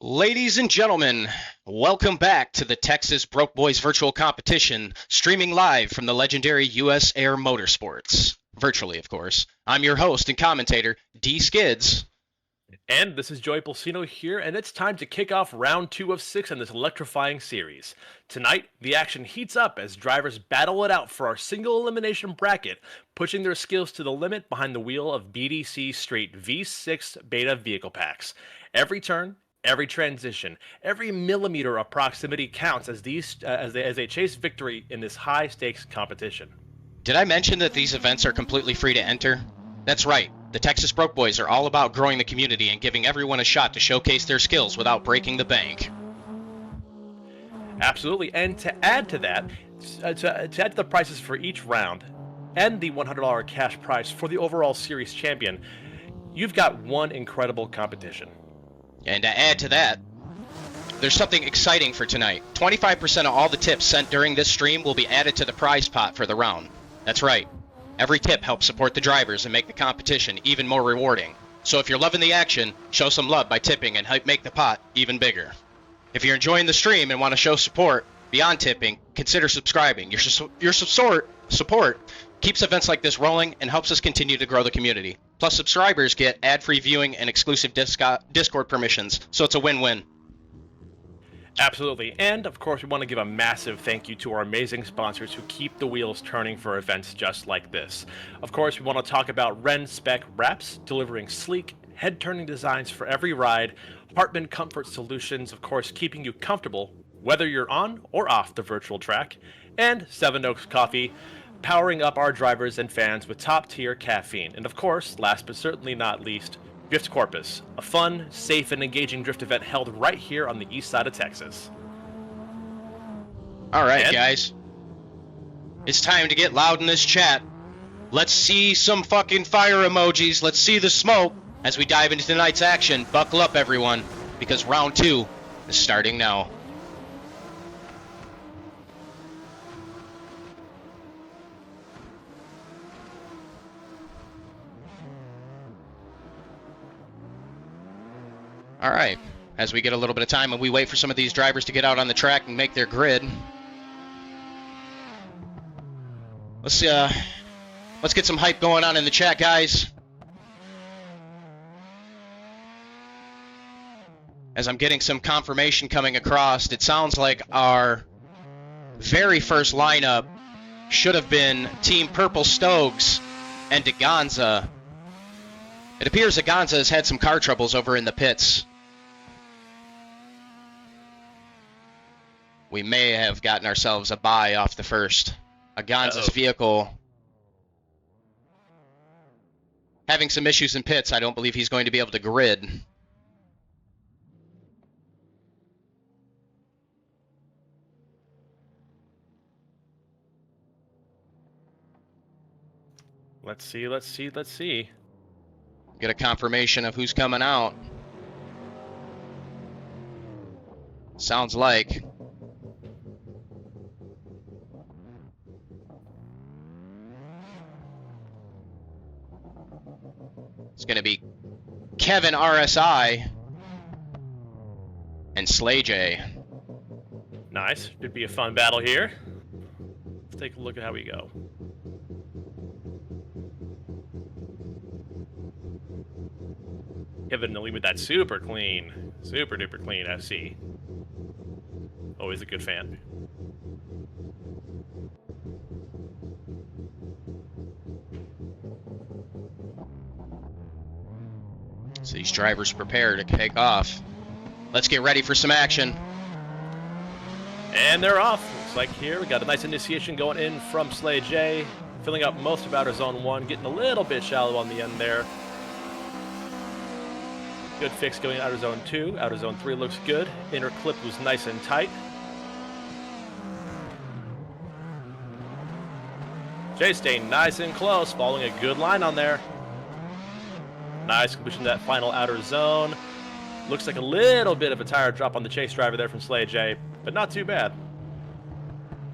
Ladies and gentlemen, welcome back to the Texas Broke Boys virtual competition, streaming live from the legendary U.S. Air Motorsports. Virtually, of course. I'm your host and commentator, D. Skids. And this is Joey Pulsino here, and it's time to kick off round 2 of 6 in this electrifying series. Tonight, the action heats up as drivers battle it out for our single elimination bracket, pushing their skills to the limit behind the wheel of BDC Street V6 Beta vehicle packs. Every turn, every transition, every millimeter of proximity counts as they chase victory in this high-stakes competition. Did I mention that these events are completely free to enter? That's right. The Texas Broke Boys are all about growing the community and giving everyone a shot to showcase their skills without breaking the bank. Absolutely, and to add to that, to add to the prices for each round, and the $100 cash prize for the overall series champion, you've got one incredible competition. And to add to that, there's something exciting for tonight. 25% of all the tips sent during this stream will be added to the prize pot for the round. That's right. Every tip helps support the drivers and make the competition even more rewarding. So if you're loving the action, show some love by tipping and help make the pot even bigger. If you're enjoying the stream and want to show support beyond tipping, consider subscribing. Your support keeps events like this rolling and helps us continue to grow the community. Plus, subscribers get ad-free viewing and exclusive Discord permissions, so it's a win-win. Absolutely, and of course we want to give a massive thank you to our amazing sponsors who keep the wheels turning for events just like this. Of course, we want to talk about Ren Spec Wraps, delivering sleek, head-turning designs for every ride, Hartman Comfort Solutions, of course, keeping you comfortable whether you're on or off the virtual track, and Seven Oaks Coffee, powering up our drivers and fans with top-tier caffeine. And of course, last but certainly not least, Drift Corpus, a fun, safe, and engaging drift event held right here on the east side of Texas. All right, guys. It's time to get loud in this chat. Let's see some fucking fire emojis. Let's see the smoke as we dive into tonight's action. Buckle up, everyone, because round 2 is starting now. All right, as we get a little bit of time and we wait for some of these drivers to get out on the track and make their grid, let's get some hype going on in the chat, guys. As I'm getting some confirmation coming across, it sounds like our very first lineup should have been Team Purple Stokes and Deganza. It appears Deganza has had some car troubles over in the pits. We may have gotten ourselves a bye off the first. Aganza's vehicle having some issues in pits. I don't believe he's going to be able to grid. Let's see. Get a confirmation of who's coming out. Sounds like it's going to be Kevin RSI and Slay J. Nice. Should be a fun battle here. Let's take a look at how we go. Kevin in the lead with that super duper clean FC. Always a good fan. So these drivers prepare to take off. Let's get ready for some action. And they're off. Looks like here we got a nice initiation going in from Slay J, filling up most of outer zone 1, getting a little bit shallow on the end there. Good fix going outer zone 2. Outer zone 3 looks good. Inner clip was nice and tight. Jay staying nice and close, following a good line on there. Nice completion of that final outer zone. Looks like a little bit of a tire drop on the chase driver there from Slay J, but not too bad.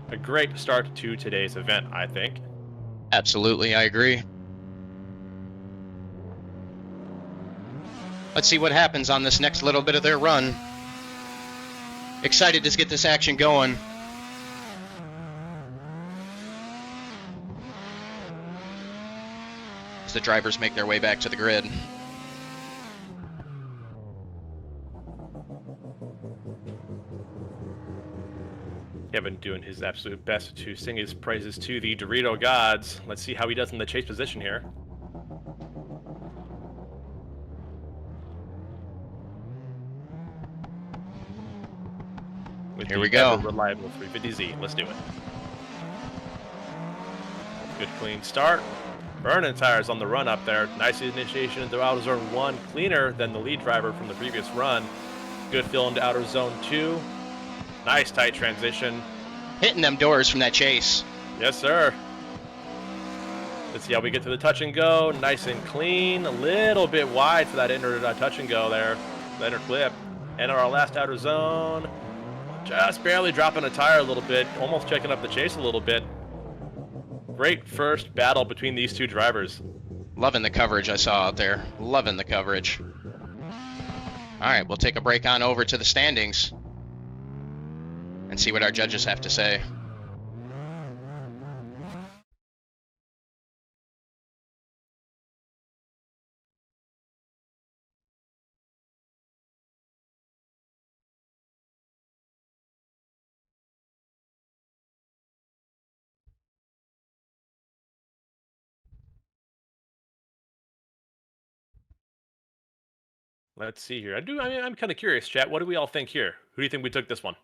A great start to today's event, I think. Absolutely, I agree. Let's see what happens on this next little bit of their run. Excited to get this action going. As the drivers make their way back to the grid. Kevin doing his absolute best to sing his praises to the Dorito gods. Let's see how he does in the chase position here. Here we go. Reliable 350Z. Let's do it. Good clean start. Burning tires on the run up there. Nice initiation into outer zone 1. Cleaner than the lead driver from the previous run. Good fill into outer zone 2. Nice tight transition. Hitting them doors from that chase. Yes, sir. Let's see how we get to the touch and go. Nice and clean. A little bit wide for that inner touch and go there. The inner clip. Enter our last outer zone. Just barely dropping a tire a little bit. Almost checking up the chase a little bit. Great first battle between these two drivers. Loving the coverage I saw out there. Loving the coverage. All right, we'll take a break on over to the standings and see what our judges have to say. Let's see here. I'm kind of curious, chat. What do we all think here? Who do you think we took this one?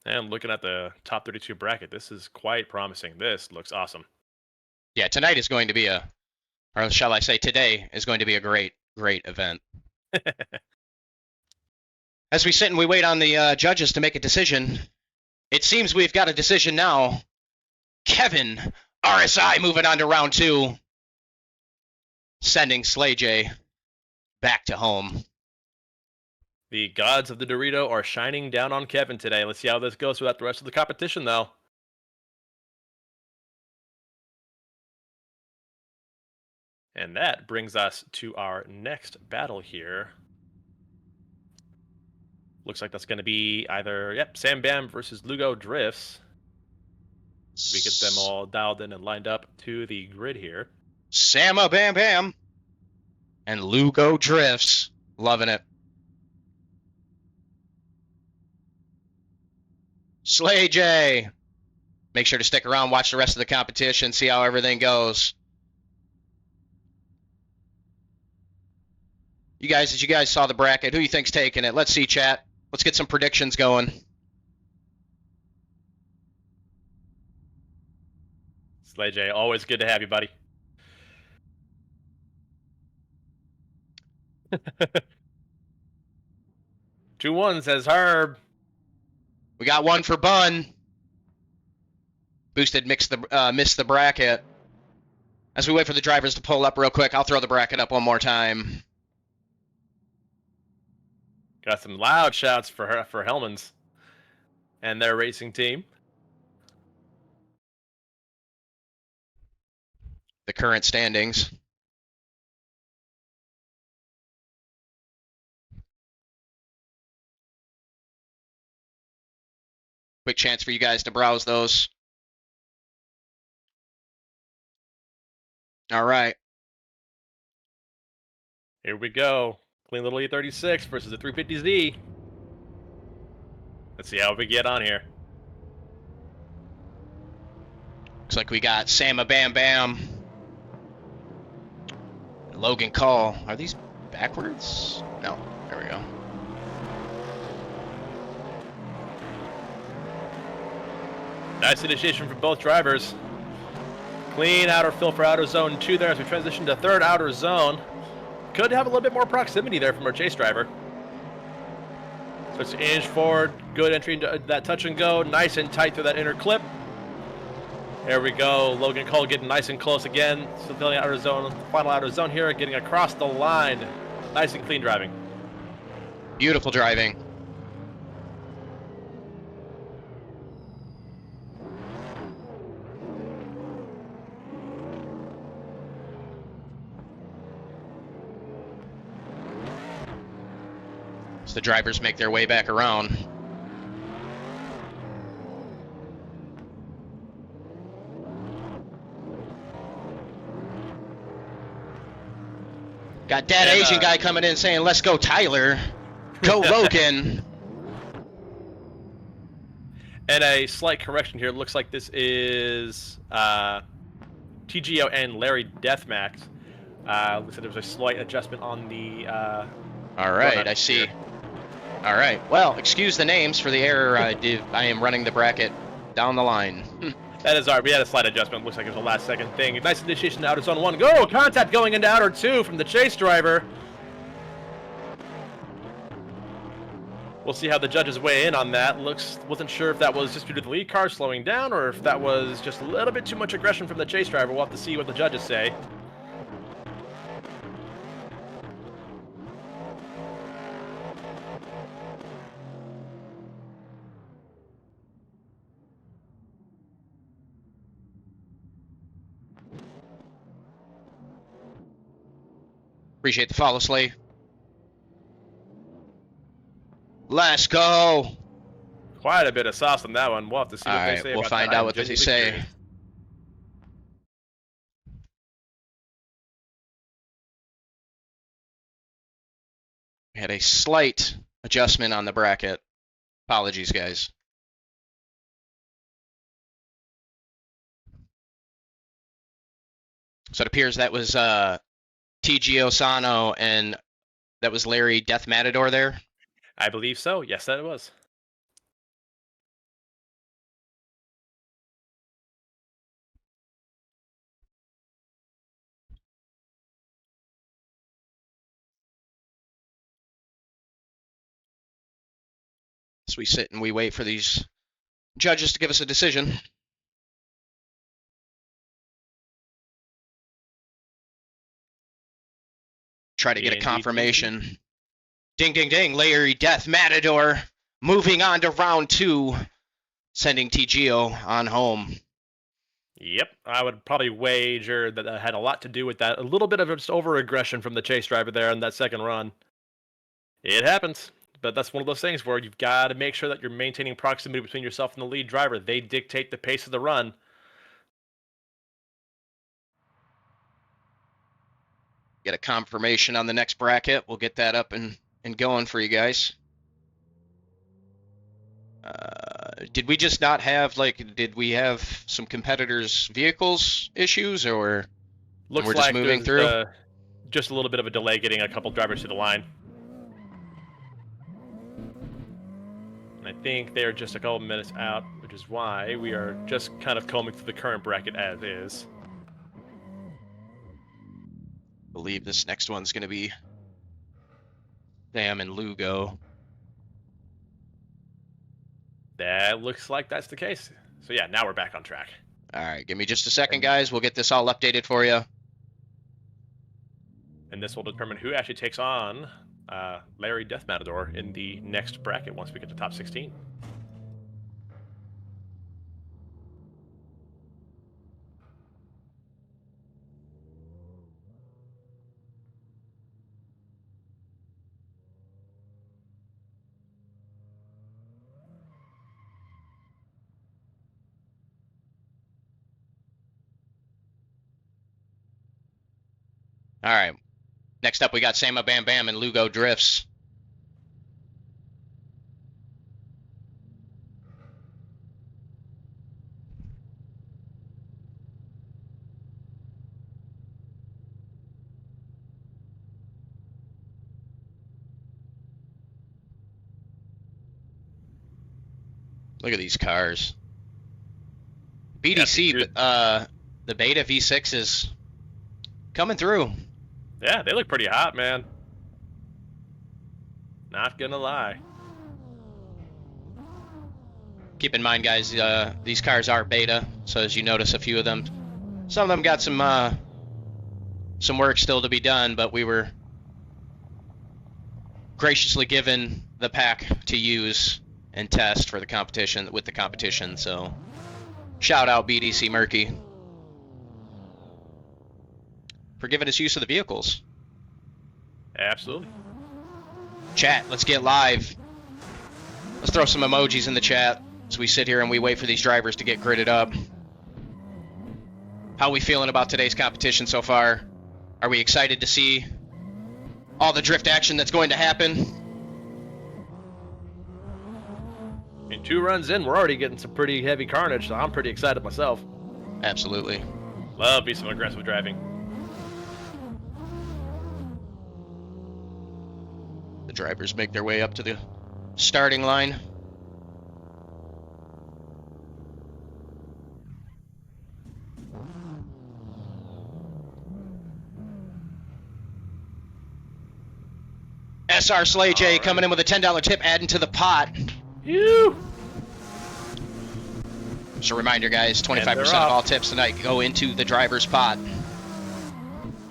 And looking at the top 32 bracket, this is quite promising. This looks awesome. Yeah, tonight is going to be or shall I say today is going to be a great, great event. As we sit and we wait on the judges to make a decision, it seems we've got a decision now. Kevin, RSI moving on to round 2. Sending Slay J back to home. The gods of the Dorito are shining down on Kevin today. Let's see how this goes without the rest of the competition, though. And that brings us to our next battle here. Looks like that's going to be either, Sam Bam versus Lugo Drifts. We get them all dialed in and lined up to the grid here. Sama Bam Bam and Lugo Drifts. Loving it. Slay J. Make sure to stick around, watch the rest of the competition, see how everything goes. You guys saw the bracket. Who you think's taking it? Let's see, chat. Let's get some predictions going. Slay J, always good to have you, buddy. Two one says Herb. We got one for Bun. Boosted missed the bracket. As we wait for the drivers to pull up real quick, I'll throw the bracket up one more time. Got some loud shouts for Hellmans and their racing team. The current standings. Quick chance for you guys to browse those. All right. Here we go. Clean little E36 versus the 350Z. Let's see how we get on here. Looks like we got Sama Bam Bam and Logan Call. Are these backwards? No. There we go. Nice initiation for both drivers. Clean outer fill for outer zone 2 there as we transition to third outer zone. Could have a little bit more proximity there from our chase driver. So it's inch forward, good entry into that touch and go, nice and tight through that inner clip. There we go, Logan Cole getting nice and close again, still filling outer zone, final outer zone here, getting across the line. Nice and clean driving. Beautiful driving. As the drivers make their way back around. Got that Asian guy coming in saying, "Let's go, Tyler. Go, Logan." And a slight correction here. It looks like this is TGO and Larry Deathmax. Looks like there was a slight adjustment on the. All right, I see. Here. All right. Well, excuse the names for the error. I am running the bracket down the line. That is our. We had a slight adjustment. Looks like it was a last-second thing. Nice initiation to outer zone 1. Go! Contact going into outer 2 from the chase driver. We'll see how the judges weigh in on that. Wasn't sure if that was just due to the lead car slowing down or if that was just a little bit too much aggression from the chase driver. We'll have to see what the judges say. Appreciate the follow, Slay. Let's go. Quite a bit of sauce on that one. We'll have to see what they say. We'll about find that. out what they say. We had a slight adjustment on the bracket. Apologies, guys. So it appears that was TGO Sano and that was Larry Death Matador there. I believe so. Yes, that was. So we sit and we wait for these judges to give us a decision. Try to get a confirmation. Ding, ding, ding. Larry Death Matador moving on to round 2, sending TGO on home. Yep, I would probably wager that had a lot to do with that. A little bit of just over-aggression from the chase driver there in that second run. It happens, but that's one of those things where you've got to make sure that you're maintaining proximity between yourself and the lead driver. They dictate the pace of the run. Get a confirmation on the next bracket. We'll get that up and going for you guys. Did we just not have, did we have some competitors' vehicles issues, or looks we're like just moving through? Just a little bit of a delay getting a couple drivers to the line. And I think they're just a couple minutes out, which is why we are just kind of combing through the current bracket as is. I believe this next one's going to be Sam and Lugo. That looks like that's the case. So yeah, now we're back on track. All right, give me just a second, guys. We'll get this all updated for you. And this will determine who actually takes on Larry Death Matador in the next bracket once we get to top 16. All right. Next up, we got Sama Bam Bam and Lugo Drifts. Look at these cars. BDC, the Beta V6 is coming through. Yeah, they look pretty hot, man. Not gonna lie. Keep in mind, guys, these cars are beta, so as you notice, a few of them, some of them got some work still to be done, but we were graciously given the pack to use and test for the competition with the competition. So shout out BDC Murky for giving us use of the vehicles. Absolutely. Chat, let's get live. Let's throw some emojis in the chat as we sit here and we wait for these drivers to get gridded up. How are we feeling about today's competition so far? Are we excited to see all the drift action that's going to happen? In 2 runs in, we're already getting some pretty heavy carnage, so I'm pretty excited myself. Absolutely. Love me some aggressive driving. The drivers make their way up to the starting line. SR Slay J coming in with a $10 tip, adding to the pot. Phew. Just a reminder, guys, 25% of all tips tonight go into the driver's pot.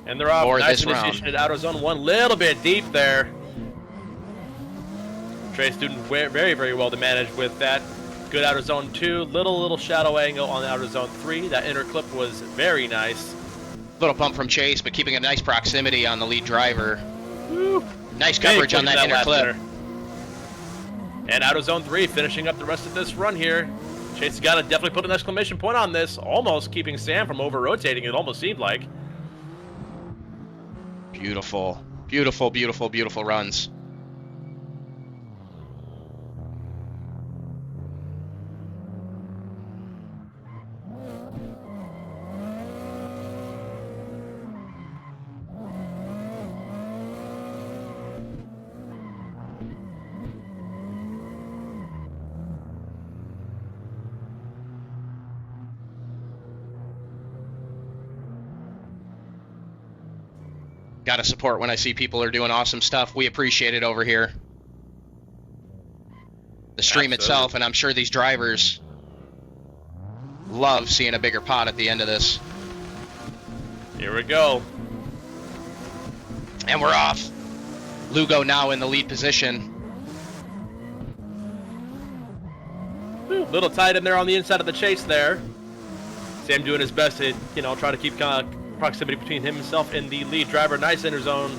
And they're off. For Nice this initiation round. at outer zone 1, little bit deep there. Trey's doing very, very well to manage with that. Good outer zone 2, little shadow angle on outer zone 3. That inner clip was very nice. Little bump from Chase, but keeping a nice proximity on the lead driver. Woo. Nice coverage on that inner clip. And outer zone 3 finishing up the rest of this run here. Chase has got to definitely put an exclamation point on this, almost keeping Sam from over-rotating, it almost seemed like. Beautiful, beautiful, beautiful, beautiful runs. Gotta support when I see people are doing awesome stuff. We appreciate it over here. The stream itself, and I'm sure these drivers love seeing a bigger pot at the end of this. Here we go. And we're off. Lugo now in the lead position. Woo, little tight in there on the inside of the Chase there. Sam doing his best to, try to keep proximity between himself and the lead driver. Nice inner zone,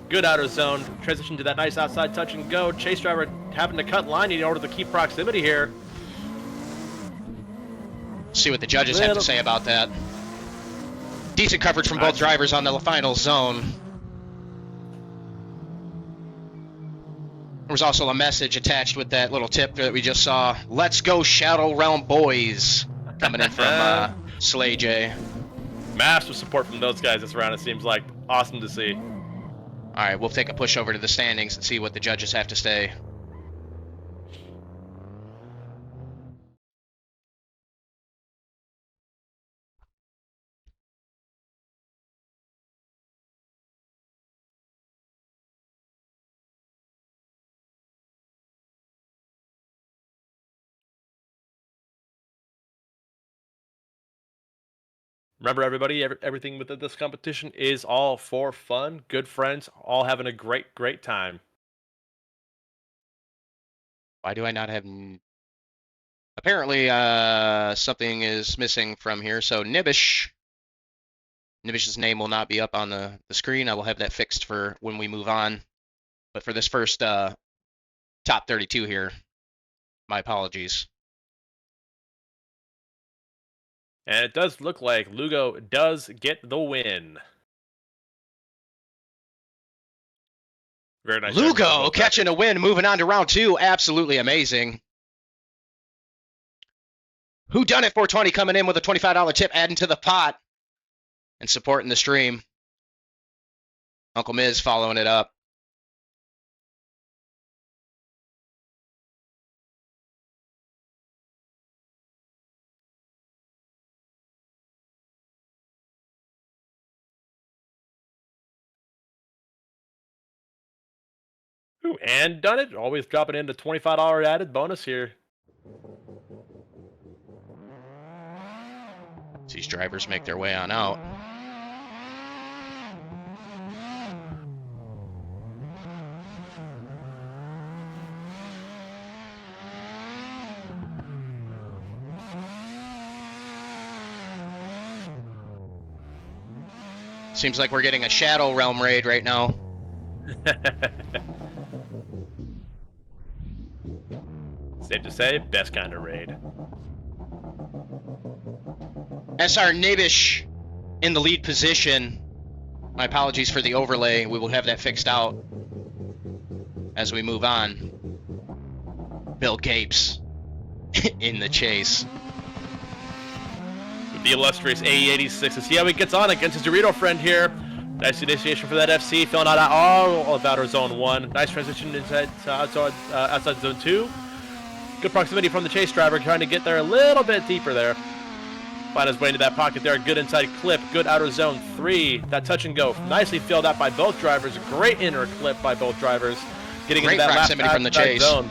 good outer zone. Transition to that nice outside touch and go. Chase driver having to cut line in order to keep proximity here. See what the judges have to say about that. Decent coverage from both drivers on the final zone. There was also a message attached with that little tip that we just saw. Let's go Shadow Realm boys. Coming in from Slay J. Massive support from those guys this round, it seems like. Awesome to see. All right, we'll take a push over to the standings and see what the judges have to say. Remember, everybody, everything with this competition is all for fun. Good friends, all having a great, great time. Why do I not have... Apparently, something is missing from here. So Nibish's name will not be up on the screen. I will have that fixed for when we move on. But for this first top 32 here, my apologies. And it does look like Lugo does get the win. Very nice. Lugo catching a win, moving on to round 2. Absolutely amazing. Who Done It 420 coming in with a $25 tip, adding to the pot and supporting the stream. Uncle Miz following it up. Ooh, and Done It, always dropping in the $25 added bonus here. These drivers make their way on out. Seems like we're getting a Shadow Realm raid right now. Safe to say, best kind of raid. SR Nibish in the lead position. My apologies for the overlay. We will have that fixed out as we move on. Bill Gapes in the chase. With the illustrious AE86. Let's see how he gets on against his Dorito friend here. Nice initiation for that FC, filling out all about our zone 1. Nice transition inside outside zone 2. Good proximity from the chase driver, trying to get there a little bit deeper there. Find his way into that pocket there. Good inside clip. Good outer zone 3. That touch and go nicely filled out by both drivers. Great inner clip by both drivers. Getting Great into that proximity from the chase. Zone.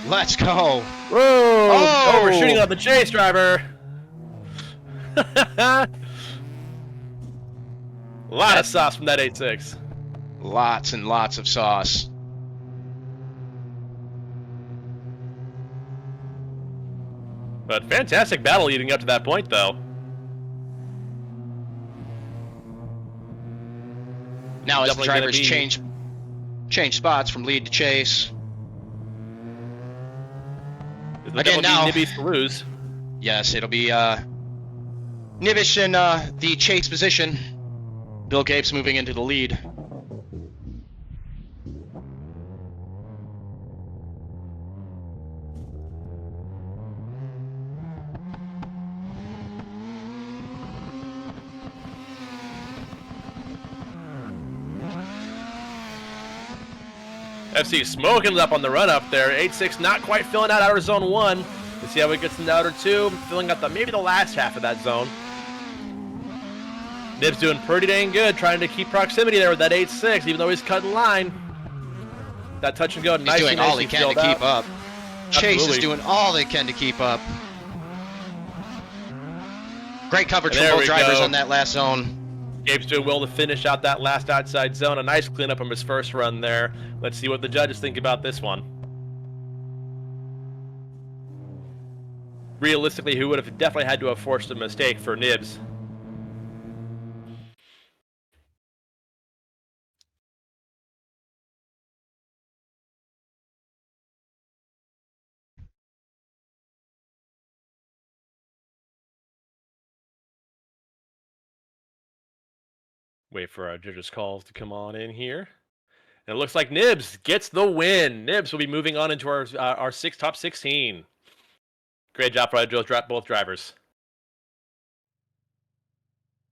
Let's go. Whoa! Oh! Overshooting on the chase driver. Lot of sauce from that 8.6. Lots and lots of sauce. But fantastic battle leading up to that point, though. Now as the Definitely drivers gonna change spots from lead to chase. It'll Again, definitely now- be Nibby's to lose. Yes, it'll be Nibish in the chase position. Bill Gapes moving into the lead. FC smoking it up on the run up there. 8.6 not quite filling out outer zone 1. Let's see how he gets into outer 2. Filling out maybe the last half of that zone. Nib's doing pretty dang good, trying to keep proximity there with that 8.6, even though he's cutting line. That touch and go, He's nice doing all he can to keep up. Chase is Absolutely. doing all they can to keep up. Great coverage There from both we drivers go. on that last zone. Gabe's doing well to finish out that last outside zone. A nice cleanup from his first run there. Let's see what the judges think about this one. Realistically, who would have definitely had to have forced a mistake for Nibs? Wait for our judges' calls to come on in here. And it looks like Nibs gets the win. Nibs will be moving on into our top 16. Great job by both drivers.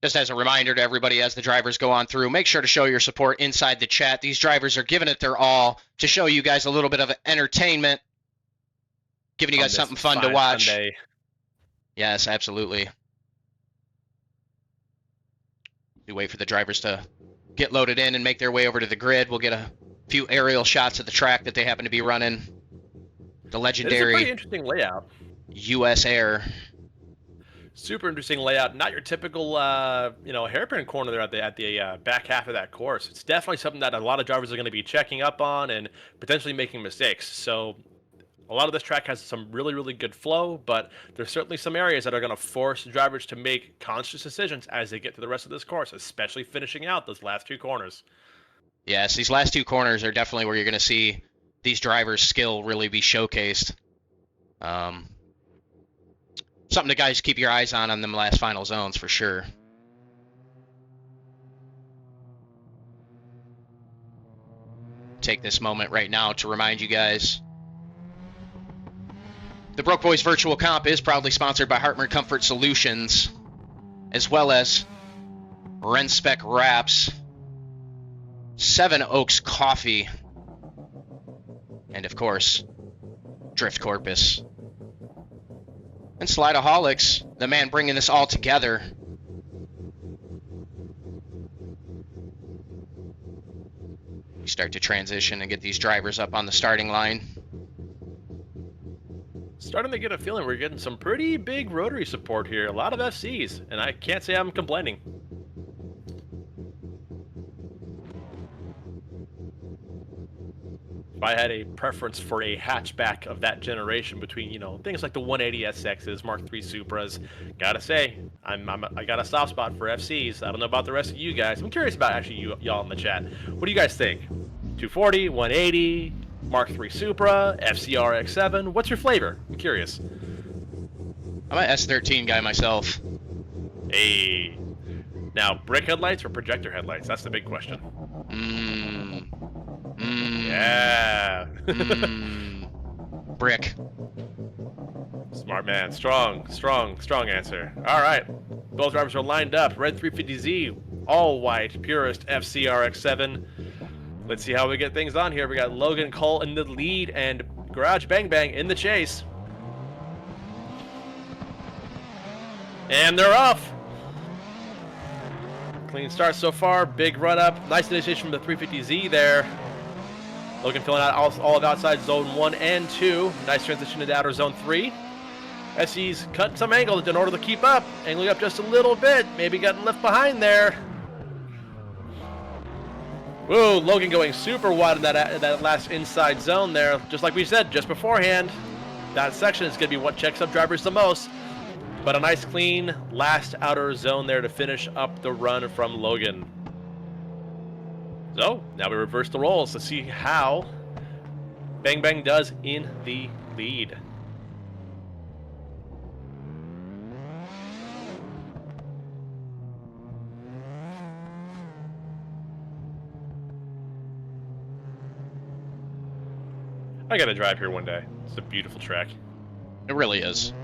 Just as a reminder to everybody as the drivers go on through, make sure to show your support inside the chat. These drivers are giving it their all to show you guys a little bit of entertainment, giving you On guys this something fun to fine watch. Sunday. Yes, absolutely. We wait for the drivers to get loaded in and make their way over to the grid. We'll get a few aerial shots of the track that they happen to be running. The It's a pretty legendary interesting layout. US Air. Super interesting layout. Not your typical, hairpin corner there at the back half of that course. It's definitely something that a lot of drivers are going to be checking up on and potentially making mistakes. So a lot of this track has some really, really good flow, but there's certainly some areas that are going to force drivers to make conscious decisions as they get to the rest of this course, especially finishing out those last two corners. Yes, these last two corners are definitely where you're going to see these drivers' skill really be showcased. Something to guys keep your eyes on them last final zones for sure. Take this moment right now to remind you guys. The Broke Boys Virtual Comp is proudly sponsored by Hartman Comfort Solutions, as well as Renspec Wraps, Seven Oaks Coffee, and of course, Drift Corpus. And Slideaholics, the man bringing this all together. We start to transition and get these drivers up on the starting line. Starting to get a feeling we're getting some pretty big rotary support here. A lot of FCs, and I can't say I'm complaining. If I had a preference for a hatchback of that generation between, things like the 180 SXs, Mark III Supras, gotta say, I got a soft spot for FCs. I don't know about the rest of you guys. I'm curious about actually y'all in the chat. What do you guys think? 240, 180, Mark III Supra, FCR X7. What's your flavor? I'm curious. I'm an S13 guy myself. Hey. Now, brick headlights or projector headlights? That's the big question. Yeah. Brick. Smart man. Strong answer. All right. Both drivers are lined up. Red 350Z, all white, purest FCR X7. Let's see how we get things on here. We got Logan Cole in the lead and Garage Bang Bang in the chase. And they're off. Clean start so far. Big run up. Nice initiation from the 350Z there. Logan filling out all of outside zone 1 and 2. Nice transition into outer zone 3. SE's cut some angle in order to keep up. Angling up just a little bit. Maybe getting left behind there. Whoa, Logan going super wide in that last inside zone there. Just like we said just beforehand, that section is going to be what checks up drivers the most. But a nice clean last outer zone there to finish up the run from Logan. So, now we reverse the roles to see how Bang Bang does in the lead. I gotta drive here one day. It's a beautiful track. It really is.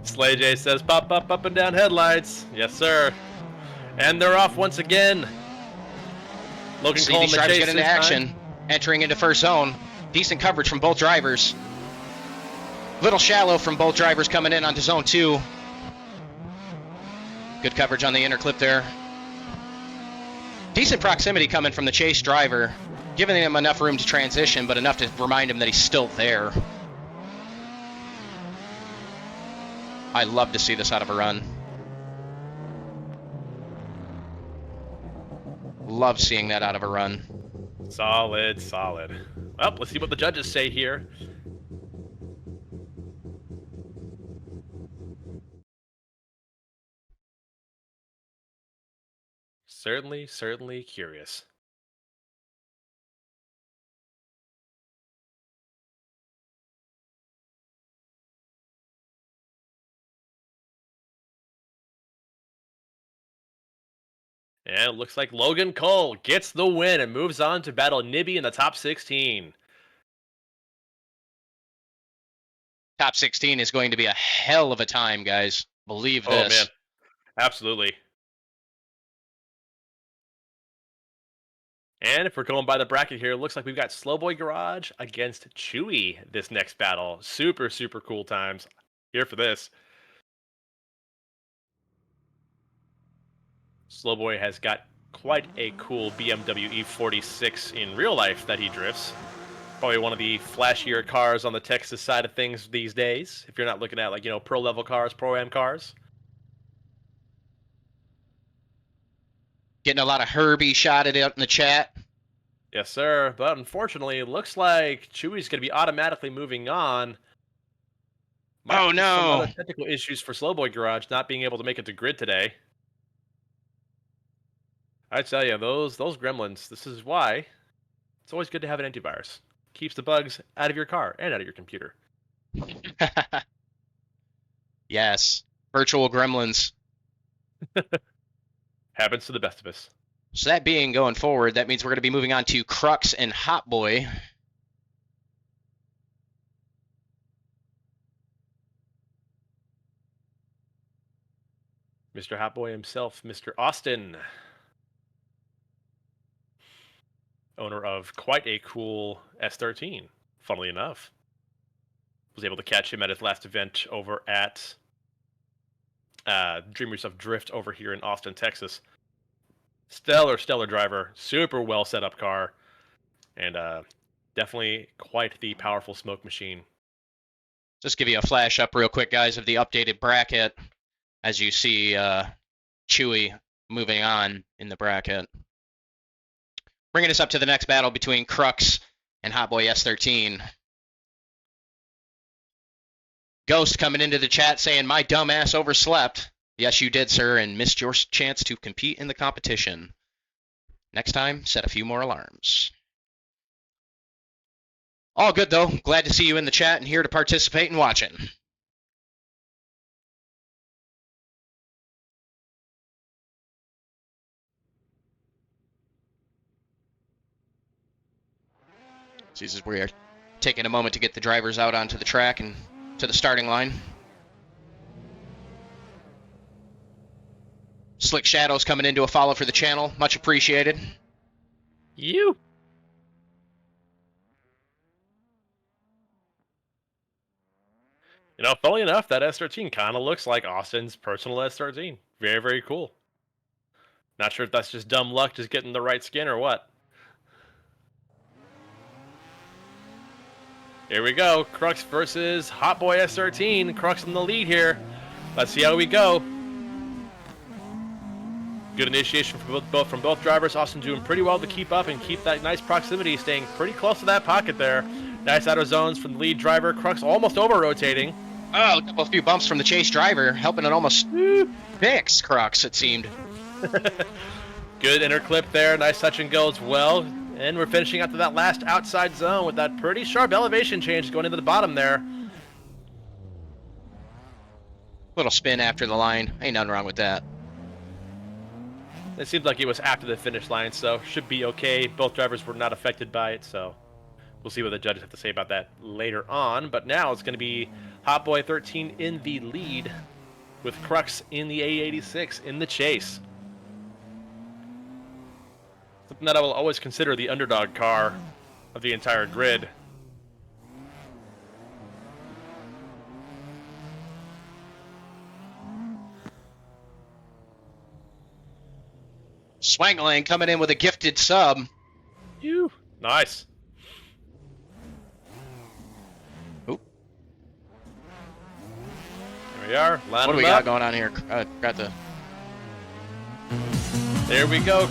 Slay J says, pop up and down headlights. Yes, sir. And they're off once again. Logan Cole in the chase get into action. Entering into first zone. Decent coverage from both drivers. Little shallow from both drivers coming in onto zone 2. Good coverage on the inner clip there. Decent proximity coming from the chase driver. Giving him enough room to transition, but enough to remind him that he's still there. I love to see this out of a run. Love seeing that out of a run. Solid. Well, let's see what the judges say here. Certainly curious. And it looks like Logan Cole gets the win and moves on to battle Nibby in the top 16. Top 16 is going to be a hell of a time, guys. Believe this. Oh, man. Absolutely. And if we're going by the bracket here, it looks like we've got Slowboy Garage against Chewy this next battle. Super cool times. Here for this. Slowboy has got quite a cool BMW E46 in real life that he drifts. Probably one of the flashier cars on the Texas side of things these days. If you're not looking at pro level cars, pro-am cars. Getting a lot of Herbie shotted out in the chat. Yes, sir. But unfortunately, it looks like Chewy's going to be automatically moving on. Oh, no. Some other technical issues for Slowboy Garage not being able to make it to grid today. I tell you, those gremlins, this is why it's always good to have an antivirus. Keeps the bugs out of your car and out of your computer. Yes. Virtual gremlins. Happens to the best of us. So that being going forward, that means we're going to be moving on to Crux and Hot Boy. Mr. Hot Boy himself, Mr. Austin. Owner of quite a cool S13, funnily enough. Was able to catch him at his last event over at Dreamers of Drift over here in Austin, Texas. Stellar driver. Super well set up car. And Definitely quite the powerful smoke machine. Just give you a flash up real quick, guys, of the updated bracket as you see Chewy moving on in the bracket. Bringing us up to the next battle between Crux and Hotboy S13. Ghost coming into the chat saying, my dumb ass overslept. Yes, you did, sir, and missed your chance to compete in the competition. Next time, set a few more alarms. All good, though. Glad to see you in the chat and here to participate and watching. So this is where we are taking a moment to get the drivers out onto the track and to the starting line. Slick Shadows coming into a follow for the channel. Much appreciated. You. You know, funny enough, that S13 kind of looks like Austin's personal S13. Very, very cool. Not sure if that's just dumb luck, just getting the right skin or what. Here we go. Crux versus Hotboy S13. Crux in the lead here. Let's see how we go. Good initiation from both drivers. Austin doing pretty well to keep up and keep that nice proximity, staying pretty close to that pocket there. Nice outer zones from the lead driver. Crux almost over-rotating. Oh, a few bumps from the chase driver, helping it almost fix Crux, it seemed. Good inner clip there. Nice touch and go as well. And we're finishing out to that last outside zone with that pretty sharp elevation change going into the bottom there. Little spin after the line. Ain't nothing wrong with that. It seemed like it was after the finish line, so should be okay. Both drivers were not affected by it, so we'll see what the judges have to say about that later on. But now it's going to be Hotboy 13 in the lead with Crux in the A86 in the chase. Something that I will always consider the underdog car of the entire grid. Swangling coming in with a gifted sub. Phew. Nice. Oop. There we are. What do we got going on here? Got the... There we go.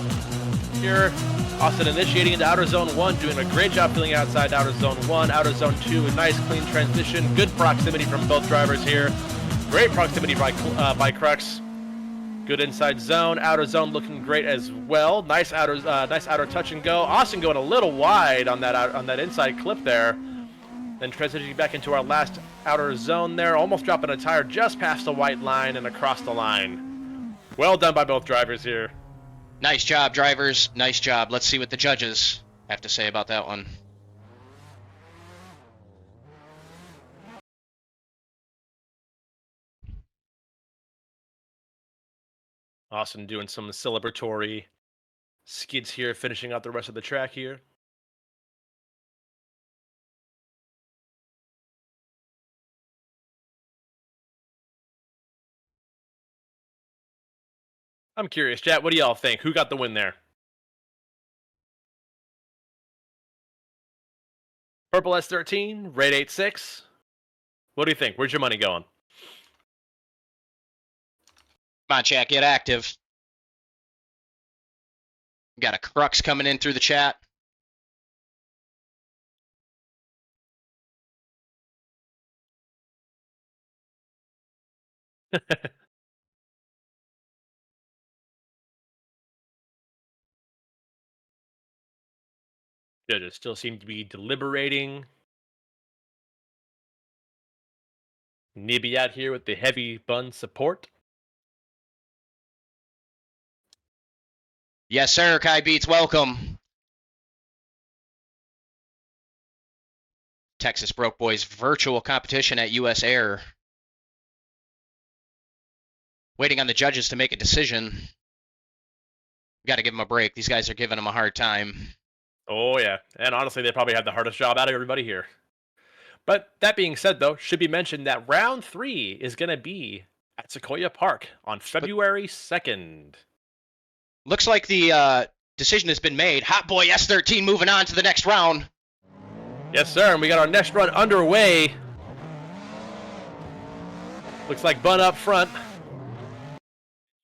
Here, Austin initiating into outer zone 1, doing a great job filling outside outer zone 1, outer zone 2, a nice clean transition, good proximity from both drivers here. Great proximity by Crux. Good inside zone, outer zone looking great as well. Nice outer touch and go. Austin going a little wide on that inside clip there. Then transitioning back into our last outer zone there, almost dropping a tire just past the white line and across the line. Well done by both drivers here. Nice job, drivers. Nice job. Let's see what the judges have to say about that one. Austin doing some celebratory skids here, finishing out the rest of the track here. I'm curious, chat, what do y'all think? Who got the win there? Purple S13, Raid 86. What do you think? Where's your money going? Come on, chat, get active. Got a Crux coming in through the chat. Judges still seem to be deliberating. Nibby out here with the heavy bun support. Yes, sir. Kai Beats, welcome. Texas Broke Boys virtual competition at US Air. Waiting on the judges to make a decision. Got to give them a break. These guys are giving them a hard time. Oh, yeah. And honestly, they probably had the hardest job out of everybody here. But that being said, though, should be mentioned that round 3 is going to be at Sequoia Park on February 2nd. Looks like the decision has been made. Hotboy S13 moving on to the next round. Yes, sir, and we got our next run underway. Looks like Bun up front.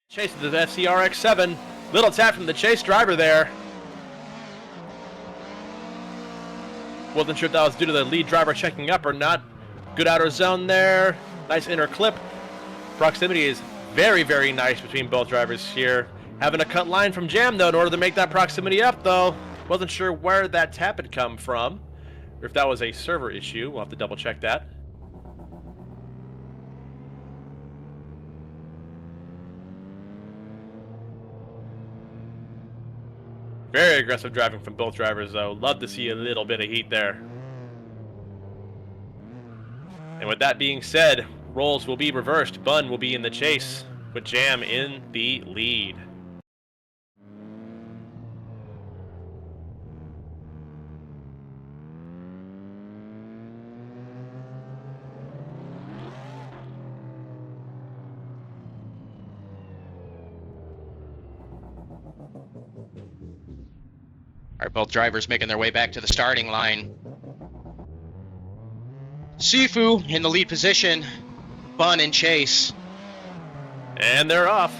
Chasing the FCRX7. Little tap from the chase driver there. Wasn't sure if that was due to the lead driver checking up or not. Good outer zone there. Nice inner clip. Proximity is very, very nice between both drivers here. Having a cut line from Jam, though, in order to make that proximity up, though. Wasn't sure where that tap had come from, or if that was a server issue. We'll have to double check that. Very aggressive driving from both drivers, though. Love to see a little bit of heat there. And with that being said, roles will be reversed. Bun will be in the chase, with Jam in the lead. All right, both drivers making their way back to the starting line. Sifu in the lead position. Bun in chase. And they're off.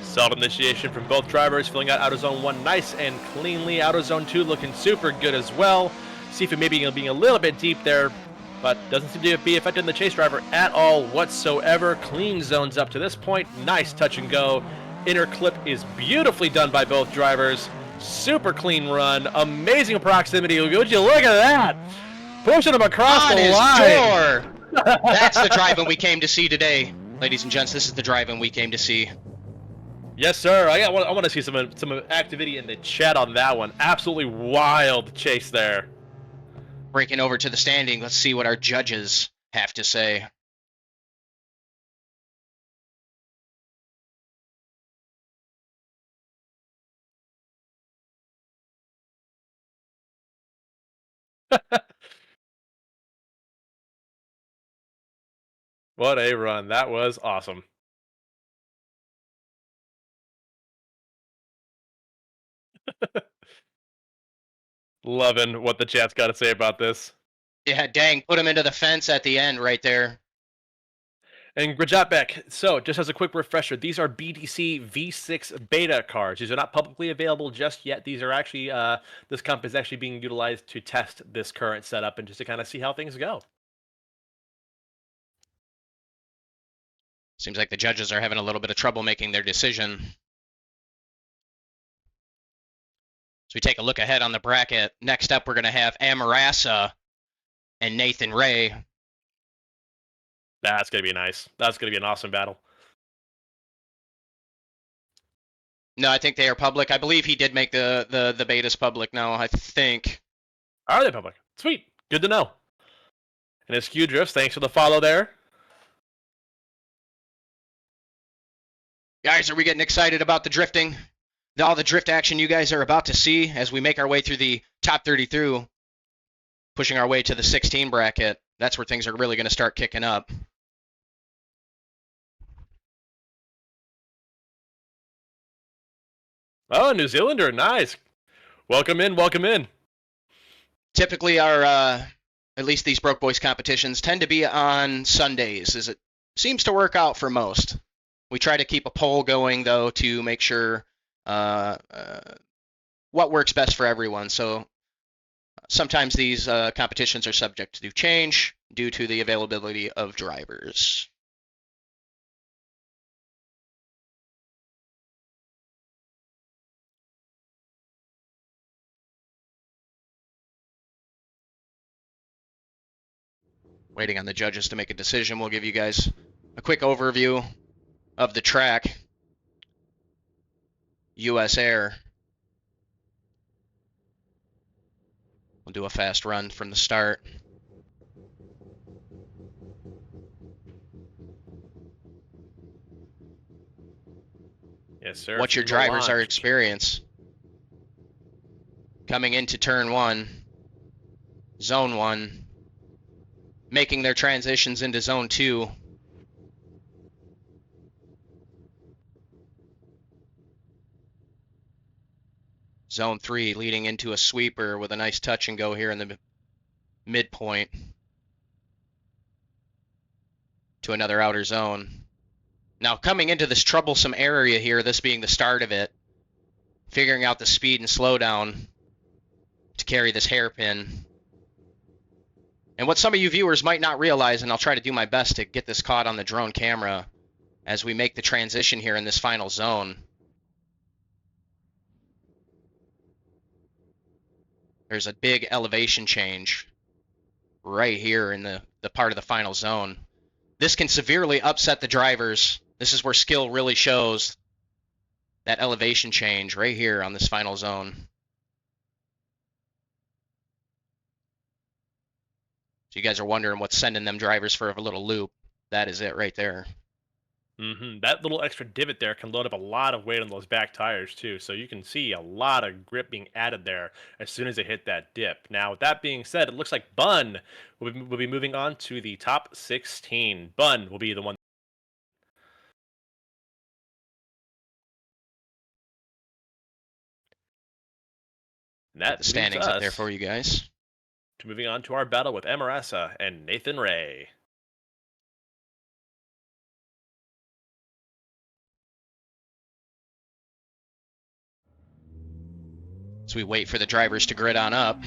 Solid initiation from both drivers, filling out outer zone 1 nice and cleanly. Outer zone 2 looking super good as well. Sifu maybe being a little bit deep there, but doesn't seem to be affecting the chase driver at all whatsoever. Clean zones up to this point. Nice touch and go. Inner clip is beautifully done by both drivers. Super clean run. Amazing proximity. Would you look at that? Pushing him across On the his line. door. That's the driving we came to see today. Ladies and gents, this is the driving we came to see. Yes, sir. I want to see some activity in the chat on that one. Absolutely wild chase there. Breaking over to the standing, let's see what our judges have to say. What a run. That was awesome. Loving what the chat's got to say about this. Yeah, dang, put him into the fence at the end right there. And Grajatbek, so just as a quick refresher, these are BDC V6 beta cards. These are not publicly available just yet. These are actually, this comp is actually being utilized to test this current setup and just to kind of see how things go. Seems like the judges are having a little bit of trouble making their decision. So we take a look ahead on the bracket. Next up, we're going to have Amarasa and Nathan Ray. That's going to be nice. That's going to be an awesome battle. No, I think they are public. I believe he did make the betas public now, I think. Are they public? Sweet. Good to know. And it's Q Drifts. Thanks for the follow there. Guys, are we getting excited about the drifting? All the drift action you guys are about to see as we make our way through the top 30 through, pushing our way to the 16 bracket. That's where things are really going to start kicking up. Oh, New Zealander, nice. Welcome in, welcome in. Typically our, at least these Broke Boys competitions tend to be on Sundays, as it seems to work out for most. We try to keep a poll going, though, to make sure what works best for everyone. So sometimes these competitions are subject to change due to the availability of drivers. Waiting on the judges to make a decision. We'll give you guys a quick overview of the track. US Air. We'll do a fast run from the start. Yes, sir. What's your drivers' are experience? Coming into turn 1, zone 1, making their transitions into zone 2. Zone 3 leading into a sweeper with a nice touch and go here in the midpoint to another outer zone. Now coming into this troublesome area here, this being the start of it, figuring out the speed and slowdown to carry this hairpin. And what some of you viewers might not realize, and I'll try to do my best to get this caught on the drone camera as we make the transition here in this final zone. There's a big elevation change right here in the part of the final zone. This can severely upset the drivers. This is where skill really shows. That elevation change right here on this final zone. So you guys are wondering what's sending them drivers for a little loop. That is it right there. That little extra divot there can load up a lot of weight on those back tires too, so you can see a lot of grip being added there as soon as they hit that dip. Now, with that being said, it looks like Bun will be moving on to the top 16. Bun will be the one. And that The standings leads up there us for you guys. to moving on to our battle with Amarasa and Nathan Ray. As we wait for the drivers to grid on up.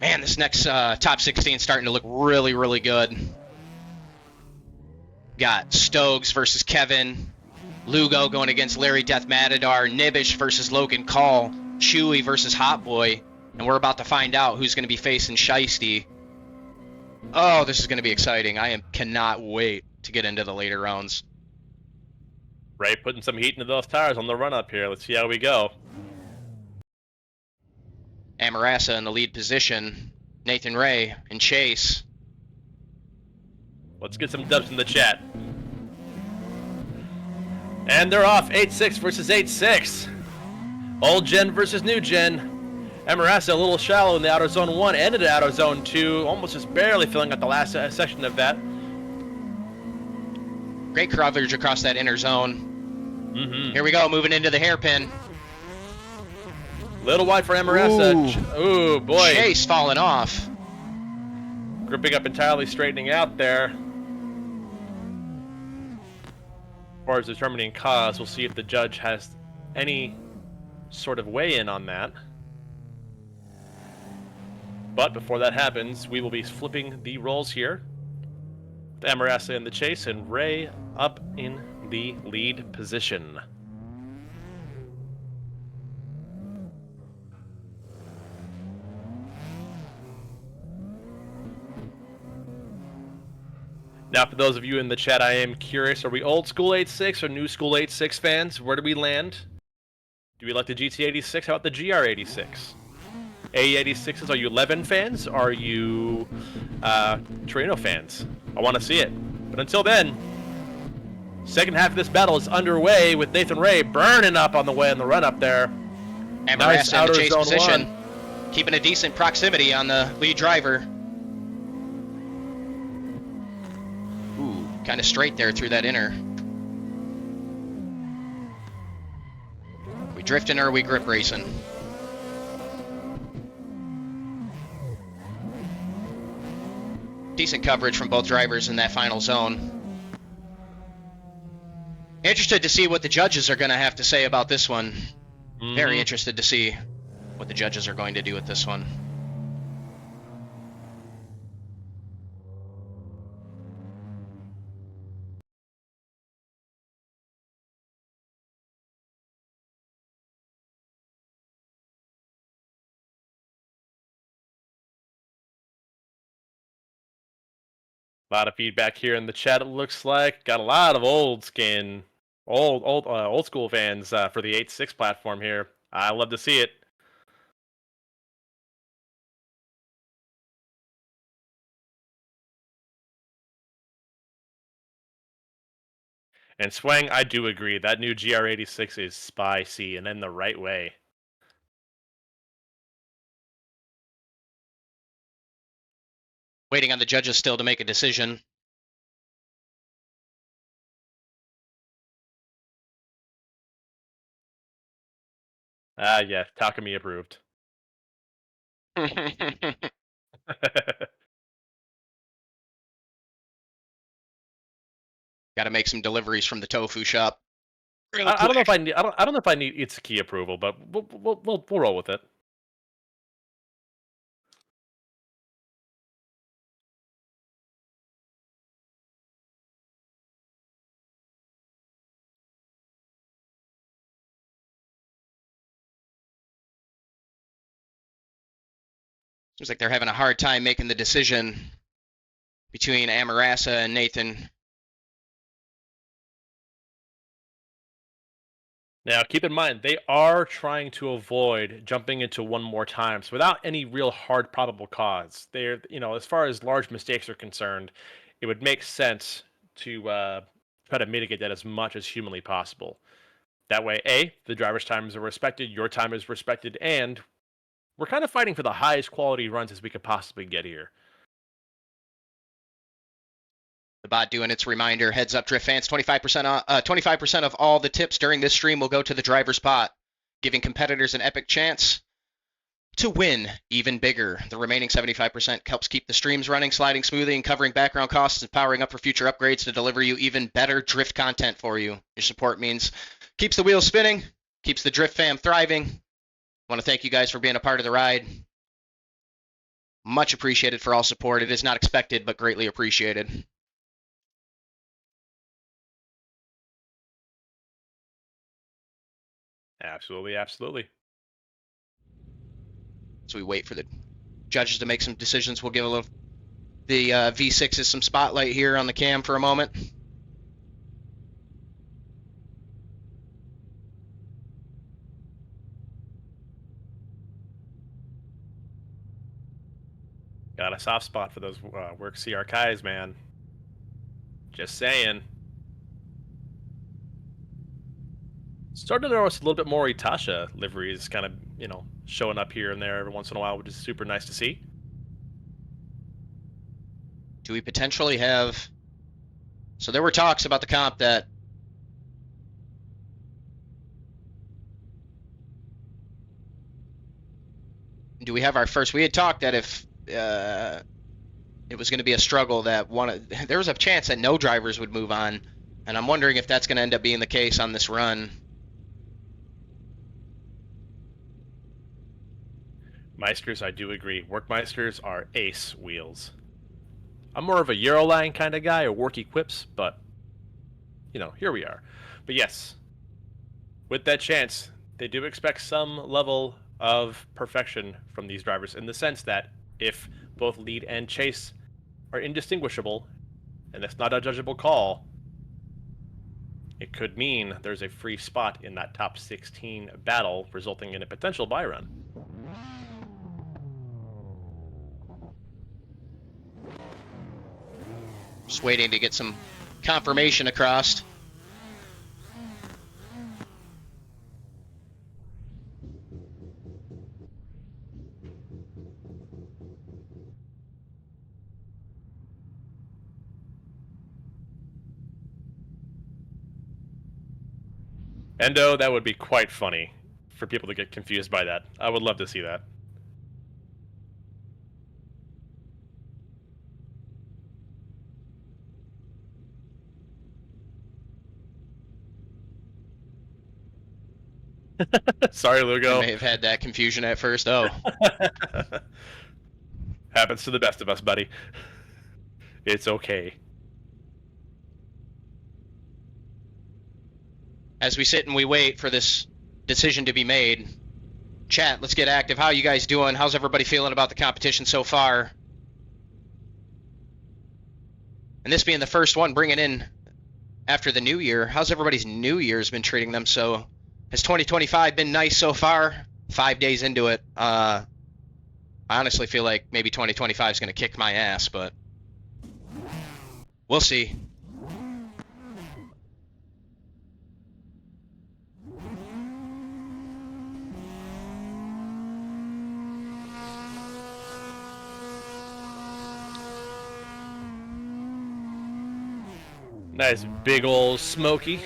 Man, this next top 16 is starting to look really, really good. Got Stokes versus Kevin. Lugo going against Larry Death Matador. Nibish versus Logan Call. Chewy versus Hot Boy. And we're about to find out who's going to be facing Shiesty. Oh, this is going to be exciting. Cannot wait to get into the later rounds. Ray putting some heat into those tires on the run up here. Let's see how we go. Amarasa in the lead position. Nathan Ray and Chase. Let's get some dubs in the chat. And they're off. 8-6 versus 8-6. Old gen versus new gen. Amarasa a little shallow in the outer zone 1 and into outer zone 2. Almost just barely filling out the last section of that. Great coverage across that inner zone. Here we go, moving into the hairpin. Little wide for Amarasa. Ooh, boy. Chase falling off. Gripping up entirely, straightening out there. As far as determining cause, we'll see if the judge has any sort of weigh-in on that. But before that happens, we will be flipping the roles here. Amarasa in the chase and Ray up in the lead position. Now, for those of you in the chat, I am curious, are we old school 8.6 or new school 8.6 fans? Where do we land? Do we like the GT86? How about the GR86? AE86s, are you 11 fans? Are you Torino fans? I want to see it. But until then, second half of this battle is underway with Nathan Ray burning up on the way in the run up there. Amarasa Nice in outer the chase zone position. 1. Keeping a decent proximity on the lead driver. Ooh, kind of straight there through that inner. We drifting or are we grip racing? Decent coverage from both drivers in that final zone. Interested to see what the judges are going to have to say about this one. Very interested to see what the judges are going to do with this one. A lot of feedback here in the chat, it looks like. Got a lot of old school fans for the 8.6 platform here. I love to see it. And Swang, I do agree. That new GR86 is spicy and in the right way. Waiting on the judges still to make a decision. Ah, yeah, Takumi approved. Got to make some deliveries from the tofu shop real I don't know if quick. I need. I don't know if I need Itsuki approval, but we'll roll with it. Seems like they're having a hard time making the decision between Amarasa and Nathan. Now, keep in mind, they are trying to avoid jumping into one more times without any real hard probable cause. They're, as far as large mistakes are concerned, it would make sense to try to mitigate that as much as humanly possible. That way, A, the driver's times are respected, your time is respected, and we're kind of fighting for the highest quality runs as we could possibly get here. The bot doing its reminder. Heads up, Drift fans. 25% of all the tips during this stream will go to the driver's pot, giving competitors an epic chance to win even bigger. The remaining 75% helps keep the streams running, sliding smoothly, and covering background costs and powering up for future upgrades to deliver you even better drift content for you. Your support means keeps the wheels spinning, keeps the Drift fam thriving. I want to thank you guys for being a part of the ride. Much appreciated for all support. It is not expected, but greatly appreciated. Absolutely, absolutely. As we wait for the judges to make some decisions, we'll give the V6s some spotlight here on the cam for a moment. Got a soft spot for those Work CR Kais, man. Just saying. Starting to notice a little bit more Itasha liveries kind of, showing up here and there every once in a while, which is super nice to see. Do we potentially have... So there were talks about the comp that... Do we have our first... We had talked that if it was going to be a struggle, that there was a chance that no drivers would move on, and I'm wondering if that's going to end up being the case on this run. Meisters, I do agree. Workmeisters are ace wheels. I'm more of a Euroline kind of guy, or work equips, but, here we are. But yes, with that chance, they do expect some level of perfection from these drivers, in the sense that if both lead and chase are indistinguishable, and that's not a judgeable call, it could mean there's a free spot in that top 16 battle, resulting in a potential buy run. Just waiting to get some confirmation across. Endo, that would be quite funny for people to get confused by that. I would love to see that. Sorry, Lugo. I may have had that confusion at first. Oh. Happens to the best of us, buddy. It's okay. As we sit and we wait for this decision to be made, chat, let's get active. How are you guys doing? How's everybody feeling about the competition so far? And this being the first one, bringing in after the new year, how's everybody's new year's been treating them? So has 2025 been nice so far? 5 days into it. I honestly feel like maybe 2025 is going to kick my ass, but we'll see. Nice big ol' smoky.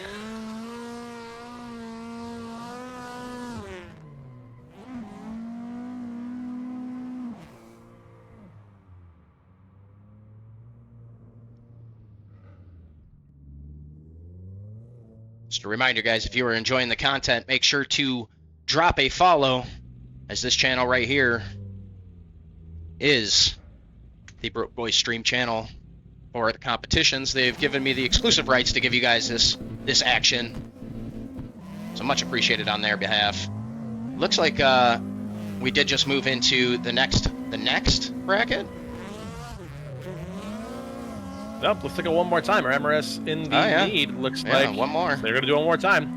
Just a reminder, guys, if you are enjoying the content, make sure to drop a follow, as this channel right here is the Broke Boys stream channel for the competitions. They've given me the exclusive rights to give you guys this action, so much appreciated on their behalf. Looks like we did just move into the next bracket. Nope, let's take it one more time. Our MRS in the lead. Looks like one more. They're going to do it one more time.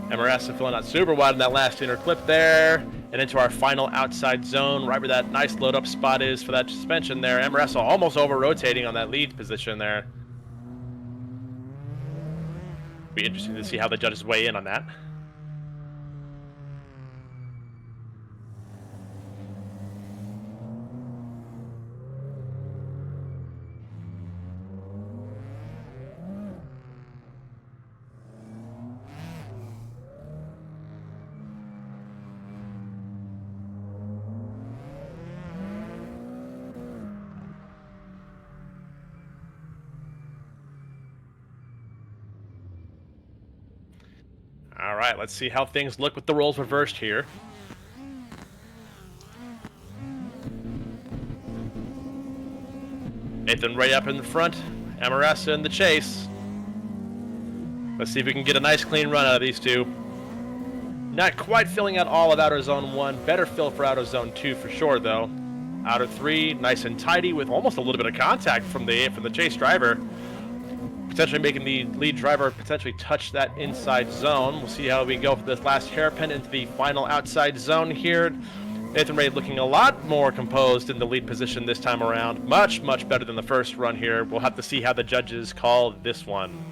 MRS filling out super wide in that last inner clip there. And into our final outside zone, right where that nice load-up spot is for that suspension there. MRS almost over-rotating on that lead position there. Be interesting to see how the judges weigh in on that. All right, let's see how things look with the roles reversed here. Nathan Ray up in the front, MRS in the chase. Let's see if we can get a nice clean run out of these two. Not quite filling out all of Outer Zone 1. Better fill for Outer Zone 2 for sure, though. Outer 3, nice and tidy with almost a little bit of contact from the chase driver. Potentially making the lead driver potentially touch that inside zone. We'll see how we go for this last hairpin into the final outside zone here. Nathan Ray looking a lot more composed in the lead position this time around. Much, much better than the first run here. We'll have to see how the judges call this one.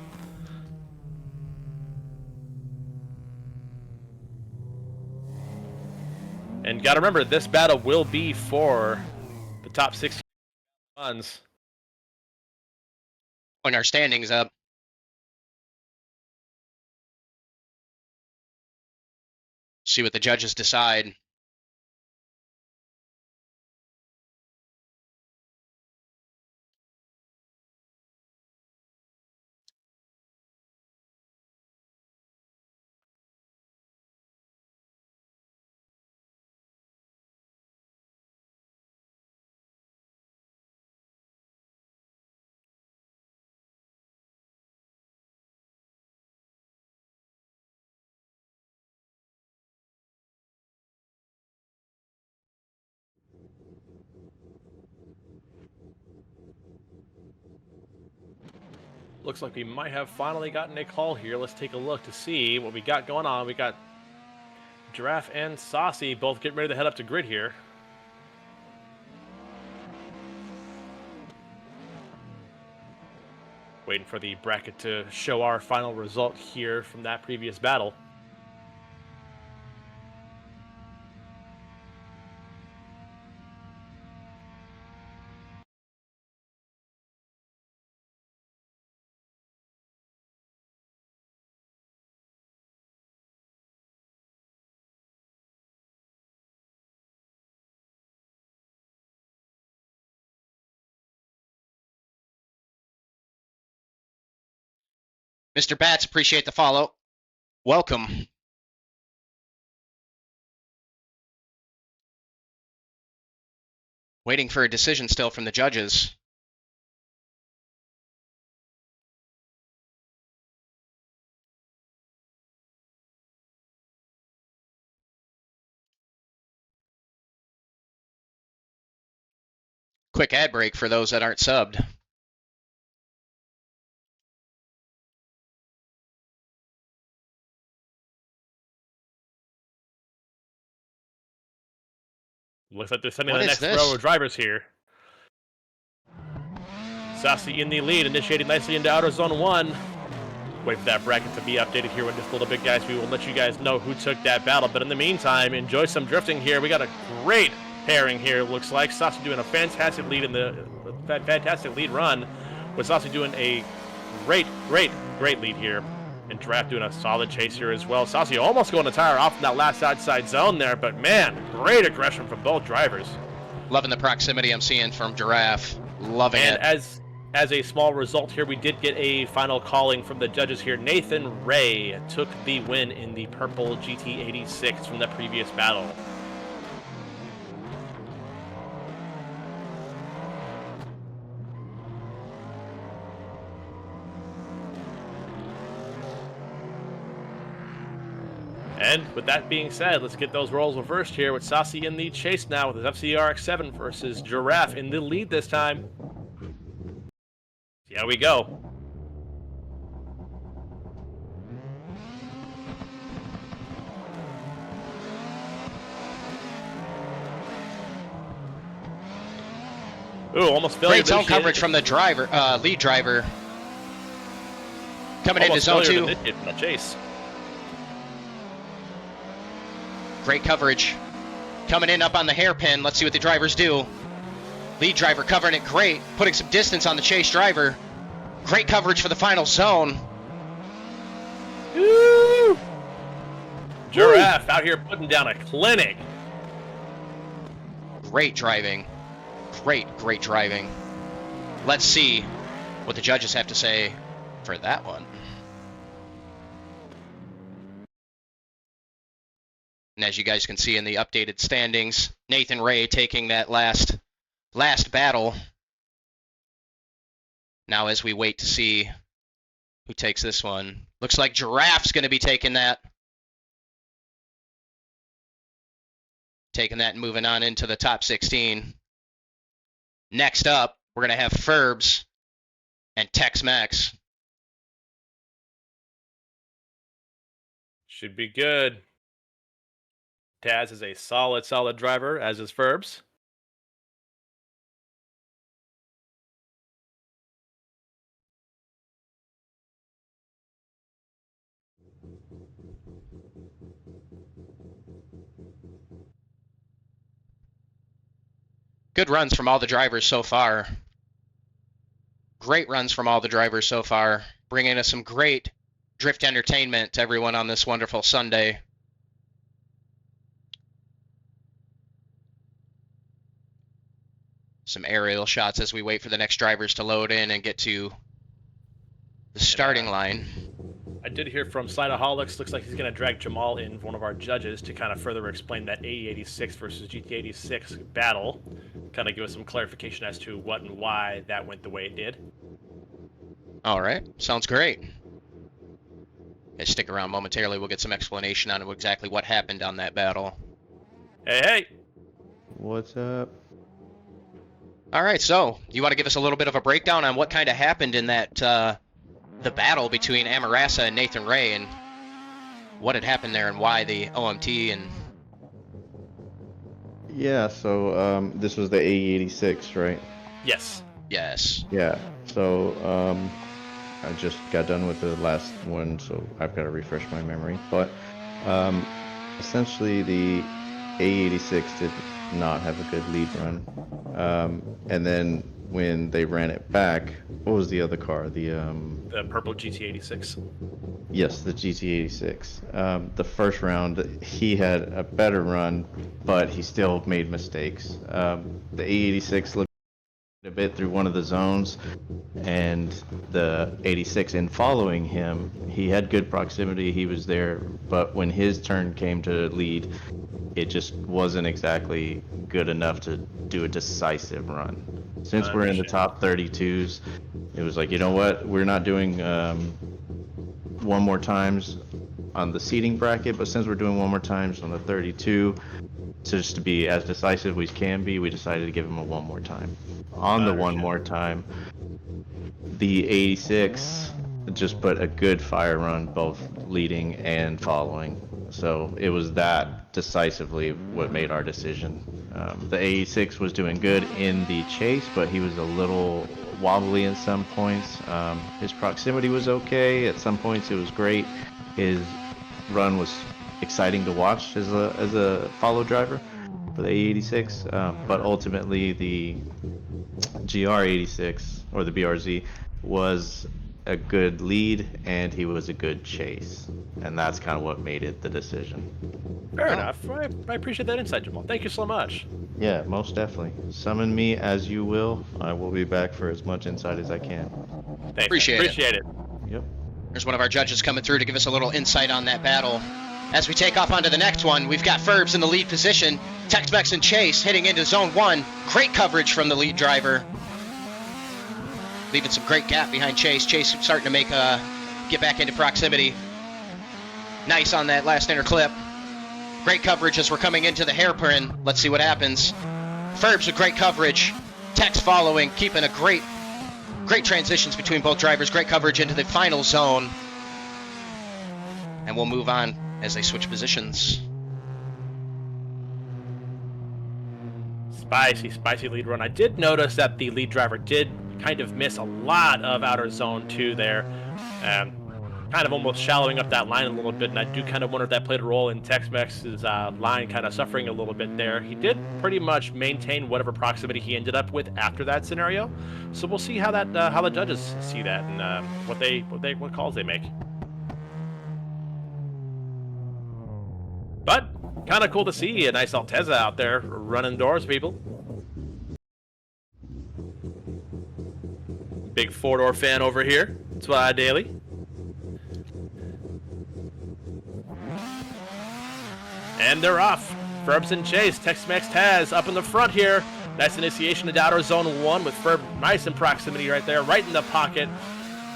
And gotta remember, this battle will be for the top 6 runs. Putting our standings up. See what the judges decide. Looks like we might have finally gotten a call here. Let's take a look to see what we got going on. We got Giraffe and Saucy both getting ready to head up to grid here. Waiting for the bracket to show our final result here from that previous battle. Mr. Bats, appreciate the follow. Welcome. Waiting for a decision still from the judges. Quick ad break for those that aren't subbed. Looks like they're sending the next row of drivers here. Saucy in the lead, initiating nicely into Outer Zone 1. Wait for that bracket to be updated here in just a little bit, guys. We will let you guys know who took that battle. But in the meantime, enjoy some drifting here. We got a great pairing here, it looks like. Saucy doing a fantastic lead in the fantastic lead run, with Saucy doing a great lead here. And Giraffe doing a solid chase here as well. Saucy almost going to tire off in that last outside zone there, but man, great aggression from both drivers. Loving the proximity I'm seeing from Giraffe. Loving And it. as a small result here, we did get a final calling from the judges here. Nathan Ray took the win in the purple GT86 from the previous battle. And with that being said, let's get those roles reversed here with Sasi in the chase now with his FCRX7 versus Giraffe in the lead this time. See how we go. Ooh, almost failure. Great zone coverage from the driver, lead driver. Coming into zone 2. From the chase. Great coverage. Coming in up on the hairpin. Let's see what the drivers do. Lead driver covering it great. Putting some distance on the chase driver. Great coverage for the final zone. Woo! Giraffe out here putting down a clinic. Great driving. Great driving. Let's see what the judges have to say for that one. And as you guys can see in the updated standings, Nathan Ray taking that last battle. Now as we wait to see who takes this one, looks like Giraffe's going to be taking that. Taking that and moving on into the top 16. Next up, we're going to have Ferbs and Tex-Mex. Should be good. Taz is a solid driver, as is Ferbs. Good runs from all the drivers so far. Great runs from all the drivers so far, bringing us some great drift entertainment to everyone on this wonderful Sunday. Some aerial shots as we wait for the next drivers to load in and get to the starting line. I did hear from Slidaholics. Looks like he's going to drag Jamal in, one of our judges, to kind of further explain that AE86 versus GT86 battle. Kind of give us some clarification as to what and why that went the way it did. All right, sounds great. Okay, stick around momentarily. We'll get some explanation on exactly what happened on that battle. Hey! What's up? All right, so you want to give us a little bit of a breakdown on what kind of happened in that the battle between Amarasa and Nathan Ray, and what had happened there, and why the OMT and... Yeah, so this was the AE86, right? Yes. Yes. Yeah, so I just got done with the last one, so I've got to refresh my memory. But essentially, the AE86 did not have a good lead run. And then when they ran it back, what was the other car? The purple GT86. Yes, the GT86. The first round, he had a better run, but he still made mistakes. The A86 looked a bit through one of the zones, and the 86 in following him, he had good proximity, he was there, but when his turn came to lead, it just wasn't exactly good enough to do a decisive run. Since we're in the top 32s, it was like, you know what, we're not doing one more times on the seating bracket, but since we're doing one more times on the 32, just to be as decisive as we can be, we decided to give him a one more time. On the one more time, the 86 just put a good fire run, both leading and following. So it was that decisively what made our decision. The 86 was doing good in the chase, but he was a little wobbly in some points. His proximity was okay. At some points it was great. His run was exciting to watch as a follow driver for the A86, but ultimately the GR86 or the BRZ was a good lead and he was a good chase, and that's kind of what made it the decision. Fair enough. I appreciate that insight, Jamal. Thank you so much. Yeah, most definitely. Summon me as you will. I will be back for as much insight as I can. Thanks, Appreciate it. Yep. There's one of our judges coming through to give us a little insight on that battle. As we take off onto the next one, we've got Ferbs in the lead position. Tex-Mex and Chase hitting into zone 1. Great coverage from the lead driver. Leaving some great gap behind Chase. Chase starting to make get back into proximity. Nice on that last inner clip. Great coverage as we're coming into the hairpin. Let's see what happens. Ferbs with great coverage. Tex following, keeping a great transitions between both drivers. Great coverage into the final zone. And we'll move on as they switch positions. Spicy lead run. I did notice that the lead driver did kind of miss a lot of outer zone 2 there. Kind of almost shallowing up that line a little bit, and I do kind of wonder if that played a role in Tex-Mex's line kind of suffering a little bit there. He did pretty much maintain whatever proximity he ended up with after that scenario, so we'll see how that how the judges see that and what calls they make. But kind of cool to see a nice Altezza out there running doors, people. Big four-door fan over here. That's why Daily. And they're off. Ferbs and Chase, Tex-Mex Taz up in the front here. Nice initiation into outer zone 1 with Ferb nice in proximity right there, right in the pocket.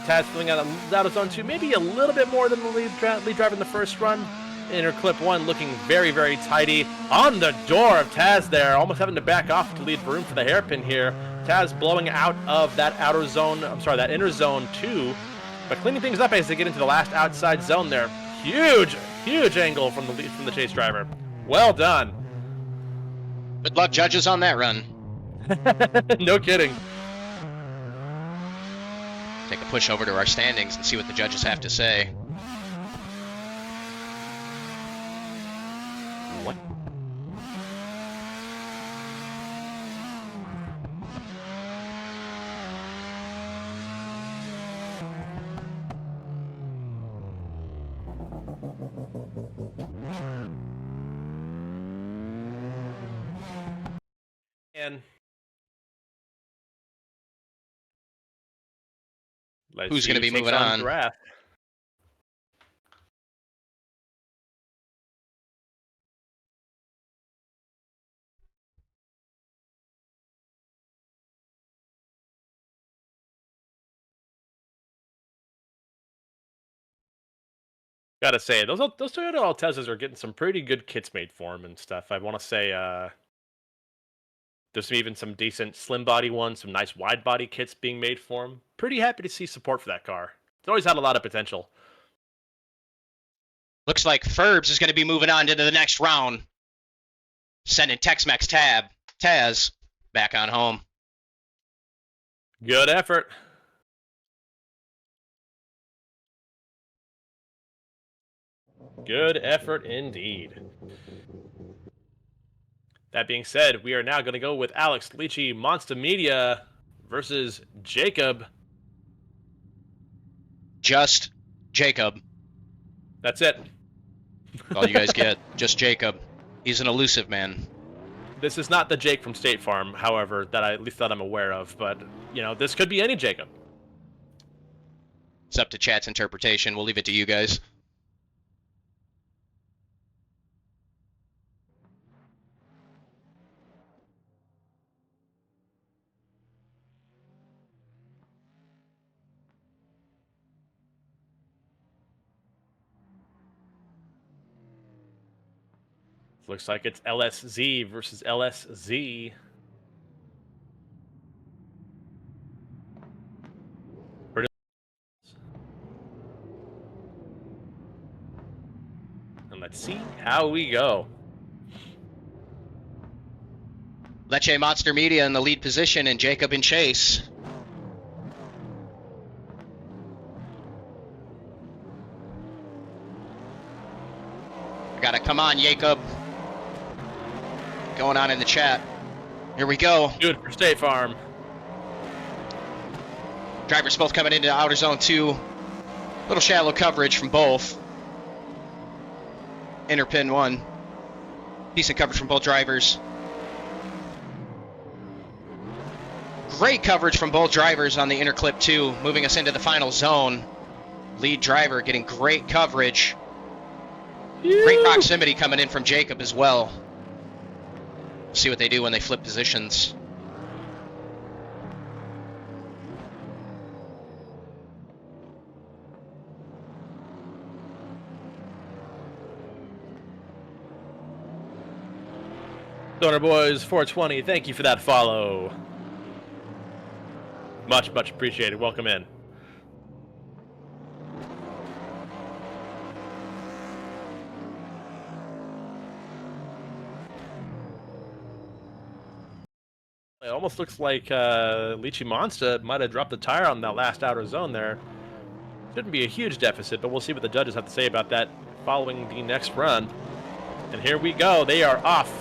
Taz filling out outer zone 2, maybe a little bit more than the lead driver in the first run. Inner clip 1 looking very, very tidy. On the door of Taz there, almost having to back off to leave room for the hairpin here. Taz blowing out of that that inner zone 2, but cleaning things up as they get into the last outside zone there. Huge angle from the Chase driver. Well done. Good luck, judges, on that run. No kidding. Take a push over to our standings and see what the judges have to say. What? And who's going to be moving on? Giraffe. Gotta say, those Toyota Altezzas are getting some pretty good kits made for them and stuff. I want to say there's even some decent slim body ones, some nice wide body kits being made for them. Pretty happy to see support for that car. It's always had a lot of potential. Looks like Ferbs is going to be moving on to the next round. Sending Tex-Mex Taz back on home. Good effort. Good effort indeed. That being said, we are now going to go with Alex Leachy Monster Media versus Jacob. Just Jacob. That's it. All you guys get. Just Jacob. He's an elusive man. This is not the Jake from State Farm, however, at least that I'm aware of. But, this could be any Jacob. It's up to chat's interpretation. We'll leave it to you guys. Looks like it's LSZ versus LSZ. And let's see how we go. Lecce Monster Media in the lead position and Jacob and Chase. Gotta come on, Jacob. Going on in the chat. Here we go. Good for State Farm. Drivers both coming into outer zone 2. Little shallow coverage from both. Inner pin 1. Decent coverage from both drivers. Great coverage from both drivers on the inner clip 2, moving us into the final zone. Lead driver getting great coverage. Great proximity coming in from Jacob as well. See what they do when they flip positions. Stoner Boys 420, thank you for that follow. Much appreciated. Welcome in. It almost looks like Lychee Monster might have dropped the tire on that last outer zone there. Shouldn't be a huge deficit, but we'll see what the judges have to say about that following the next run. And here we go. They are off.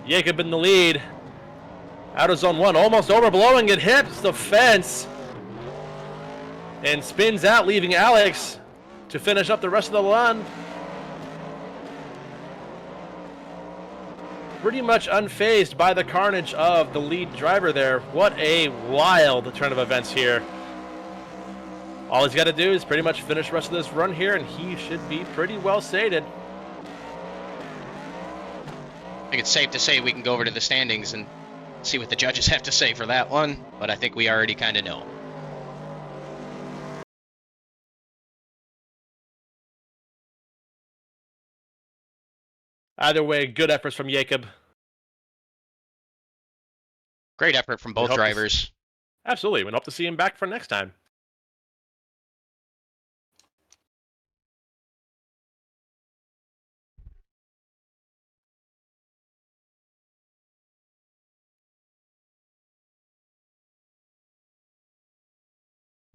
Jacob in the lead. Outer zone 1, almost overblowing. It hits the fence and spins out, leaving Alex to finish up the rest of the run. Pretty much unfazed by the carnage of the lead driver there. What a wild turn of events here. All he's got to do is pretty much finish the rest of this run here, and he should be pretty well sated. I think it's safe to say we can go over to the standings and see what the judges have to say for that one, but I think we already kind of know. Either way, good efforts from Jacob. Great effort from both drivers. Absolutely. We hope to see him back for next time.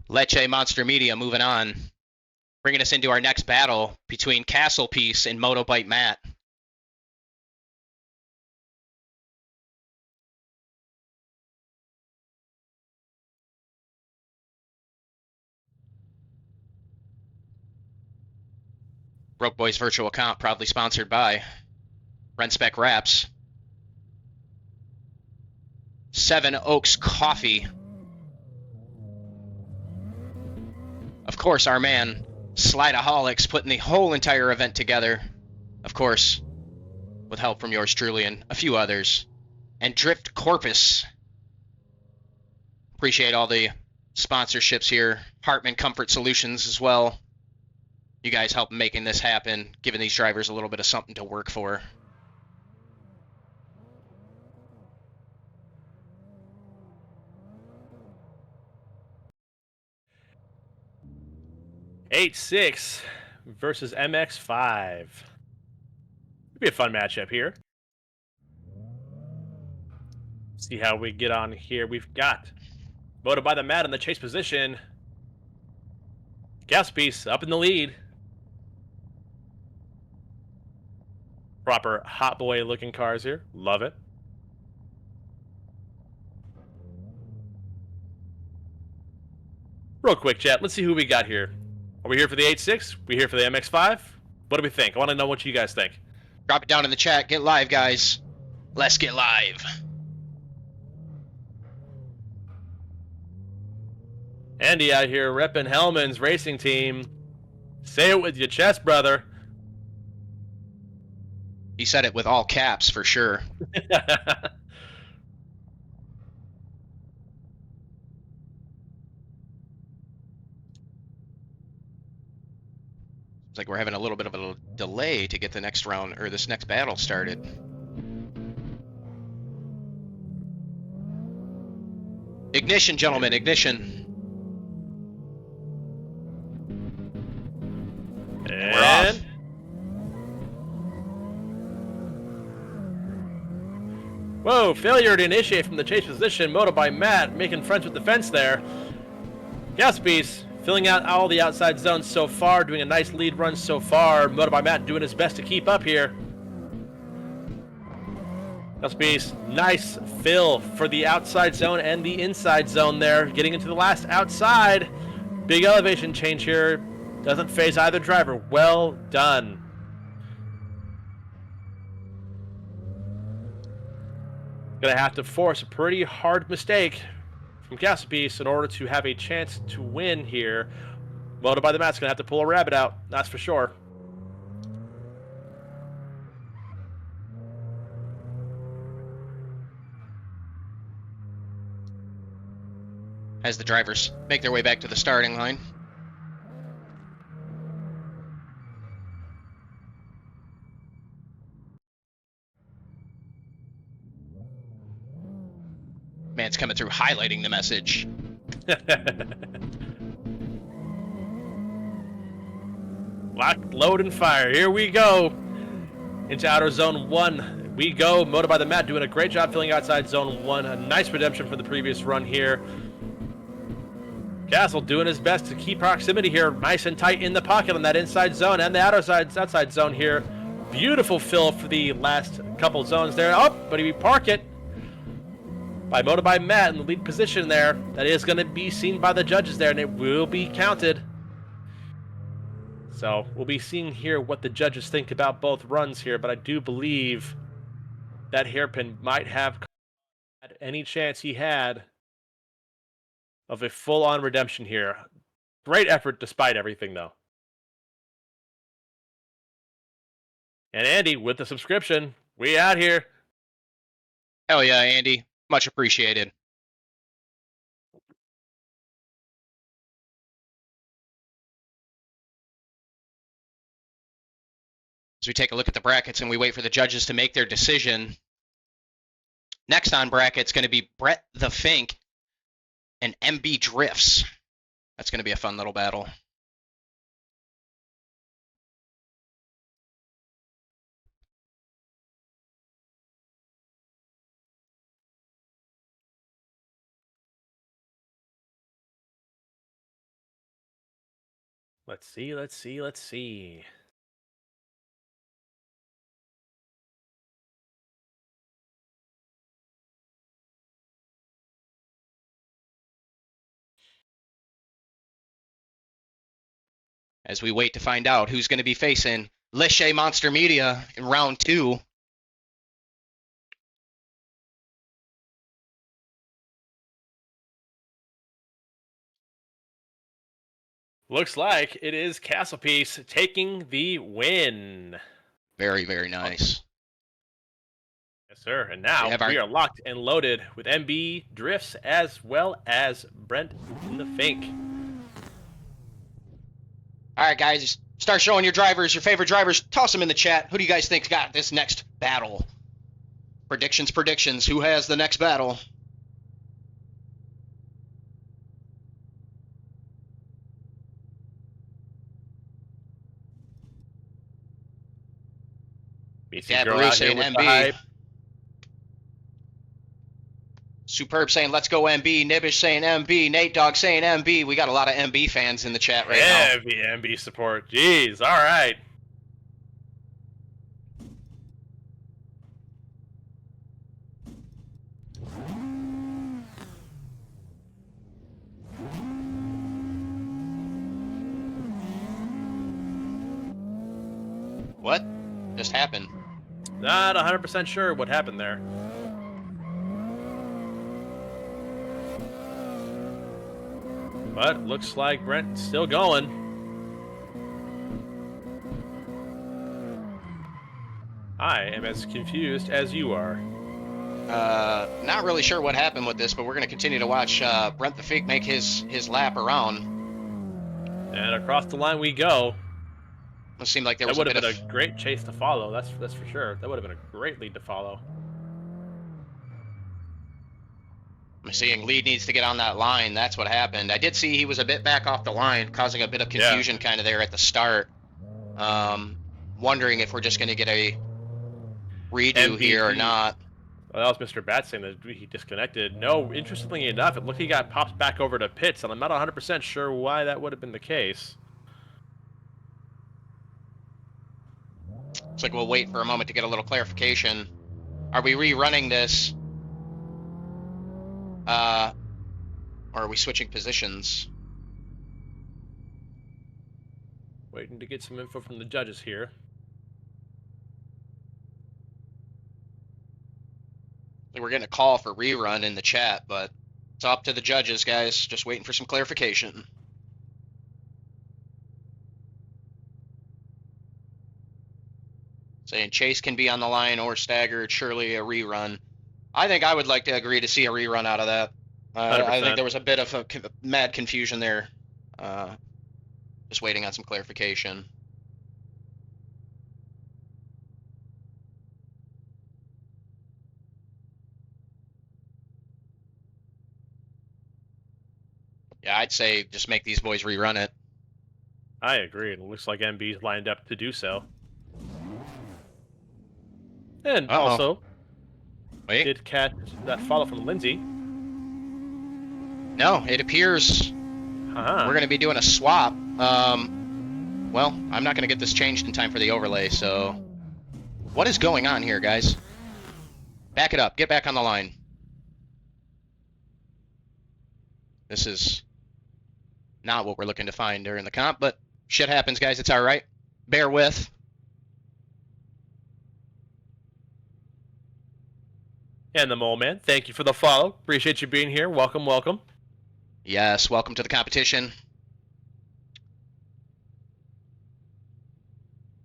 Lecce Monster Media moving on. Bringing us into our next battle between Castle Piece and Motobite Matt. Broke Boys Virtual Account proudly sponsored by Renspec Wraps, Seven Oaks Coffee, of course our man Slideaholics putting the whole entire event together, of course with help from yours truly and a few others, and Drift Corpus. Appreciate all the sponsorships here. Hartman Comfort Solutions as well. You guys help making this happen, giving these drivers a little bit of something to work for. H6 versus MX5. It'd be a fun matchup here. See how we get on here. We've got Moto by the Mat in the chase position. Gas Piece up in the lead. Proper hot boy looking cars here. Love it. Real quick, chat. Let's see who we got here. Are we here for the H6? We here for the MX5? What do we think? I want to know what you guys think. Drop it down in the chat. Get live, guys. Let's get live. Andy out here repping Hellman's racing team. Say it with your chest, brother. He said it with all caps for sure. It's like we're having a little bit of a delay to get the next round or this next battle started. Ignition, gentlemen, ignition. And we're off. Whoa, failure to initiate from the chase position. Moto by Matt, making friends with the fence there. Gas Piece filling out all the outside zones so far, doing a nice lead run so far. Moto by Matt doing his best to keep up here. That's Beast. Nice fill for the outside zone and the inside zone there. Getting into the last outside. Big elevation change here. Doesn't phase either driver. Well done. Gonna have to force a pretty hard mistake from Castlebeast in order to have a chance to win here. Moto by the Mat's gonna have to pull a rabbit out, that's for sure. As the drivers make their way back to the starting line. Man's coming through highlighting the message. Lock, load, and fire. Here we go. Into outer zone 1 we go. Moto by the Mat doing a great job filling outside zone 1. A nice redemption from the previous run here. Castle doing his best to keep proximity here, nice and tight in the pocket on that inside zone and the outside zone here. Beautiful fill for the last couple zones there. Oh, but he park it by Moto by Mat in the lead position there. That is going to be seen by the judges there, and it will be counted. So we'll be seeing here what the judges think about both runs here, but I do believe that hairpin might have had any chance he had of a full-on redemption here. Great effort despite everything, though. And Andy, with the subscription, we out here. Hell yeah, Andy. Much appreciated. As we take a look at the brackets and we wait for the judges to make their decision, next on bracket's going to be Brett the Fink and MB Drifts. That's going to be a fun little battle. Let's see. As we wait to find out who's going to be facing Leshay Monster Media in round 2. Looks like it is Castlebeast taking the win. Very, very nice. Yes, sir. And now we are locked and loaded with MB Drifts as well as Brent the Fink. All right, guys, start showing your drivers, your favorite drivers. Toss them in the chat. Who do you guys think's got this next battle? Predictions. Who has the next battle? Dabaroo saying MB. Superb saying let's go MB. Nibbish saying MB. Nate Dogg saying MB. We got a lot of MB fans in the chat right now. MB support. Jeez. All right. What just happened? Not 100% sure what happened there. But looks like Brent's still going. I am as confused as you are. Not really sure what happened with this, but we're going to continue to watch Brent the Fink make his lap around. And across the line we go. It seemed like there was a bit of... That would have been a great chase to follow, that's for sure. That would have been a great lead to follow. I'm seeing lead needs to get on that line. That's what happened. I did see he was a bit back off the line, causing a bit of confusion kind of there at the start. Wondering if we're just going to get a redo MVP here or not. Well, that was Mr. Bat saying that he disconnected. No, interestingly enough, it looked like he got popped back over to pits, and I'm not 100% sure why that would have been the case. Looks like we'll wait for a moment to get a little clarification. Are we rerunning this? Or are we switching positions? Waiting to get some info from the judges here. We're getting a call for rerun in the chat, but it's up to the judges, guys. Just waiting for some clarification. Saying Chase can be on the line or staggered, surely a rerun. I think I would like to agree to see a rerun out of that. I think there was a bit of a mad confusion there. Just waiting on some clarification. Yeah, I'd say just make these boys rerun it. I agree. It looks like MB's lined up to do so. And also, wait, did catch that follow from Lindsay. No, it appears we're going to be doing a swap. Well, I'm not going to get this changed in time for the overlay, so... What is going on here, guys? Back it up. Get back on the line. This is not what we're looking to find during the comp, but shit happens, guys. It's all right. Bear with. And the Mole Man, thank you for the follow. Appreciate you being here. Welcome, welcome. Yes, welcome to the competition.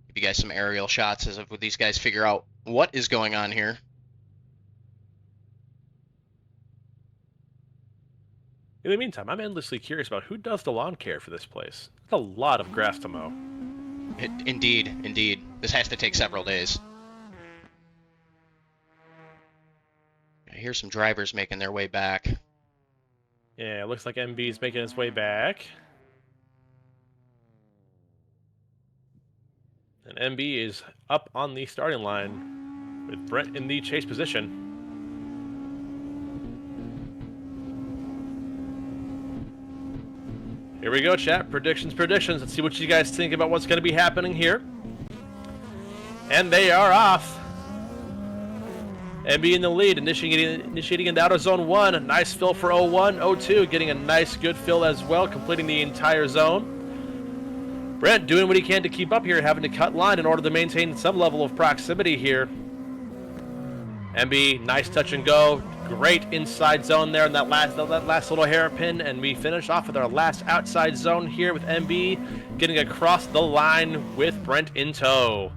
Give you guys some aerial shots as if these guys figure out what is going on here. In the meantime, I'm endlessly curious about who does the lawn care for this place. It's a lot of grass to mow. Indeed, indeed. This has to take several days. I hear some drivers making their way back. Yeah, it looks like MB's making his way back. And MB is up on the starting line with Brent in the chase position. Here we go, chat. Predictions. Let's see what you guys think about what's going to be happening here. And they are off. MB in the lead, initiating into outer zone 1. A nice fill for 01. 02 getting a nice good fill as well, completing the entire zone. Brent doing what he can to keep up here, having to cut line in order to maintain some level of proximity here. MB, nice touch and go. Great inside zone there in that last little hairpin, and we finish off with our last outside zone here with MB getting across the line with Brent in tow.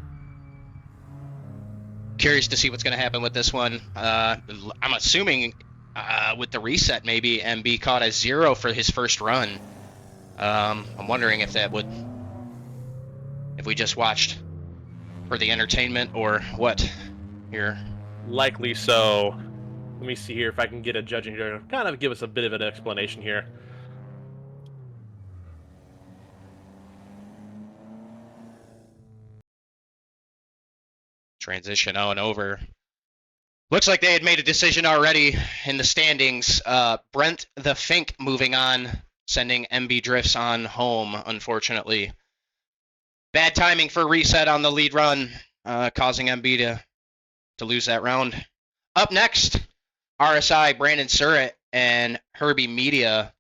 Curious to see what's going to happen with this one. I'm assuming with the reset, maybe MB caught a 0 for his first run. I'm wondering if that would, if we just watched for the entertainment or what here. Likely so. Let me see here if I can get a judge in here to kind of give us a bit of an explanation here. Transition on over. Looks like they had made a decision already in the standings. Brent the Fink moving on, sending MB Drifts on home, unfortunately. Bad timing for reset on the lead run, causing MB to lose that round. Up next, RSI, Brandon Surratt, and Herbie Media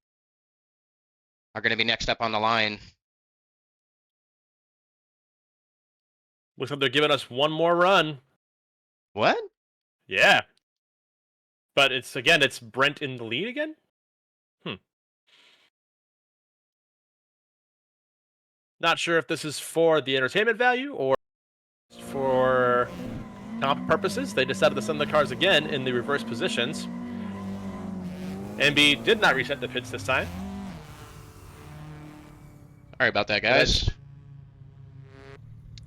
are going to be next up on the line. Looks like they're giving us one more run. What? Yeah. But it's Brent in the lead again? Not sure if this is for the entertainment value or for comp purposes. They decided to send the cars again in the reverse positions. MB did not reset the pits this time. Sorry about that, guys.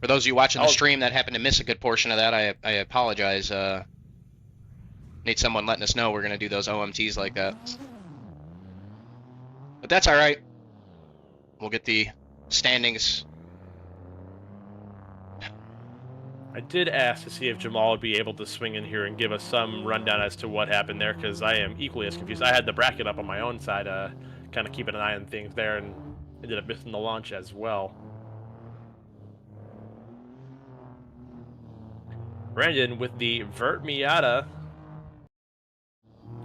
For those of you watching the stream that happened to miss a good portion of that, I apologize. Need someone letting us know we're going to do those OMTs like that. But that's all right. We'll get the standings. I did ask to see if Jamal would be able to swing in here and give us some rundown as to what happened there, because I am equally as confused. I had the bracket up on my own side, kind of keeping an eye on things there, and ended up missing the launch as well. Brandon with the Vert Miata.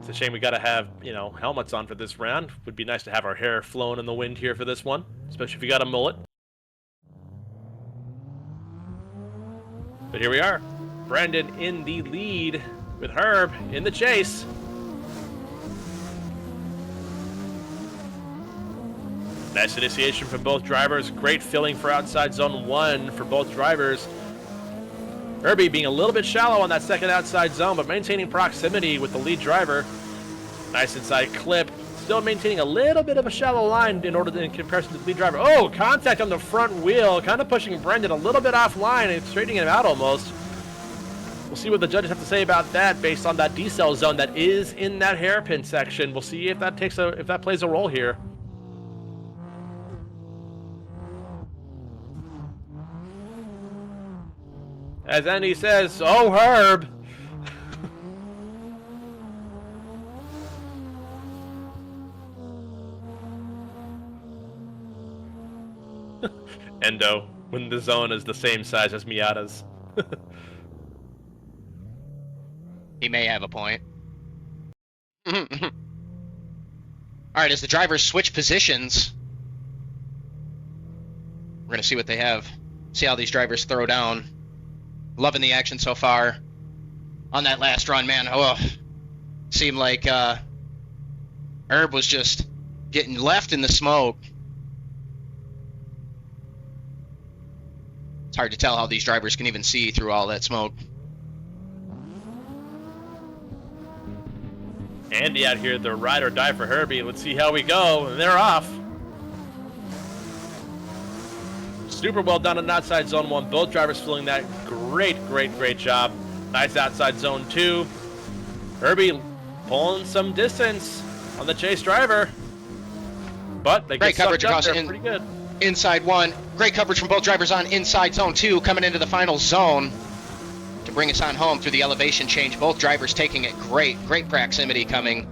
It's a shame we got to have, helmets on for this round. Would be nice to have our hair flowing in the wind here for this one, especially if you got a mullet. But here we are. Brandon in the lead with Herb in the chase. Nice initiation from both drivers. Great filling for outside zone 1 for both drivers. Herbie being a little bit shallow on that second outside zone, but maintaining proximity with the lead driver. Nice inside clip. Still maintaining a little bit of a shallow line in comparison to the lead driver. Oh, contact on the front wheel, kind of pushing Brendan a little bit offline and straightening him out almost. We'll see what the judges have to say about that based on that decel zone that is in that hairpin section. We'll see if that plays a role here. As Andy says, oh, Herb. Endo, when the zone is the same size as Miata's. He may have a point. All right, as the drivers switch positions, we're going to see what they have. See how these drivers throw down. Loving the action so far. On that last run, man, seemed like Herb was just getting left in the smoke. It's hard to tell how these drivers can even see through all that smoke. Andy out here, the ride or die for Herbie. Let's see how we go. And they're off. Super well done on outside zone 1. Both drivers filling that. Great job. Nice outside zone 2. Herbie pulling some distance on the chase driver. But they Great get coverage sucked up across there pretty good. Inside 1. Great coverage from both drivers on inside zone 2, coming into the final zone to bring us on home through the elevation change. Both drivers taking it great proximity coming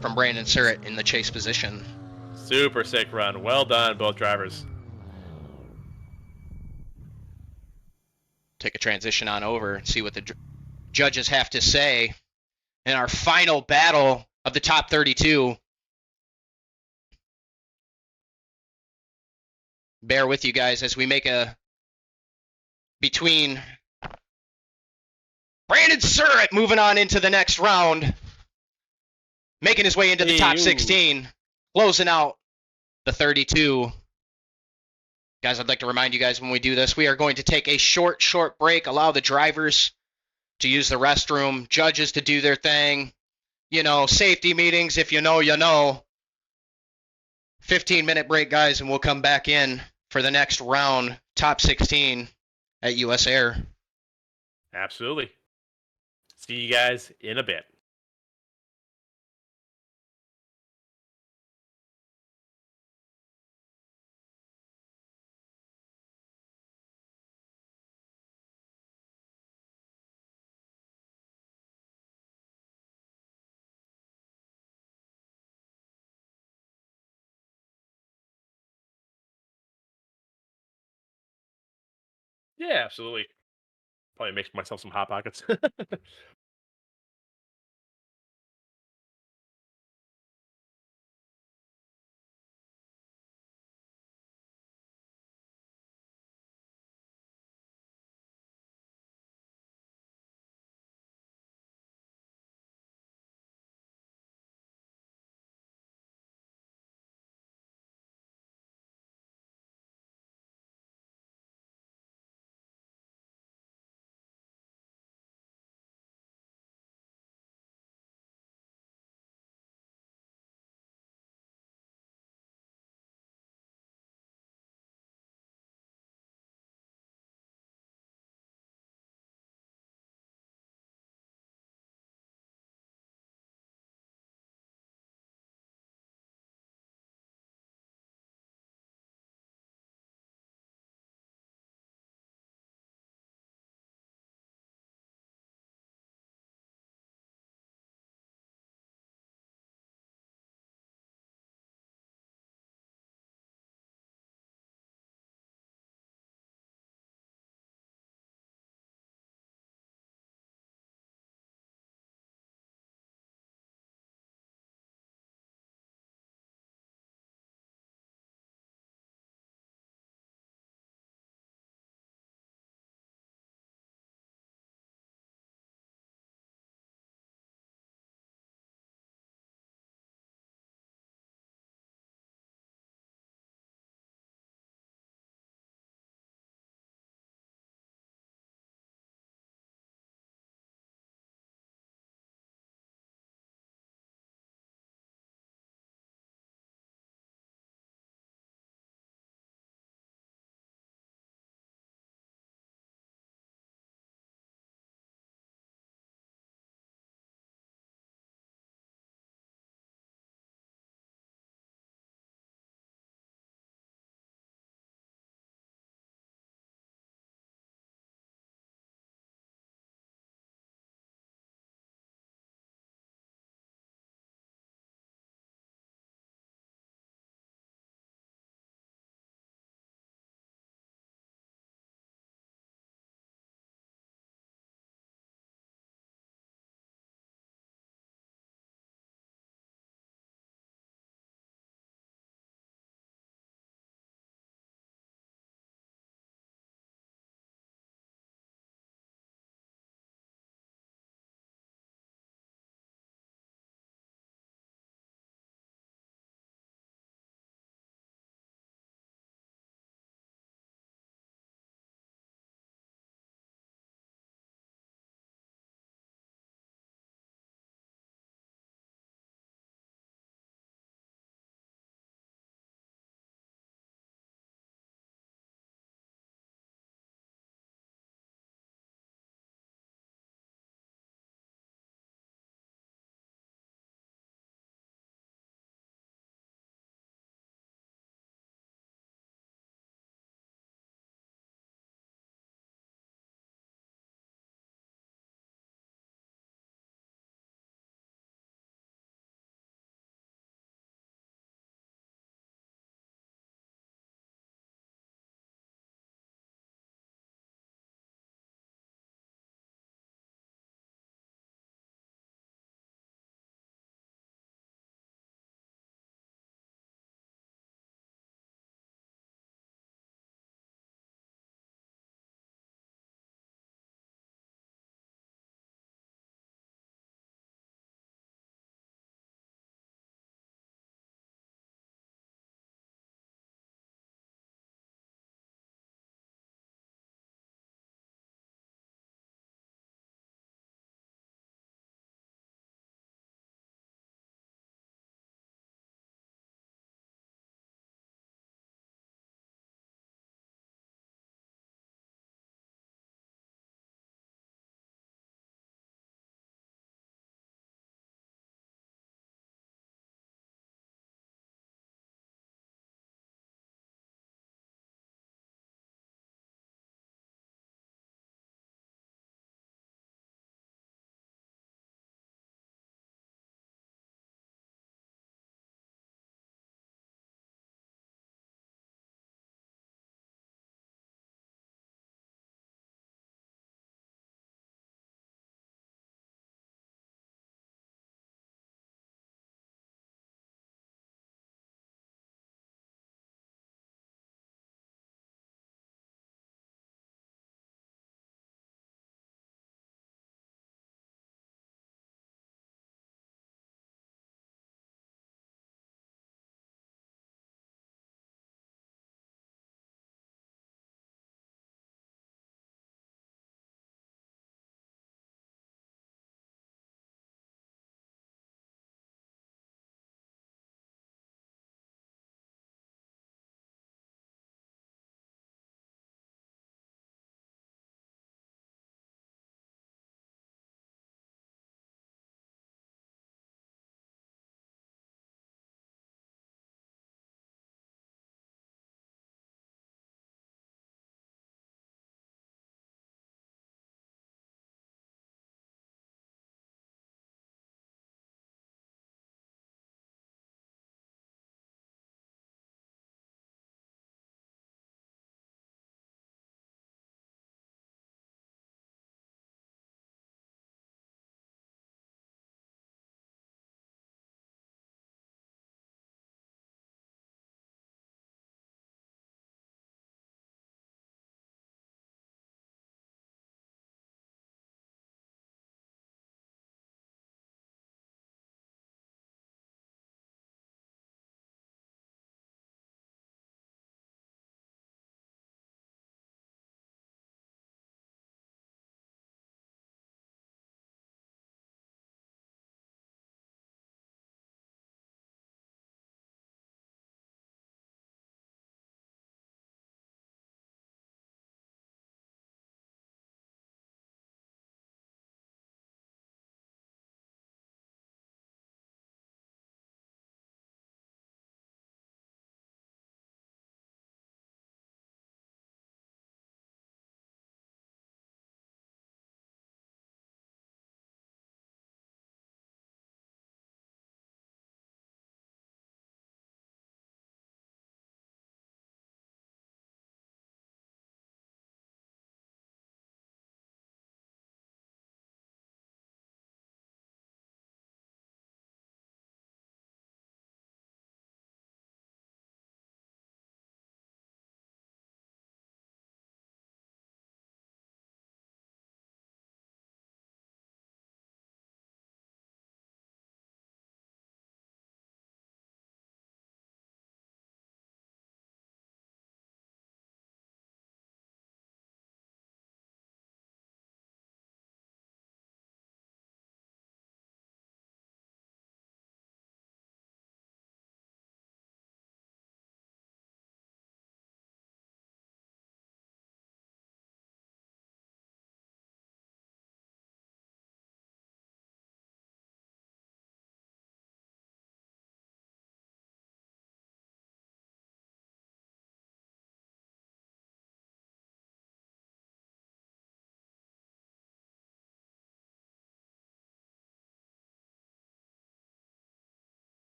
from Brandon Surratt in the chase position. Super sick run. Well done, both drivers. Take a transition on over and see what the judges have to say in our final battle of the top 32. Bear with you guys as we make a between Brandon Surratt moving on into the next round, making his way into the top 16, closing out the 32. Guys, I'd like to remind you guys when we do this, we are going to take a short break, allow the drivers to use the restroom, judges to do their thing, safety meetings, if you know, you know. 15-minute break, guys, and we'll come back in for the next round, top 16 at US Air. Absolutely. See you guys in a bit. Yeah, absolutely. Probably make myself some Hot Pockets.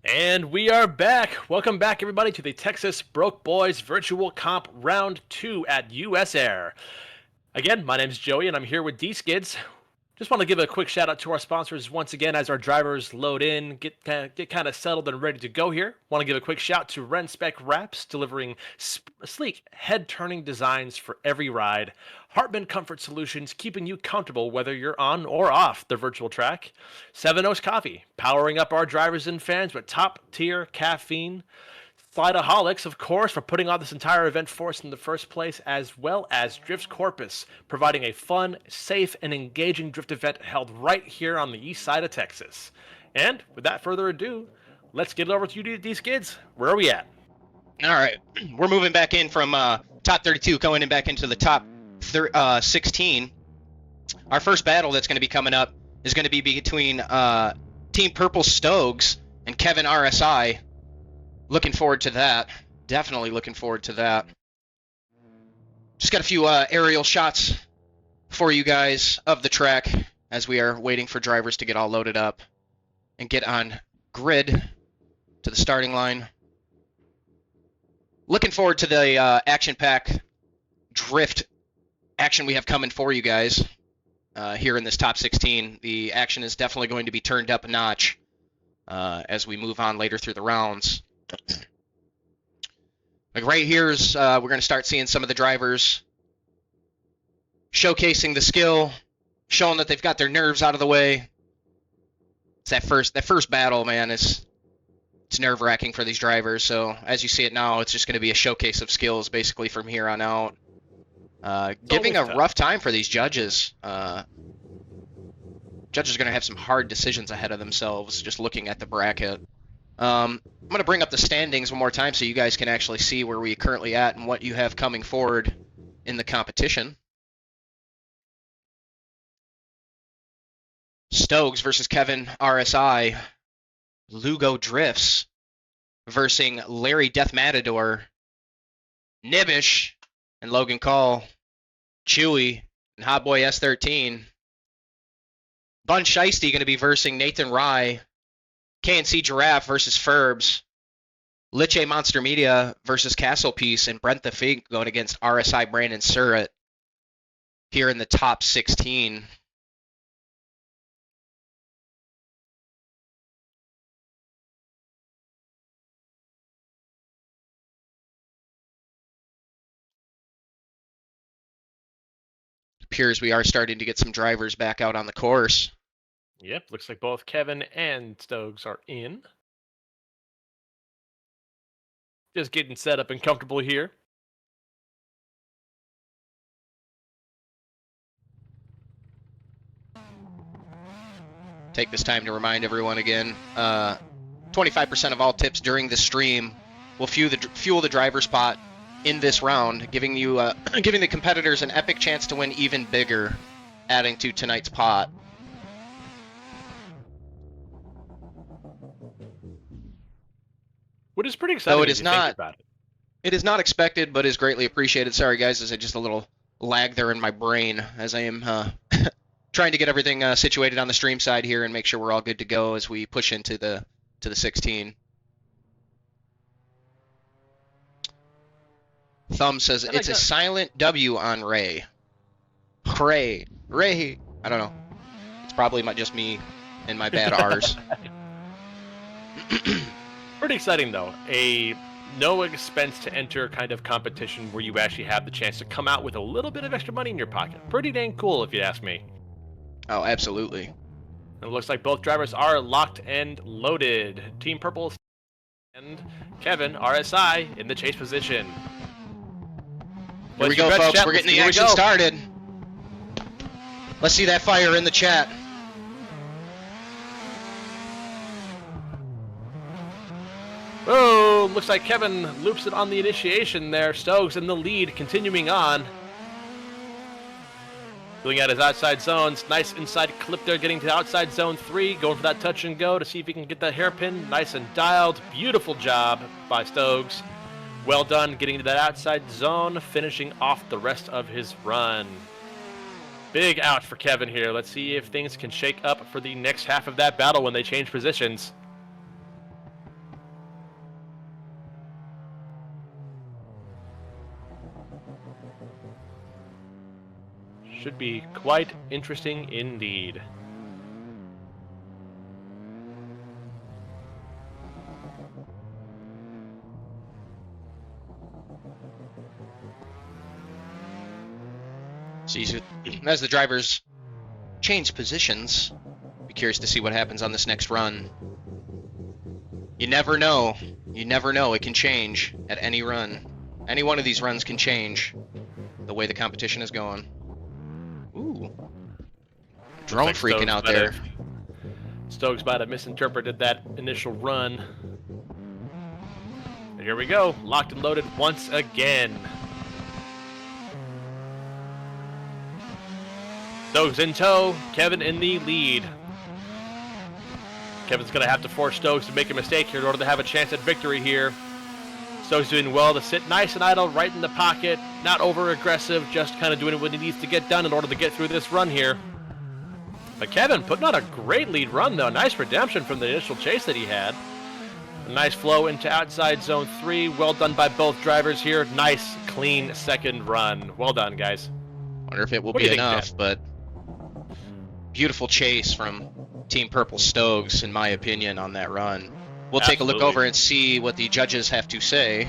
And we are back. Welcome back, everybody, to the Texas Broke Boys Virtual Comp Round 2 at US Air. Again, my name's Joey, and I'm here with D-Skids. Just want to give a quick shout out to our sponsors once again as our drivers load in, get kind of settled and ready to go here. Want to give a quick shout to Renspec Wraps, delivering sleek head-turning designs for every ride. Hartman Comfort Solutions, keeping you comfortable whether you're on or off the virtual track. Seven Oaks Coffee, powering up our drivers and fans with top-tier caffeine. Slideaholics, of course, for putting on this entire event for us in the first place, as well as Drifts Corpus, providing a fun, safe, and engaging drift event held right here on the east side of Texas. And without further ado, let's get it over to you, these kids. Where are we at? All right, we're moving back in from top 32, going in back into the top 16. Our first battle that's going to be coming up is going to be between Team Purple Stogs and Kevin RSI. Looking forward to that. Definitely looking forward to that. Just got a few aerial shots for you guys of the track as we are waiting for drivers to get all loaded up and get on grid to the starting line. Looking forward to the action-packed drift action we have coming for you guys here in this top 16. The action is definitely going to be turned up a notch as we move on later through the rounds. Like right here is we're going to start seeing some of the drivers showcasing the skill, showing that they've got their nerves out of the way. It's that first battle, man. It's nerve-wracking for these drivers. So as you see it now, it's just going to be a showcase of skills basically from here on out. Giving a rough time for these judges. Judges are going to have some hard decisions ahead of themselves just looking at the bracket. I'm going to bring up the standings one more time so you guys can actually see where we're currently at and what you have coming forward in the competition. Stogs versus Kevin RSI. Lugo Drifts versus Larry Death Matador. Nibish and Logan Call. Chewy and Hotboy S13. Bun Shiesty going to be versing Nathan Rye. KNC Giraffe versus Ferbs. Liche Monster Media versus Castle Piece, and Brent the Fink going against RSI Brandon Surratt here in the top 16. Appears we are starting to get some drivers back out on the course. Yep, looks like both Kevin and Stogs are in. Just getting set up and comfortable here. Take this time to remind everyone again, 25% of all tips during the stream will fuel the driver spot in this round, giving the competitors an epic chance to win even bigger, adding to tonight's pot. Which is pretty exciting. Though it is not, it is not expected, but is greatly appreciated. Sorry, guys, there's just a little lag there in my brain as I am trying to get everything situated on the stream side here and make sure we're all good to go as we push into the 16. Thumb says it's a silent W on Ray. Ray. I don't know. It's probably just me and my bad R's. Pretty exciting, though. A no expense to enter kind of competition where you actually have the chance to come out with a little bit of extra money in your pocket. Pretty dang cool, if you ask me. Oh, absolutely. It looks like both drivers are locked and loaded. Team Purple and Kevin, RSI, in the chase position. Here we go, folks. We're getting the action started. Let's see that fire in the chat. Oh, looks like Kevin loops it on the initiation there. Stogs in the lead, continuing on. Filling out his outside zones. Nice inside clip there, getting to outside zone 3. Going for that touch and go to see if he can get that hairpin nice and dialed. Beautiful job by Stogs. Well done getting to that outside zone, finishing off the rest of his run. Big out for Kevin here. Let's see if things can shake up for the next half of that battle when they change positions. Should be quite interesting indeed. So as the drivers change positions, be curious to see what happens on this next run. You never know. You never know. It can change at any run. Any one of these runs can change the way the competition is going. Ooh. Drone Looks like freaking Stokes out might there. Stokes might have misinterpreted that initial run. And here we go, locked and loaded once again. Stokes in tow, Kevin in the lead. Kevin's going to have to force Stokes to make a mistake here in order to have a chance at victory here. Stokes doing well to sit nice and idle right in the pocket, not over aggressive, just kind of doing what he needs to get done in order to get through this run here. But Kevin putting on a great lead run though, nice redemption from the initial chase that he had. A nice flow into outside zone 3, well done by both drivers here, nice clean second run. Well done guys. Wonder if it will What do be you think, enough, Jen? but beautiful chase from Team Purple Stokes, in my opinion, on that run. We'll take a look Absolutely. over and see what the judges have to say.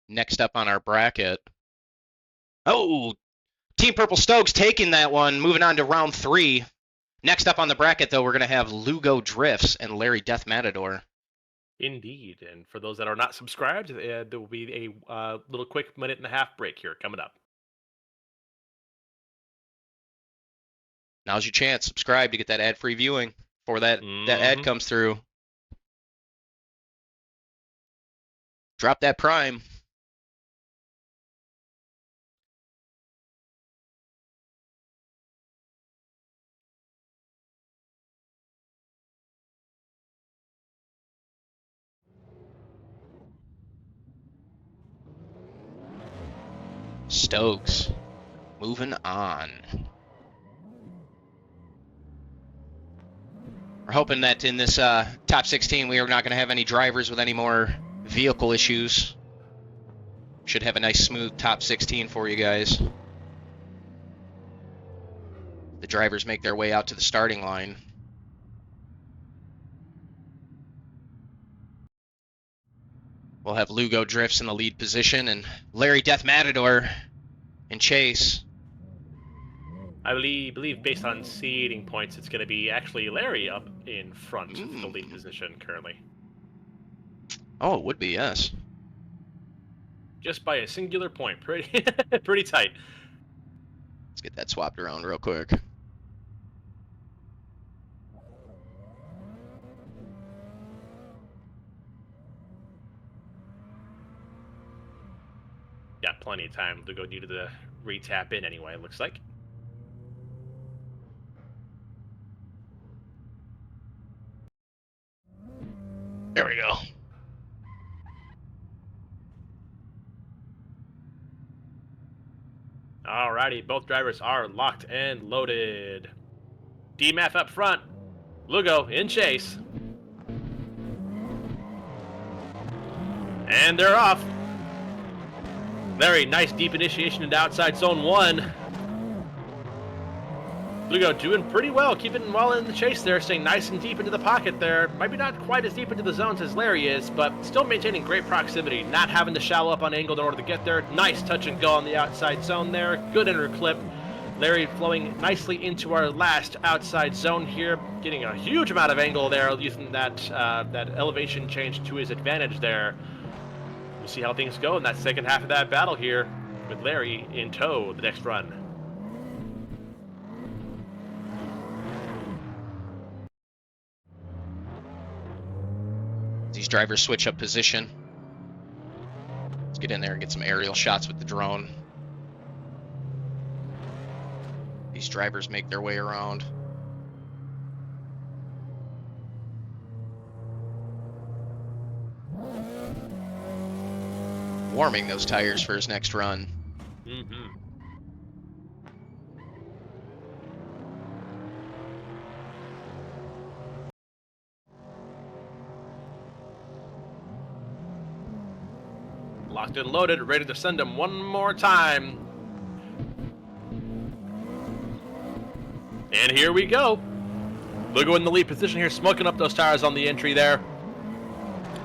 Next up on our bracket. Oh, Team Purple Stokes taking that one, moving on to round 3. Next up on the bracket, though, we're going to have Lugo Drifts and Larry Death Matador. Indeed, and for those that are not subscribed, there will be a little quick minute-and-a-half break here coming up. Now's your chance. Subscribe to get that ad-free viewing before that ad comes through. Drop that Prime. Stokes. Moving on. We're hoping that in this top 16 we are not going to have any drivers with any more vehicle issues. Should have a nice smooth top 16 for you guys. The drivers make their way out to the starting line. We'll have Lugo Drifts in the lead position and Larry Death Matador in chase. I believe based on seeding points, it's going to be actually Larry up in front of the lead position currently. Oh, it would be, yes. Just by a singular point. Pretty pretty tight. Let's get that swapped around real quick. Got plenty of time to go due to the re-tap in anyway, it looks like. There we go. Alrighty, both drivers are locked and loaded. DMAF up front. Lugo in chase. And they're off. Larry, nice deep initiation into outside zone 1. Lugo doing pretty well, keeping well in the chase there, staying nice and deep into the pocket there. Maybe not quite as deep into the zones as Larry is, but still maintaining great proximity, not having to shallow up on angle in order to get there. Nice touch and go on the outside zone there. Good inner clip. Larry flowing nicely into our last outside zone here, getting a huge amount of angle there, using that that elevation change to his advantage there. We'll see how things go in that second half of that battle here with Larry in tow the next run. These drivers switch up position. Let's get in there and get some aerial shots with the drone. These drivers make their way around. warming those tires for his next run. Mm-hmm. Locked and loaded, ready to send him one more time. And here we go. Lugo in the lead position here, smoking up those tires on the entry there.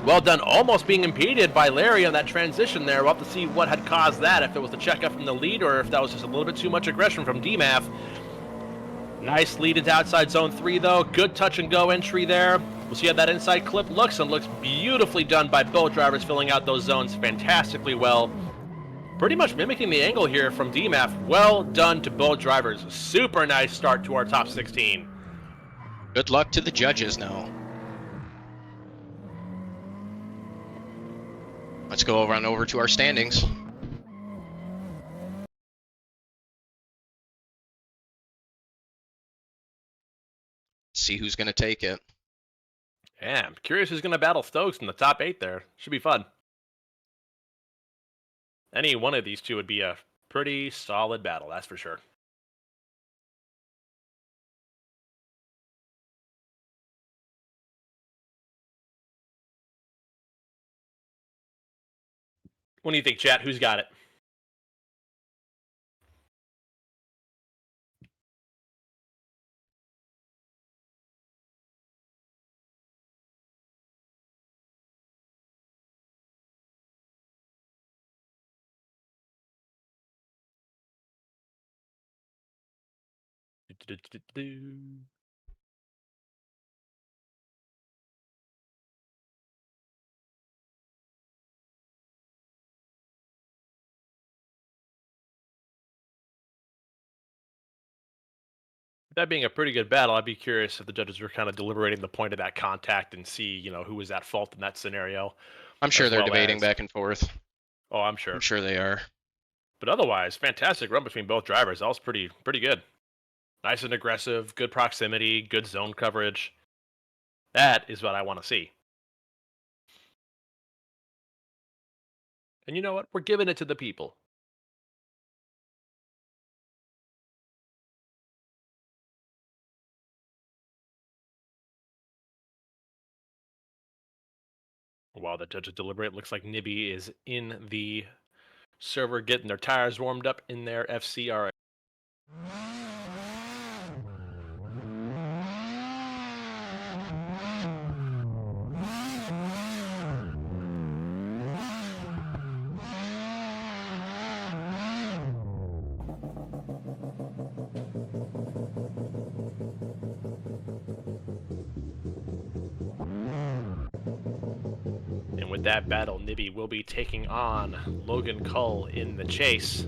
Well done, almost being impeded by Larry on that transition there. We'll have to see what had caused that, if it was the checkup from the lead or if that was just a little bit too much aggression from DMAF. Nice lead into outside zone 3 though. Good touch and go entry there. We'll see how that inside clip looks, and looks beautifully done by both drivers, filling out those zones fantastically well. Pretty much mimicking the angle here from DMAF. Well done to both drivers. Super nice start to our top 16. Good luck to the judges now. Let's go over to our standings. See who's going to take it. Yeah, I'm curious who's going to battle Stokes in the top 8 there. Should be fun. Any one of these two would be a pretty solid battle, that's for sure. What do you think, chat? Who's got it? That being a pretty good battle, I'd be curious if the judges were kind of deliberating the point of that contact and see, who was at fault in that scenario. I'm sure As they're well debating as- back and forth. Oh, I'm sure. I'm sure they are. But otherwise, fantastic run between both drivers. That was pretty good. Nice and aggressive, good proximity, good zone coverage. That is what I want to see. And you know what? We're giving it to the people. While the judges deliberate, looks like Nibby is in the server getting their tires warmed up in their FCR. And with that battle, Nibby will be taking on Logan Cull in the chase.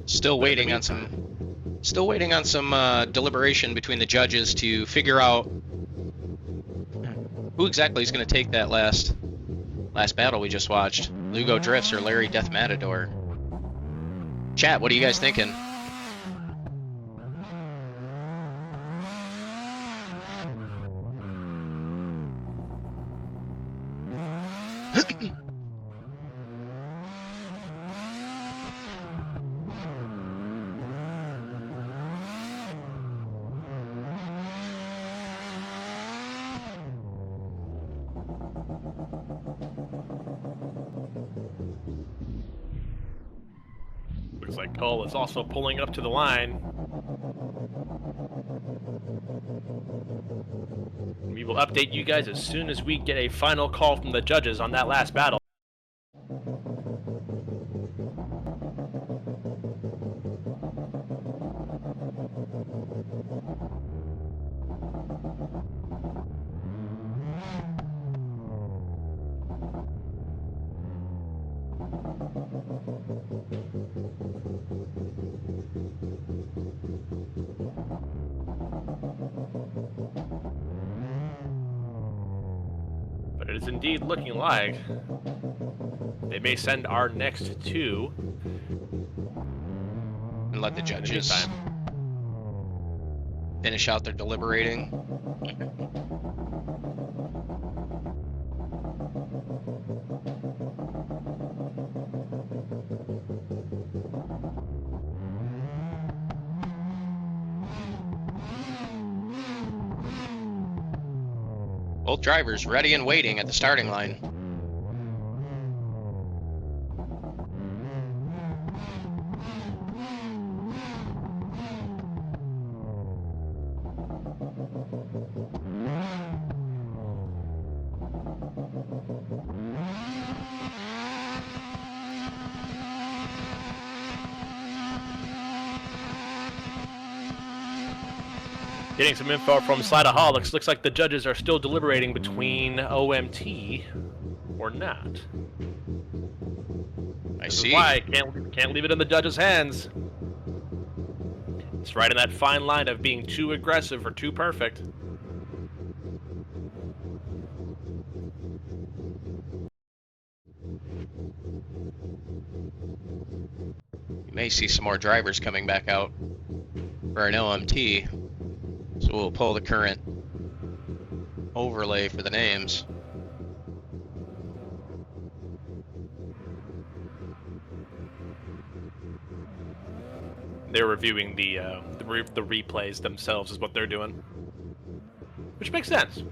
Still waiting on some deliberation between the judges to figure out who exactly is going to take that last battle we just watched. Lugo Drifts or Larry Death Matador. Chat, what are you guys thinking? Looks like Cull is also pulling up to the line. We will update you guys as soon as we get a final call from the judges on that last battle. But it is indeed looking like they may send our next two. And let the judges Time. finish out their deliberating. Both drivers ready and waiting at the starting line. Getting some info from Slideaholics. Looks like the judges are still deliberating between OMT or not. I This see. is why I can't leave it in the judges' hands. It's right in that fine line of being too aggressive or too perfect. You may see some more drivers coming back out for an OMT. So we'll pull the current overlay for the names. They're reviewing the replays themselves is what they're doing, which makes sense.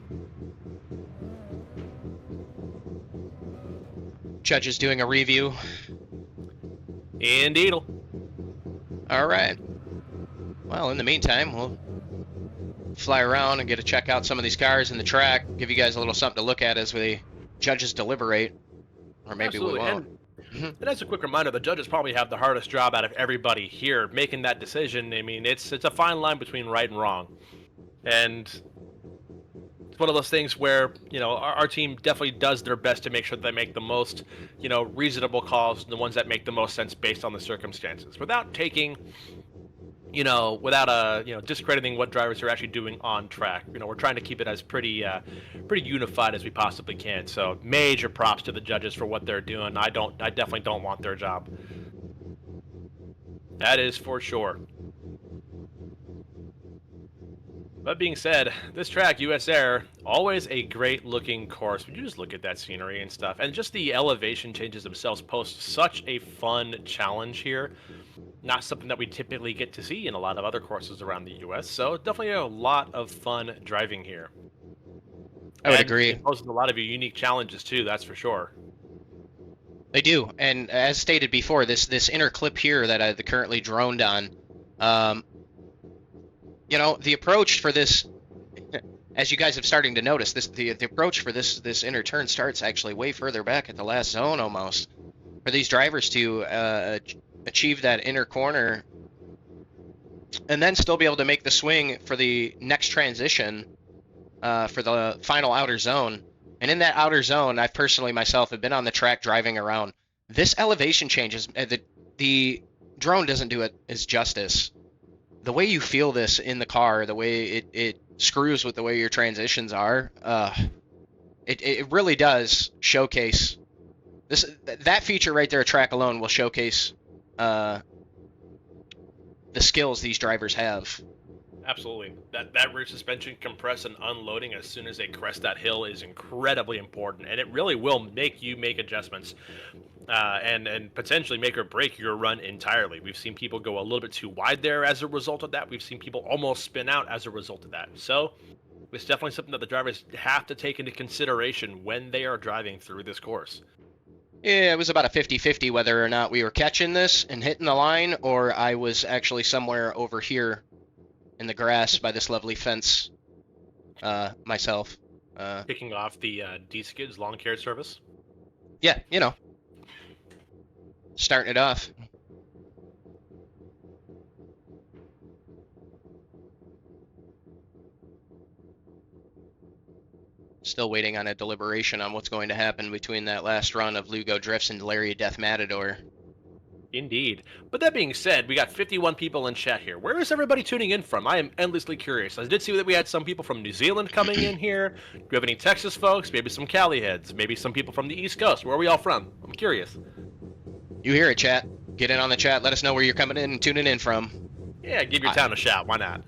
Judges doing a review. Indeed. All right. Well, in the meantime, we'll fly around and get to check out some of these cars in the track, give you guys a little something to look at as the judges deliberate, or maybe Absolutely. we won't. And as a quick reminder, the judges probably have the hardest job out of everybody here making that decision. I mean, it's a fine line between right and wrong, and it's one of those things where, you know, our team definitely does their best to make sure that they make the most, you know, reasonable calls, the ones that make the most sense based on the circumstances, without taking, you know, without discrediting what drivers are actually doing on track. You know, we're trying to keep it as pretty unified as we possibly can. So major props to the judges for what they're doing. I definitely don't want their job. That is for sure. That being said, this track, US Air, always a great looking course. Would you just look at that scenery and stuff? And just the elevation changes themselves post such a fun challenge here. Not something that we typically get to see in a lot of other courses around the US, so definitely a lot of fun driving here. I would And agree. it poses a lot of unique challenges too, that's for sure. They do, and as stated before, this inner clip here that I currently droned on, you know, the approach for this, as you guys have starting to notice, the approach for this inner turn starts actually way further back at the last zone almost. For these drivers to achieve that inner corner and then still be able to make the swing for the next transition for the final outer zone. And in that outer zone, I've personally myself have been on the track driving around. This elevation changes, the drone doesn't do it as justice. The way you feel this in the car, the way it screws with the way your transitions are, it really does showcase that feature right there. A track alone will showcase the skills these drivers have. Absolutely. That rear suspension compress and unloading as soon as they crest that hill is incredibly important, and it really will make you make adjustments and potentially make or break your run entirely. We've seen people go a little bit too wide there as a result of that. We've seen people almost spin out as a result of that. So it's definitely something that the drivers have to take into consideration when they are driving through this course. Yeah, it was about a 50-50 whether or not we were catching this and hitting the line, or I was actually somewhere over here in the grass by this lovely fence myself. Kicking off the D-Skids lawn care service. Yeah, you know, starting it off. Still waiting on a deliberation on what's going to happen between that last run of Lugo Drifts and Larry Death Matador. Indeed. But that being said, we got 51 people in chat here. Where is everybody tuning in from? I am endlessly curious. I did see that we had some people from New Zealand coming in here. Do we have any Texas folks? Maybe some Cali heads? Maybe some people from the East Coast? Where are we all from? I'm curious. You hear it, chat. Get in on the chat. Let us know where you're coming in and tuning in from. Yeah, give your town a shout. Why not?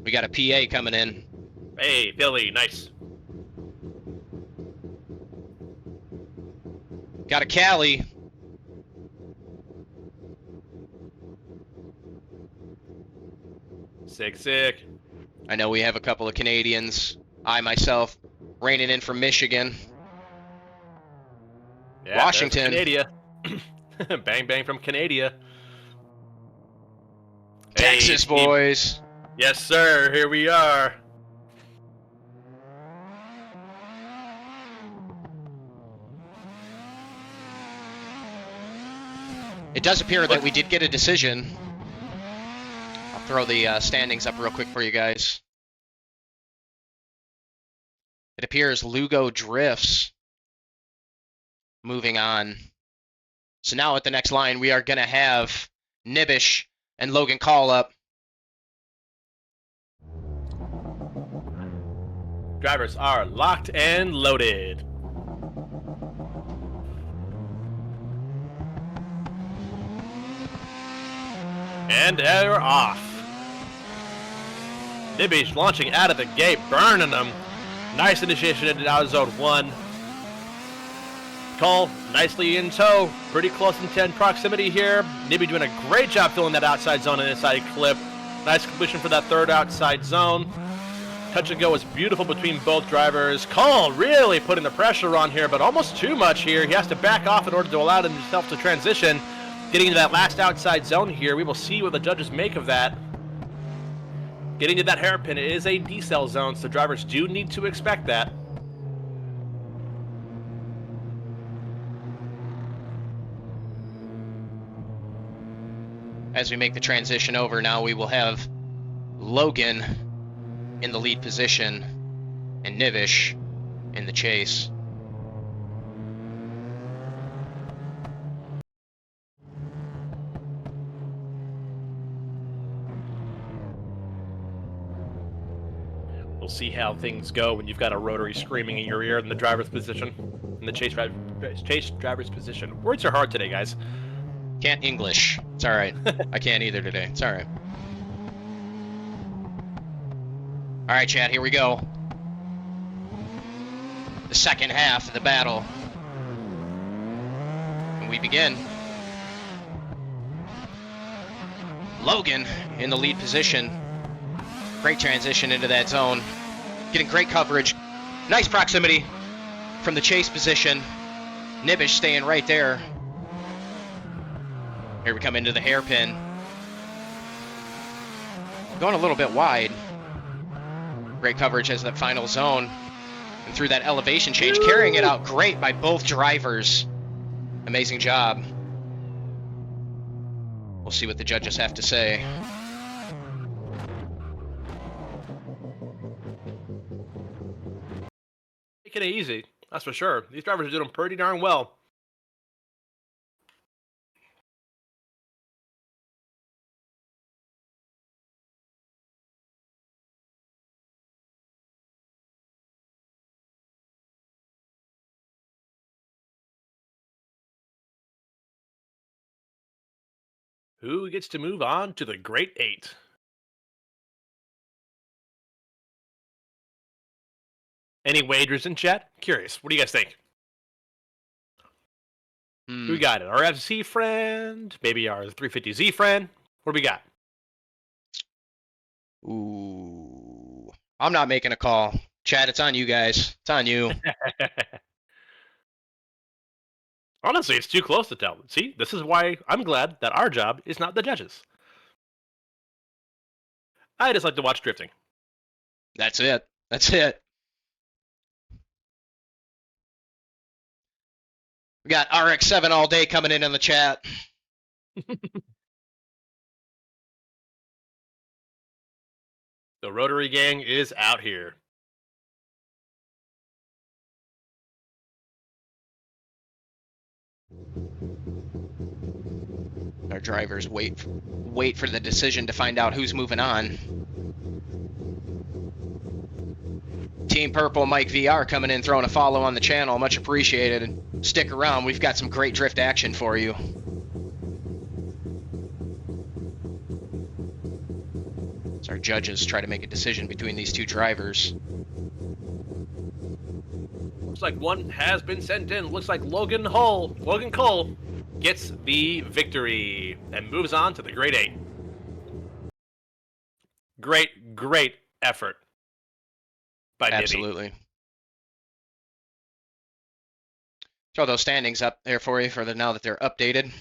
We got a PA coming in. Hey, Billy, nice. Got a Cali. Sick. I know we have a couple of Canadians. I myself, reining in from Michigan. Yeah, Washington. Canada. Bang bang from Canada. Texas Hey, boys. Yes, sir. Here we are. It does appear that we did get a decision. I'll throw the standings up real quick for you guys. It appears Lugo Drifts moving on. So now at the next line, we are going to have Nibish and Logan Call up. Drivers are locked and loaded. And they're off. Nibish launching out of the gate, burning them. Nice initiation into out of zone 1. Cole nicely in tow, pretty close in 10 proximity here. Nibby doing a great job filling that outside zone and inside clip. Nice completion for that third outside zone. Touch and go is beautiful between both drivers. Cole really putting the pressure on here, but almost too much here. He has to back off in order to allow himself to transition. Getting into that last outside zone here, we will see what the judges make of that. Getting to that hairpin is a decel zone, so drivers do need to expect that. As we make the transition over, now we will have Logan in the lead position and Nivish in the chase. We'll see how things go when you've got a rotary screaming in your ear in the driver's position, in the chase driver's position. Words are hard today, guys. Can't English. It's all right. I can't either today. It's all right. All right, Chad, here we go. The second half of the battle. And we begin. Logan in the lead position. Great transition into that zone. Getting great coverage. Nice proximity from the chase position. Nibish staying right there. Here we come into the hairpin. Going a little bit wide. Great coverage as that final zone. And through that elevation change, carrying it out great by both drivers. Amazing job. We'll see what the judges have to say. Taking it easy, that's for sure. These drivers are doing pretty darn well. Who gets to move on to the Great Eight? Any wagers in chat? Curious. What do you guys think? Who got it? Our FC friend? Maybe our 350Z friend? What do we got? Ooh. I'm not making a call. Chad, it's on you guys. It's on you. Honestly, it's too close to tell. See, this is why I'm glad that our job is not the judges. I just like to watch drifting. That's it. That's it. We got RX7 all day coming in the chat. The Rotary Gang is out here. Our drivers wait for the decision to find out who's moving on. Team Purple, Mike VR coming in, throwing a follow on the channel. Much appreciated. And stick around. We've got some great drift action for you. As our judges try to make a decision between these two drivers. Looks like one has been sent in. Looks like Logan Cole gets the victory and moves on to the Great Eight. Great effort by Nitty. Absolutely. Throw those standings up there for you now that they're updated.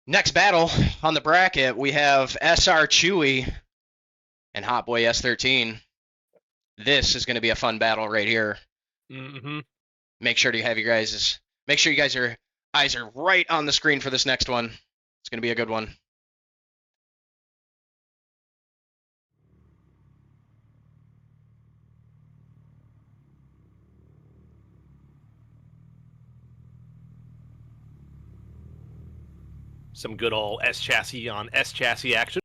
Next battle on the bracket, we have SR Chewy and Hot Boy S13. This is going to be a fun battle right here. Mm-hmm. Make sure you guys are eyes are right on the screen for this next one. It's going to be a good one. Some good old S chassis on S chassis action.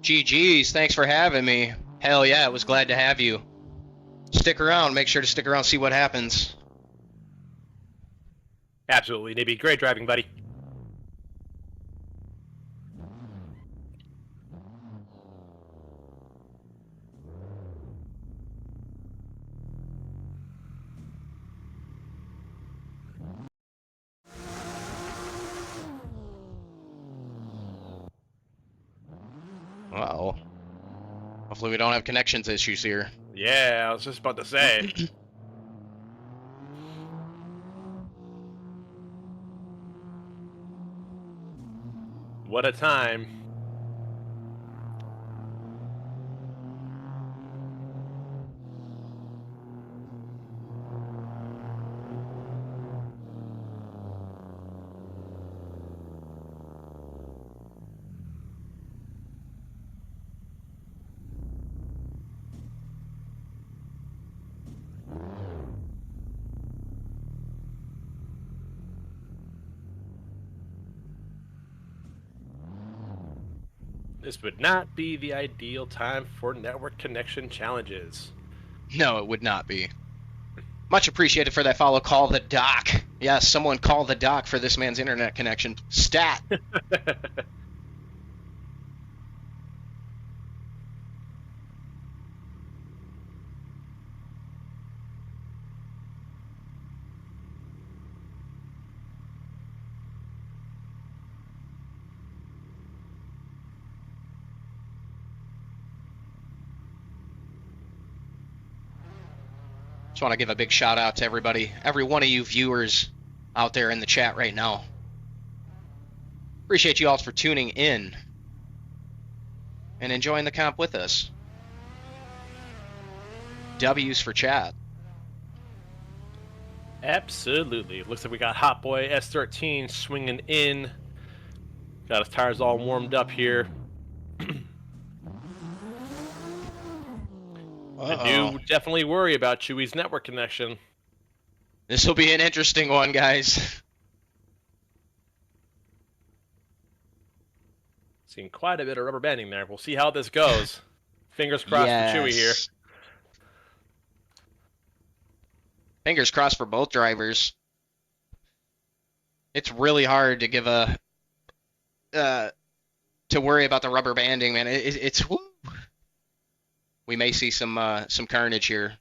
GG's, thanks for having me. Hell yeah, it was glad to have you. Stick around, make sure to stick around, see what happens. Absolutely, Nibby. Great driving, buddy. Uh-oh. Hopefully we don't have connections issues here. Yeah, I was just about to say. What a time. This would not be the ideal time for network connection challenges. No, it would not be. Much appreciated for that follow. Call the doc. Yes, someone call the doc for this man's internet connection. Stat. Just want to give a big shout out to everybody, every one of you viewers out there in the chat right now. Appreciate you all for tuning in and enjoying the comp with us. W's for chat. Absolutely. Looks like we got Hot Boy S13 swinging in. Got his tires all warmed up here. I do definitely worry about Chewy's network connection. This will be an interesting one, guys. Seen quite a bit of rubber banding there. We'll see how this goes. Fingers crossed for Chewy here. Fingers crossed for both drivers. It's really hard to give to worry about the rubber banding, man. It's woo. We may see some carnage here.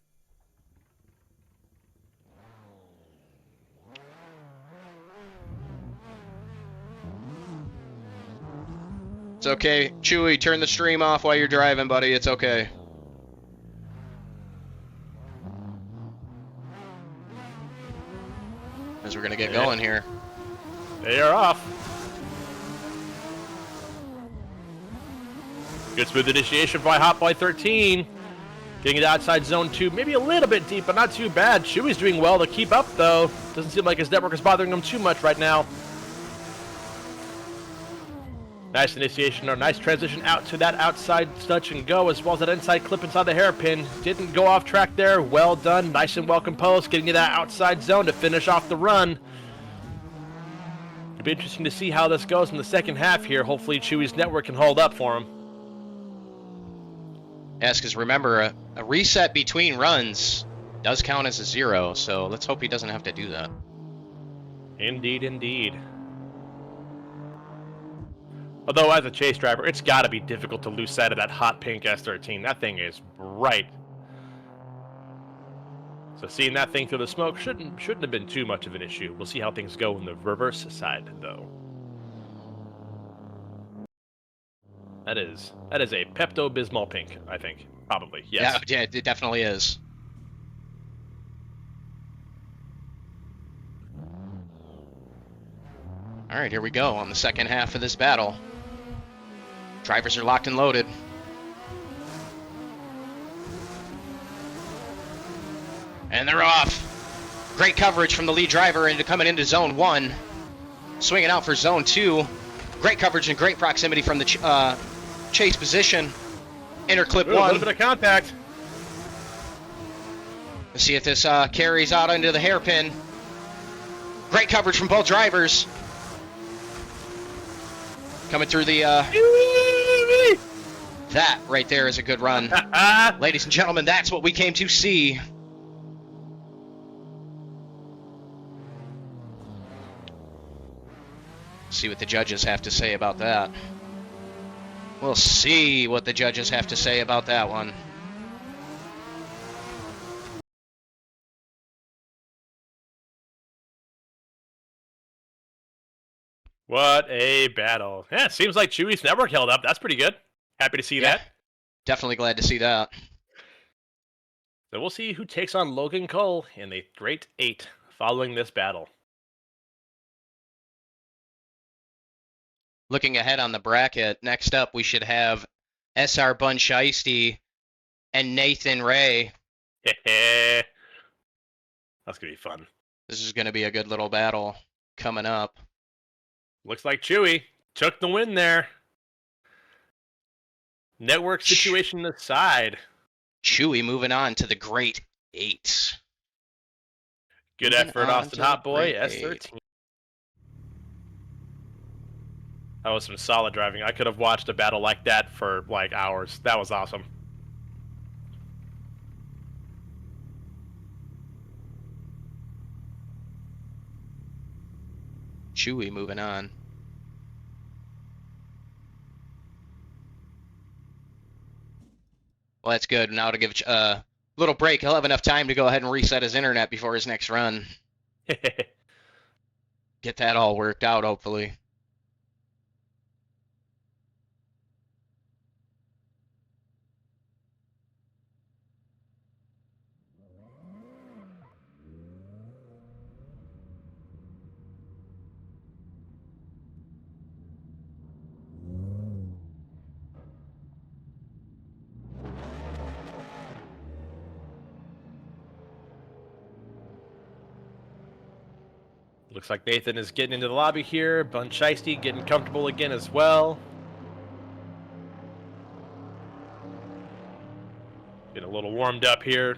It's okay. Chewy, turn the stream off while you're driving, buddy. It's okay. As we're going to get going here. They are off. Good smooth initiation by Hot Boy 13. Getting it outside zone 2. Maybe a little bit deep, but not too bad. Chewy's doing well to keep up, though. Doesn't seem like his network is bothering him too much right now. Nice initiation, or nice transition out to that outside touch and go, as well as that inside clip inside the hairpin. Didn't go off track there. Well done. Nice and well composed. Getting to that outside zone to finish off the run. It'll be interesting to see how this goes in the second half here. Hopefully Chewy's network can hold up for him. Yes, because remember, a reset between runs does count as a 0, so let's hope he doesn't have to do that. Indeed, indeed. Although, as a chase driver, it's got to be difficult to lose sight of that hot pink S13. That thing is bright. So seeing that thing through the smoke shouldn't have been too much of an issue. We'll see how things go on the reverse side, though. That is a Pepto-Bismol pink, I think. Probably, yes. Yeah, it definitely is. All right, here we go on the second half of this battle. Drivers are locked and loaded. And they're off. Great coverage from the lead driver into coming into zone 1. Swinging out for zone 2. Great coverage and great proximity from the chase position. Interclip 1. A little bit of contact. Let's see if this carries out into the hairpin. Great coverage from both drivers. Coming through the... That right there is a good run. Ladies and gentlemen, that's what we came to see. See what the judges have to say about that. We'll see what the judges have to say about that one. What a battle. Yeah, it seems like Chewy's network held up. That's pretty good. Happy to see that. Definitely glad to see that. So we'll see who takes on Logan Cole in the Great 8 following this battle. Looking ahead on the bracket, next up we should have SR Bunsheisty and Nathan Ray. That's going to be fun. This is going to be a good little battle coming up. Looks like Chewy took the win there. Network situation aside. Chewy moving on to the Great 8. Good effort, Austin Hot Boy, S13. That was some solid driving. I could have watched a battle like that for like hours. That was awesome. Chewy moving on. Well, that's good. Now to give a little break, he'll have enough time to go ahead and reset his internet before his next run. Get that all worked out, hopefully. Looks like Nathan is getting into the lobby here. Bunsheisty getting comfortable again as well. Getting a little warmed up here.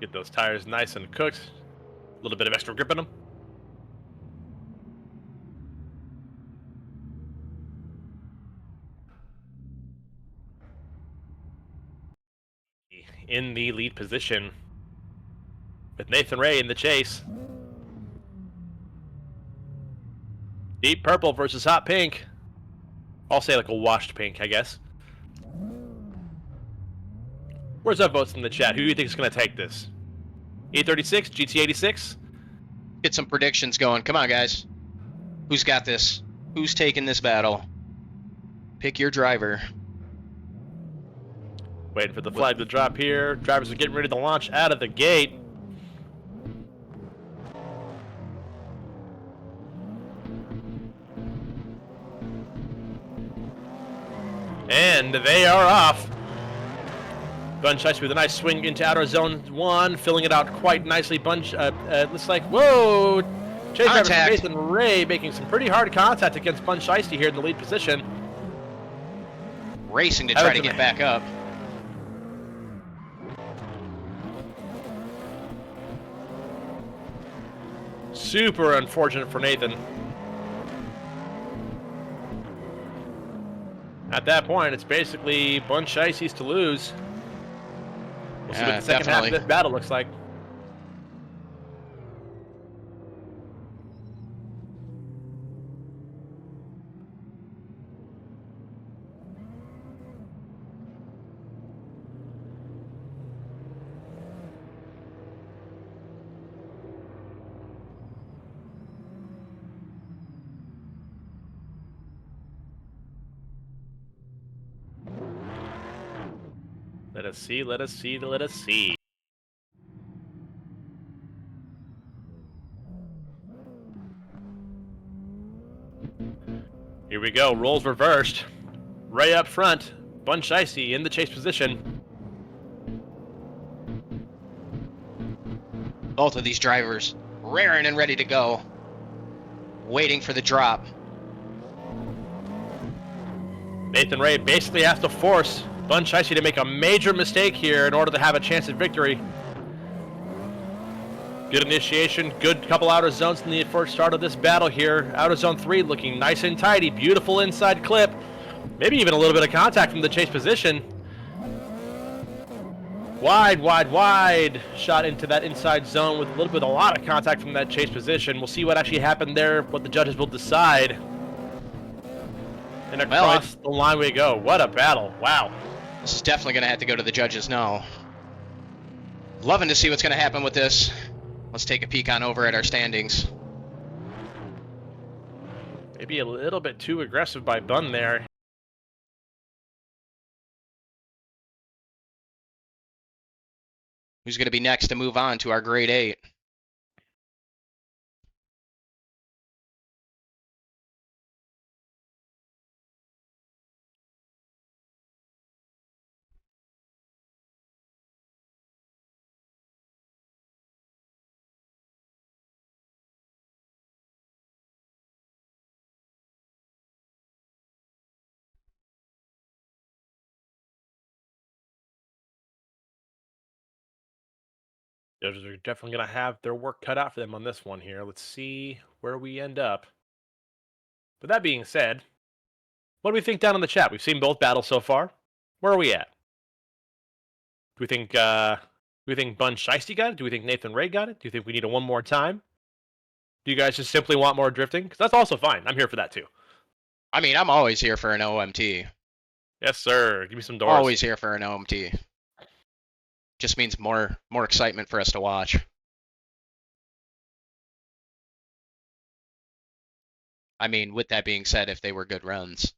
Get those tires nice and cooked. A little bit of extra grip in them. In the lead position, with Nathan Ray in the chase. Deep purple versus hot pink. I'll say like a washed pink, I guess. Where's our votes in the chat? Who do you think is going to take this? E36, GT86? Get some predictions going. Come on, guys. Who's got this? Who's taking this battle? Pick your driver. Waiting for the flag to drop here. Drivers are getting ready to launch out of the gate. And they are off. Bunsheisty with a nice swing into outer zone 1, filling it out quite nicely. Looks like, whoa! Chase driver from Nathan Ray making some pretty hard contact against Bunsheisty here in the lead position. Racing to try to get back up. Super unfortunate for Nathan. At that point, it's basically Bunsheisty's to lose. We'll see what the second half of this battle looks like. Let us see, let us see, let us see. Here we go, roles reversed. Ray up front, Bun Shiesty in the chase position. Both of these drivers raring and ready to go, waiting for the drop. Nathan Ray basically has to force Bun Shiesty to make a major mistake here in order to have a chance at victory. Good initiation, good couple outer zones in the first start of this battle here. Outer zone 3 looking nice and tidy, beautiful inside clip. Maybe even a little bit of contact from the chase position. Wide, wide, wide shot into that inside zone with a lot of contact from that chase position. We'll see what actually happened there, what the judges will decide. And across the line we go. What a battle. Wow. This is definitely going to have to go to the judges now. Loving to see what's going to happen with this. Let's take a peek on over at our standings. Maybe a little bit too aggressive by Bun there. Who's going to be next to move on to our grade 8? Judges are definitely going to have their work cut out for them on this one here. Let's see where we end up. But that being said, what do we think down in the chat? We've seen both battles so far. Where are we at? Do we think Bun Shiesty got it? Do we think Nathan Ray got it? Do you think we need it one more time? Do you guys just simply want more drifting? Because that's also fine. I'm here for that too. I mean, I'm always here for an OMT. Yes, sir. Give me some doors. Always here for an OMT. Just means more excitement for us to watch. I mean, with that being said, if they were good runs.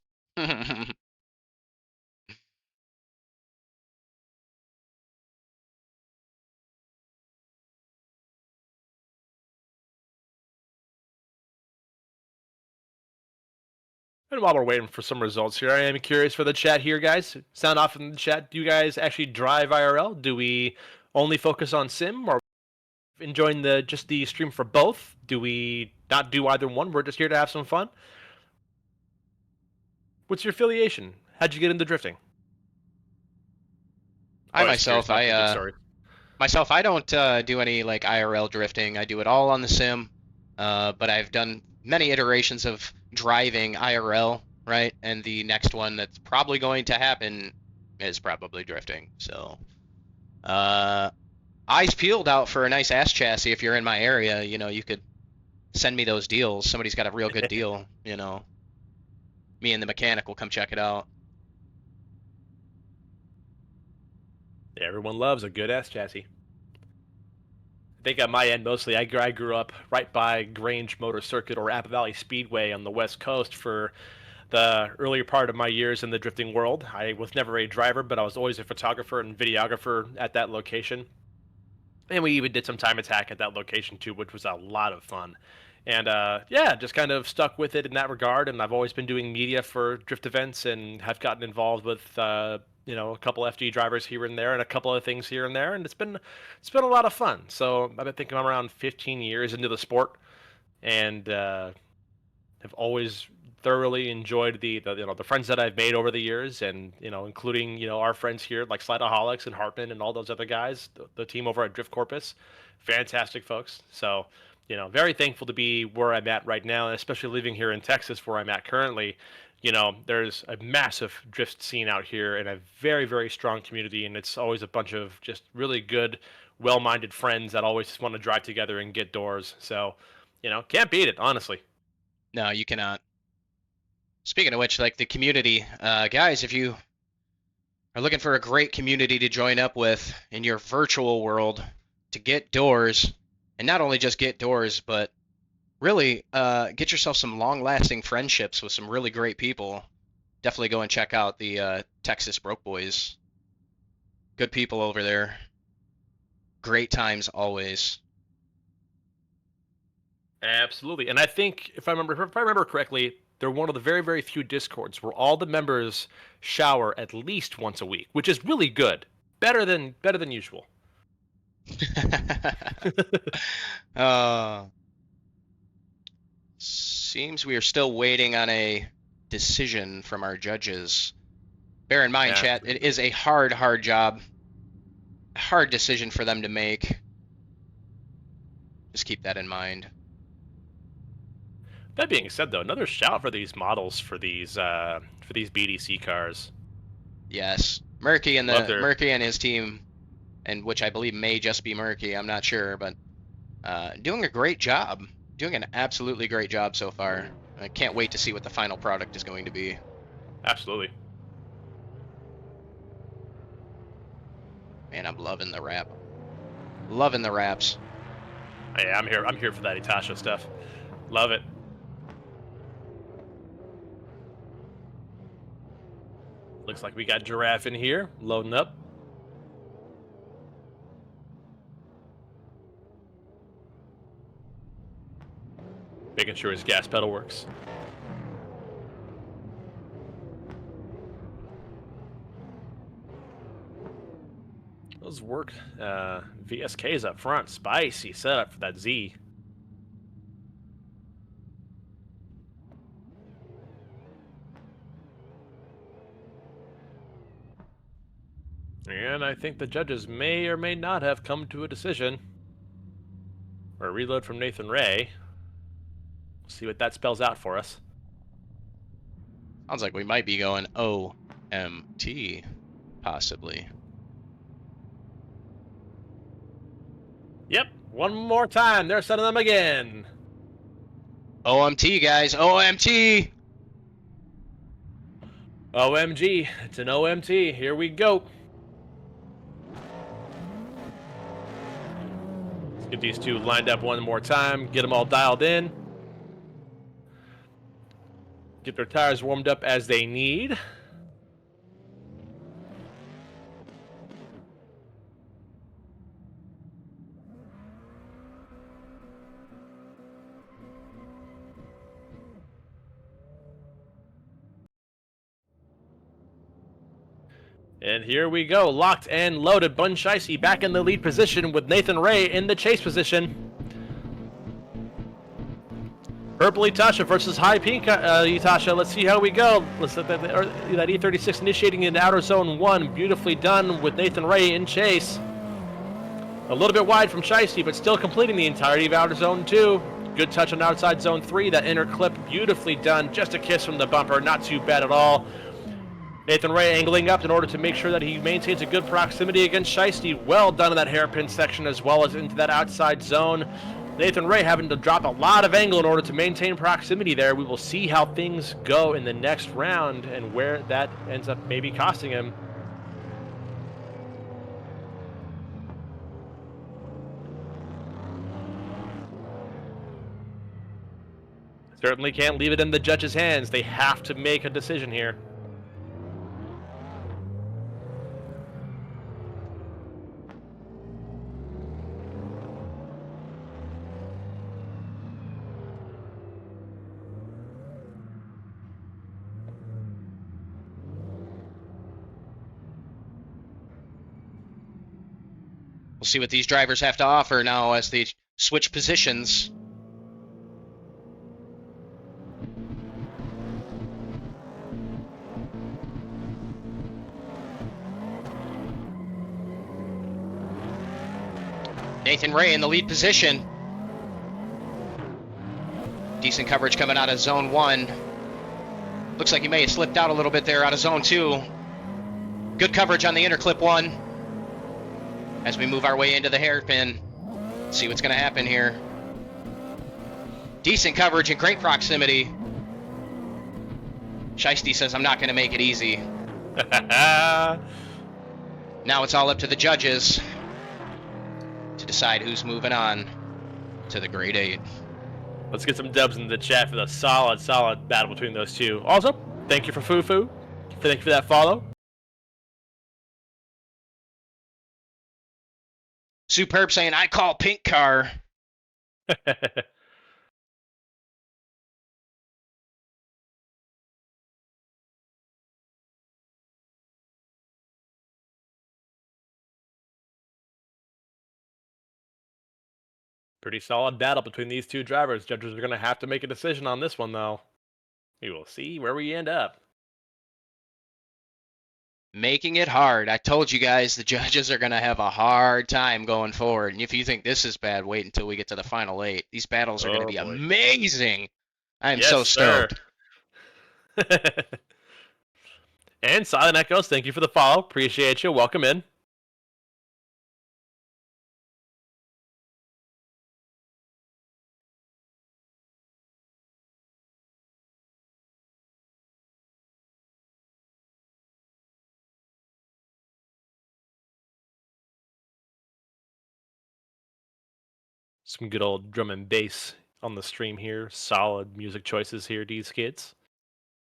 And while we're waiting for some results here, I am curious for the chat here, guys. Sound off in the chat. Do you guys actually drive IRL? Do we only focus on sim, or enjoying just the stream for both? Do we not do either one? We're just here to have some fun. What's your affiliation? How'd you get into drifting? Myself, I don't do any like IRL drifting. I do it all on the sim, but I've done many iterations of driving IRL, right? And the next one that's probably going to happen is probably drifting. So, eyes peeled out for a nice ass chassis. If you're in my area, you know, you could send me those deals. Somebody's got a real good deal, you know. Me and the mechanic will come check it out. Everyone loves a good ass chassis. I think at my end, mostly, I grew up right by Grange Motor Circuit or Apple Valley Speedway on the West Coast for the earlier part of my years in the drifting world. I was never a driver, but I was always a photographer and videographer at that location. And we even did some time attack at that location too, which was a lot of fun. And yeah, just kind of stuck with it in that regard. And I've always been doing media for drift events and have gotten involved with you know, a couple FD drivers here and there and a couple of things here and there, and it's been a lot of fun. So I've been thinking I'm around 15 years into the sport, and have always thoroughly enjoyed the you know, the friends that I've made over the years, and you know, including, you know, our friends here like Slideaholics and Hartman and all those other guys, the team over at Drift Corpus, fantastic folks. So, you know, very thankful to be where I'm at right now, and especially living here in Texas where I'm at currently. You know, there's a massive drift scene out here and a very, very strong community, and it's always a bunch of just really good, well-minded friends that always just want to drive together and get doors. So, you know, can't beat it, honestly. No, you cannot. Speaking of which, like the community, guys, if you are looking for a great community to join up with in your virtual world to get doors, and not only just get doors, but really get yourself some long-lasting friendships with some really great people, definitely go and check out the Texas Broke Boys. Good people over there. Great times always. Absolutely. And I think if I remember correctly, they're one of the very, very few Discords where all the members shower at least once a week, which is really good. Better than usual. Seems we are still waiting on a decision from our judges. Bear in mind, Yeah. chat, it is a hard job. Hard decision for them to make. Just keep that in mind. That being said, though, another shout for these models for these BDC cars. Yes, Murky and Love their- Murky and his team, and which I believe may just be Murky. I'm not sure, but doing a great job. Doing an absolutely great job so far. I can't wait to see what the final product is going to be. Absolutely. Man, I'm loving the wrap. Loving the wraps. Hey, I'm here for that Itasha stuff. Love it. Looks like we got Giraffe in here, loading up. Making sure his gas pedal works. Those work. VSK's up front. Spicy setup for that Z. And I think the judges may or may not have come to a decision. Or a reload from Nathan Ray. We'll see what that spells out for us. Sounds like we might be going OMT, possibly. Yep, one more time. They're sending them again. OMT, guys, OMT! OMG, it's an OMT. Here we go. Let's get these two lined up one more time. Get them all dialed in. Get their tires warmed up as they need. And here we go, locked and loaded. Bun Shicey back in the lead position with Nathan Ray in the chase position. Purple Itasha versus High Pink Itasha. Let's see how we go. Let's let that E36 initiating in outer zone 1. Beautifully done with Nathan Ray in chase. A little bit wide from Shicey, but still completing the entirety of outer zone 2. Good touch on outside zone 3. That inner clip beautifully done. Just a kiss from the bumper. Not too bad at all. Nathan Ray angling up in order to make sure that he maintains a good proximity against Shicey. Well done in that hairpin section as well as into that outside zone. Nathan Ray having to drop a lot of angle in order to maintain proximity there. We will see how things go in the next round and where that ends up maybe costing him. Certainly can't leave it in the judges' hands. They have to make a decision here. We'll see what these drivers have to offer now as they switch positions. Nathan Ray in the lead position. Decent coverage coming out of zone 1. Looks like he may have slipped out a little bit there out of zone 2. Good coverage on the inner clip 1. As we move our way into the hairpin, see what's going to happen here. Decent coverage and great proximity. Shicey says, I'm not going to make it easy. Now it's all up to the judges to decide who's moving on to the Grade 8. Let's get some dubs in the chat for the solid battle between those two. Also, thank you for Fufu. Thank you for that follow. Superb saying, I call pink car. Pretty solid battle between these two drivers. Judges are going to have to make a decision on this one, though. We will see where we end up. Making it hard. I told you guys the judges are going to have a hard time going forward. And if you think this is bad, wait until we get to the final 8. These battles are going to be boy. amazing. I'm Yes, so sir. stoked. And Silent Echoes, thank you for the follow. Appreciate you. Welcome in. Some good old drum and bass on the stream here. Solid music choices here, these kids.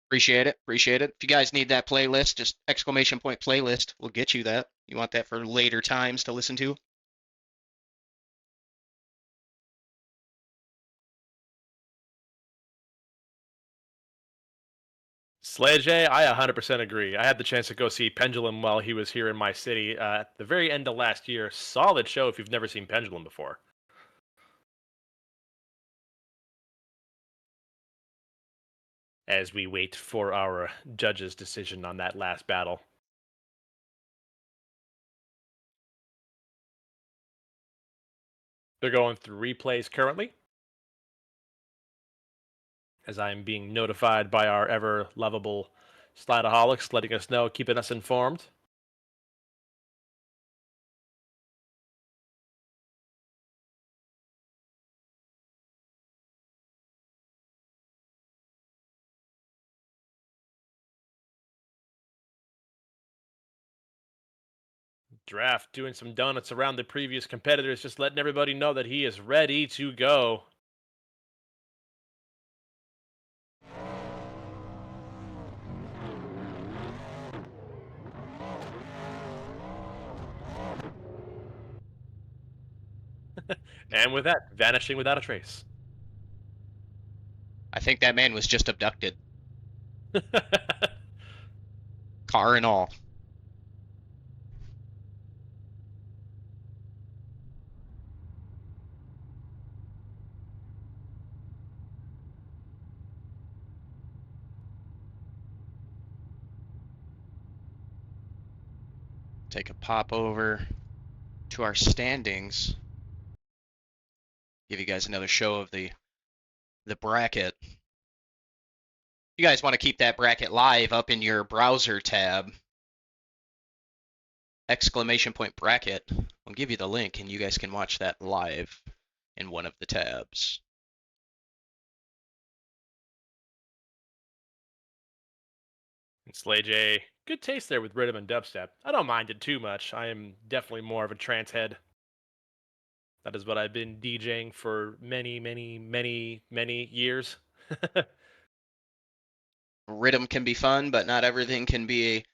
Appreciate it. Appreciate it. If you guys need that playlist, just exclamation point playlist. We'll get you that. You want that for later times to listen to? Sledge, I 100% agree. I had the chance to go see Pendulum while he was here in my city at the very end of last year. Solid show if you've never seen Pendulum before. As we wait for our judge's decision on that last battle. They're going through replays currently, as I'm being notified by our ever lovable Slideaholics, letting us know, keeping us informed. Draft doing some donuts around the previous competitors, just letting everybody know that he is ready to go. And with that, vanishing without a trace. I think that man was just abducted. Car and all. Take a pop over to our standings. Give you guys another show of the bracket. You guys want to keep that bracket live up in your browser tab. Exclamation point bracket. I'll give you the link and you guys can watch that live in one of the tabs. And Slay J, good taste there with rhythm and dubstep. I don't mind it too much. I am definitely more of a trance head. That is what I've been DJing for many, many, many, many years. Rhythm can be fun, but not everything can be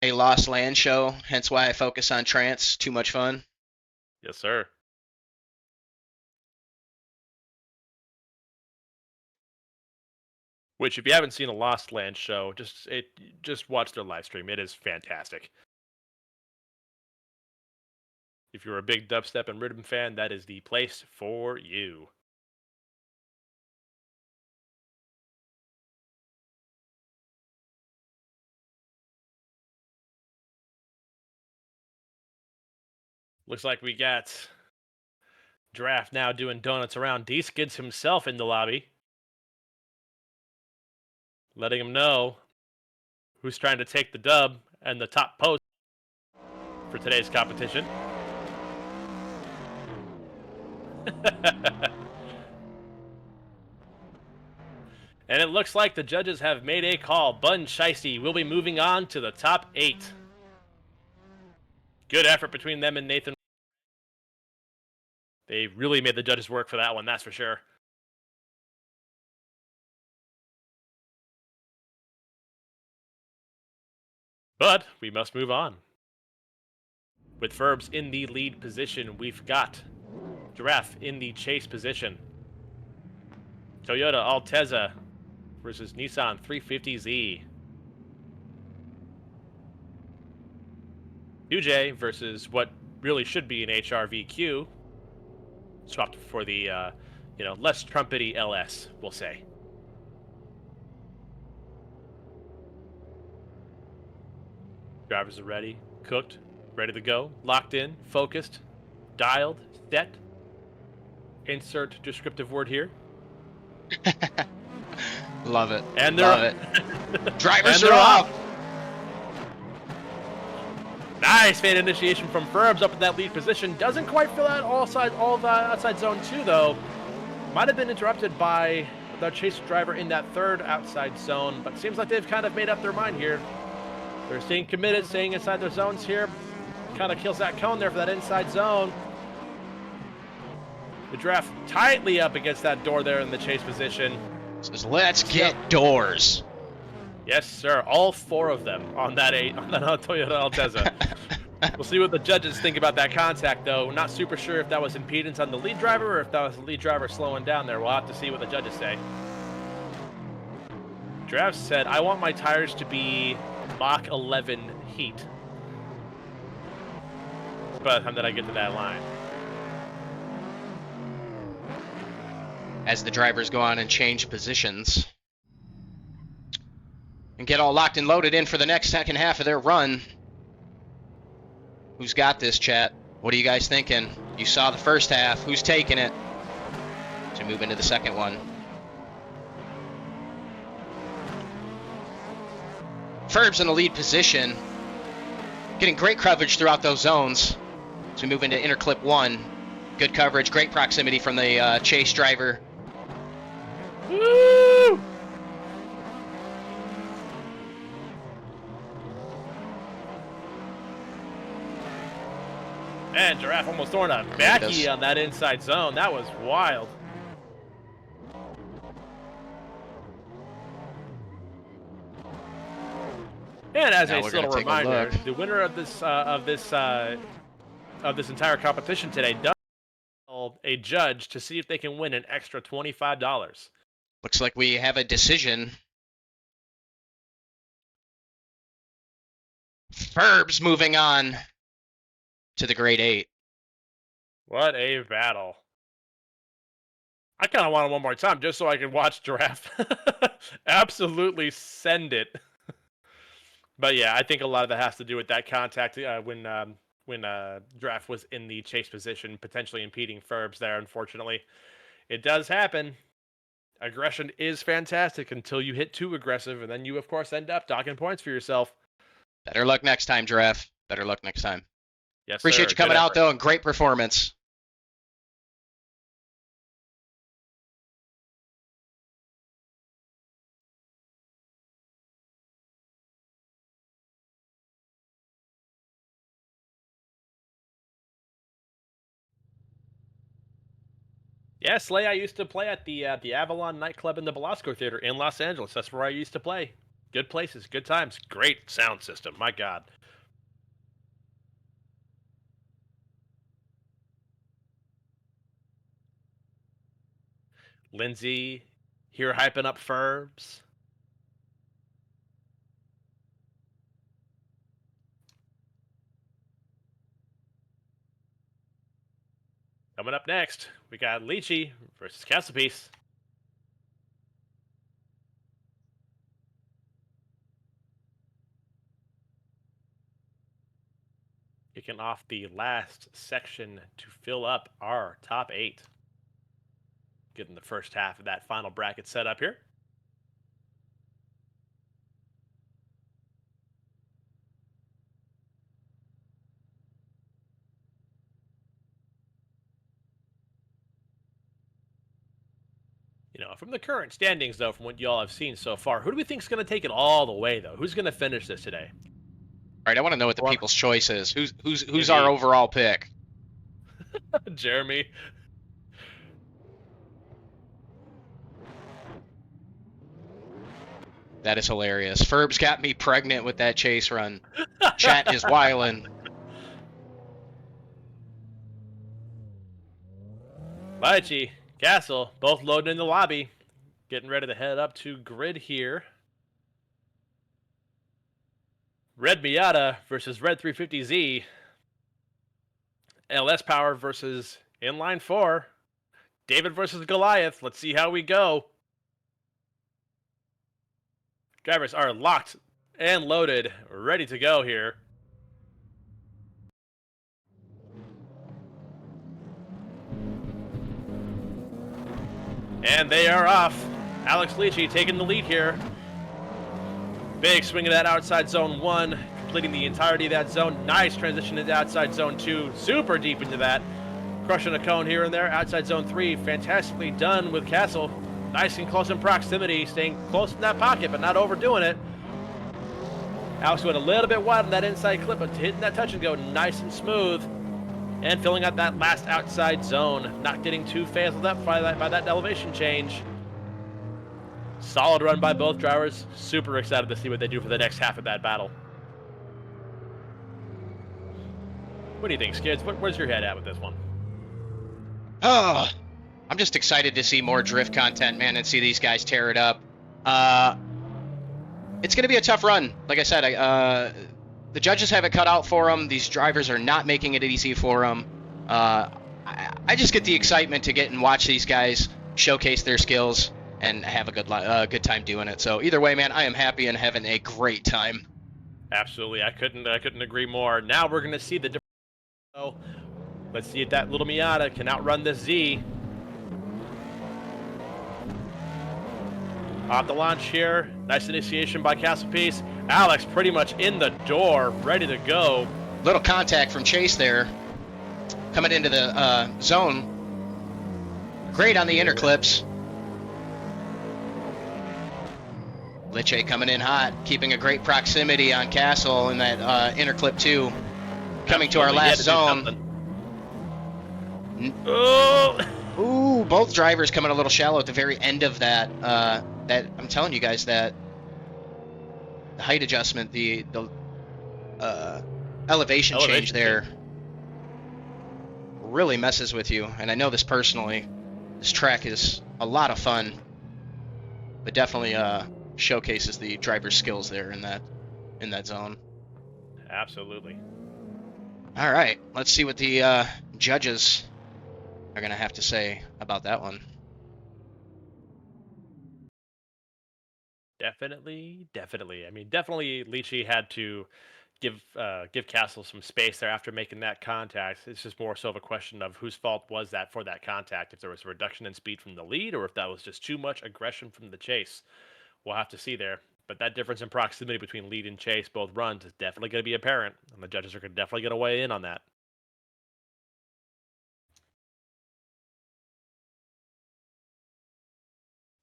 a Lost Land show. Hence why I focus on trance. Too much fun. Yes, sir. Which, if you haven't seen a Lost Land show, just watch their live stream. It is fantastic. If you're a big dubstep and rhythm fan, that is the place for you. Looks like we got Draft now doing donuts around D-Skids himself in the lobby. Letting him know who's trying to take the dub and the top post for today's competition. And it looks like the judges have made a call. Bun Shiesty will be moving on to the top 8. Good effort between them and Nathan. They really made the judges work for that one, that's for sure. But we must move on. With Ferbs in the lead position, we've got Giraffe in the chase position. Toyota Altezza versus Nissan 350Z. UJ versus what really should be an HRVQ. Swapped for the, less trumpety LS, we'll say. Drivers are ready, cooked, ready to go, locked in, focused, dialed, set. Insert descriptive word here. Love it. And Love they're it. Drivers and are they're off. Nice fan initiation from Ferbs up in that lead position. Doesn't quite fill out all the outside zone 2 though. Might have been interrupted by the chase driver in that third outside zone, but seems like they've kind of made up their mind here. They're staying committed, staying inside their zones here. Kind of kills that cone there for that inside zone. The Giraffe tightly up against that door there in the chase position. Says, let's get doors. Yes, sir. All 4 of them on that Toyota Altezza. We'll see what the judges think about that contact, though. We're not super sure if that was impedance on the lead driver or if that was the lead driver slowing down there. We'll have to see what the judges say. Giraffe said, I want my tires to be Mach 11 heat by the time that I get to that line. As the drivers go on and change positions and get all locked and loaded in for the next second half of their run. Who's got this, chat? What are you guys thinking? You saw the first half. Who's taking it to move into the second one? Ferbs in the lead position, getting great coverage throughout those zones. As we move into interclip 1, good coverage, great proximity from the chase driver. Woo! And Giraffe almost throwing a backy on that inside zone. That was wild. And as a little reminder, the winner of this entire competition today does call a judge to see if they can win an extra $25. Looks like we have a decision. Ferbs moving on to the grade 8. What a battle. I kind of want it one more time just so I can watch Giraffe absolutely send it. But yeah, I think a lot of that has to do with that contact when Giraffe was in the chase position, potentially impeding Ferbs there, unfortunately. It does happen. Aggression is fantastic until you hit too aggressive, and then you, of course, end up docking points for yourself. Better luck next time, Giraffe. Better luck next time. Yes, Appreciate you coming out, though, and great performance. Yeah, Slay, I used to play at the Avalon nightclub in the Belasco Theater in Los Angeles. That's where I used to play. Good places, good times, great sound system. My God. Lindsay, here hyping up Ferbs. Coming up next, we got Leachy versus Castlepiece. Kicking off the last section to fill up our top 8. Getting the first half of that final bracket set up here. You know, from the current standings, though, from what y'all have seen so far, who do we think is going to take it all the way, though? Who's going to finish this today? All right, I want to know what the people's choice is. Who's our overall pick? Jeremy. That is hilarious. Ferbs got me pregnant with that chase run. Chat is wildin'. Lychee, Castle, both loading in the lobby. Getting ready to head up to grid here. Red Miata versus Red 350Z. LS Power versus Inline 4. David versus Goliath. Let's see how we go. Drivers are locked and loaded, ready to go here. And they are off. Alex Lychee taking the lead here. Big swing of that outside zone 1, completing the entirety of that zone. Nice transition into outside zone 2, super deep into that. Crushing a cone here and there. Outside zone 3, fantastically done with Castle. Nice and close in proximity, staying close in that pocket, but not overdoing it. Alex went a little bit wide on that inside clip, but hitting that touch and go nice and smooth. And filling out that last outside zone. Not getting too phased up by that elevation change. Solid run by both drivers. Super excited to see what they do for the next half of that battle. What do you think, Skids? Where's your head at with this one? Oh, I'm just excited to see more drift content, man, and see these guys tear it up. It's going to be a tough run. Like I said, the judges have it cut out for them. These drivers are not making it easy for them. I just get the excitement to get and watch these guys showcase their skills and have a good time doing it. So either way, man, I am happy and having a great time. Absolutely, I couldn't agree more. Now we're gonna see the difference. So let's see if that little Miata can outrun this Z. Off the launch here, nice initiation by Castlepiece. Alex pretty much in the door, ready to go. Little contact from Chase there, coming into the zone. Great on the inner clips. Lychee coming in hot, keeping a great proximity on Castle in that inner clip too. Coming to our last zone. Oh! Ooh, both drivers coming a little shallow at the very end of that. That I'm telling you guys that the height adjustment, the elevation change there really messes with you. And I know this personally. This track is a lot of fun, but definitely showcases the driver's skills there in that zone. Absolutely. All right, let's see what the judges are gonna have to say about that one. Definitely. I mean, definitely Lychee had to give Castle some space there after making that contact. It's just more so of a question of whose fault was that for that contact, if there was a reduction in speed from the lead or if that was just too much aggression from the chase. We'll have to see there. But that difference in proximity between lead and chase, both runs, is definitely going to be apparent, and the judges are definitely going to weigh in on that.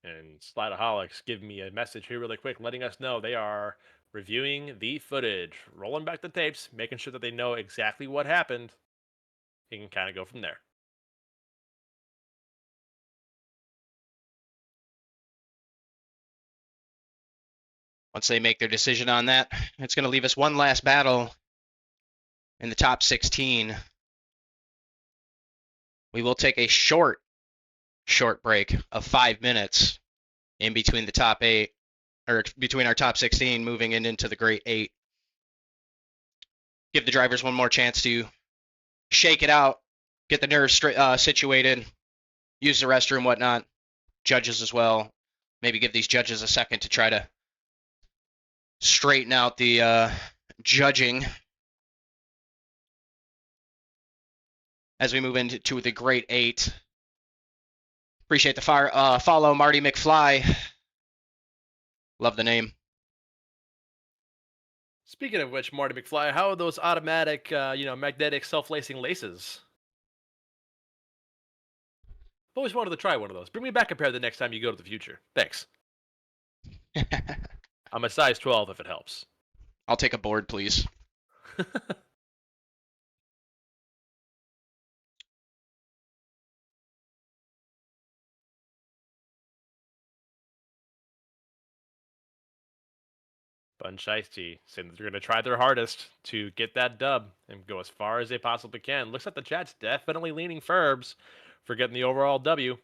And Slideaholics give me a message here really quick, letting us know they are reviewing the footage, rolling back the tapes, making sure that they know exactly what happened. You can kind of go from there. Once they make their decision on that, it's going to leave us one last battle in the top 16. We will take a short break of 5 minutes in between the top 8, or between our top 16 moving into the Great 8. Give the drivers one more chance to shake it out, get the nerves situated, use the restroom, whatnot. Judges as well. Maybe give these judges a second to try to straighten out the judging as we move into the Great 8. Appreciate the follow, Marty McFly. Love the name. Speaking of which, Marty McFly, how are those automatic, magnetic self-lacing laces? I've always wanted to try one of those. Bring me back a pair the next time you go to the future. Thanks. I'm a size 12 if it helps. I'll take a board, please. Bunchheisty saying that they're going to try their hardest to get that dub and go as far as they possibly can. Looks like the chat's definitely leaning Ferbs. for getting the overall W.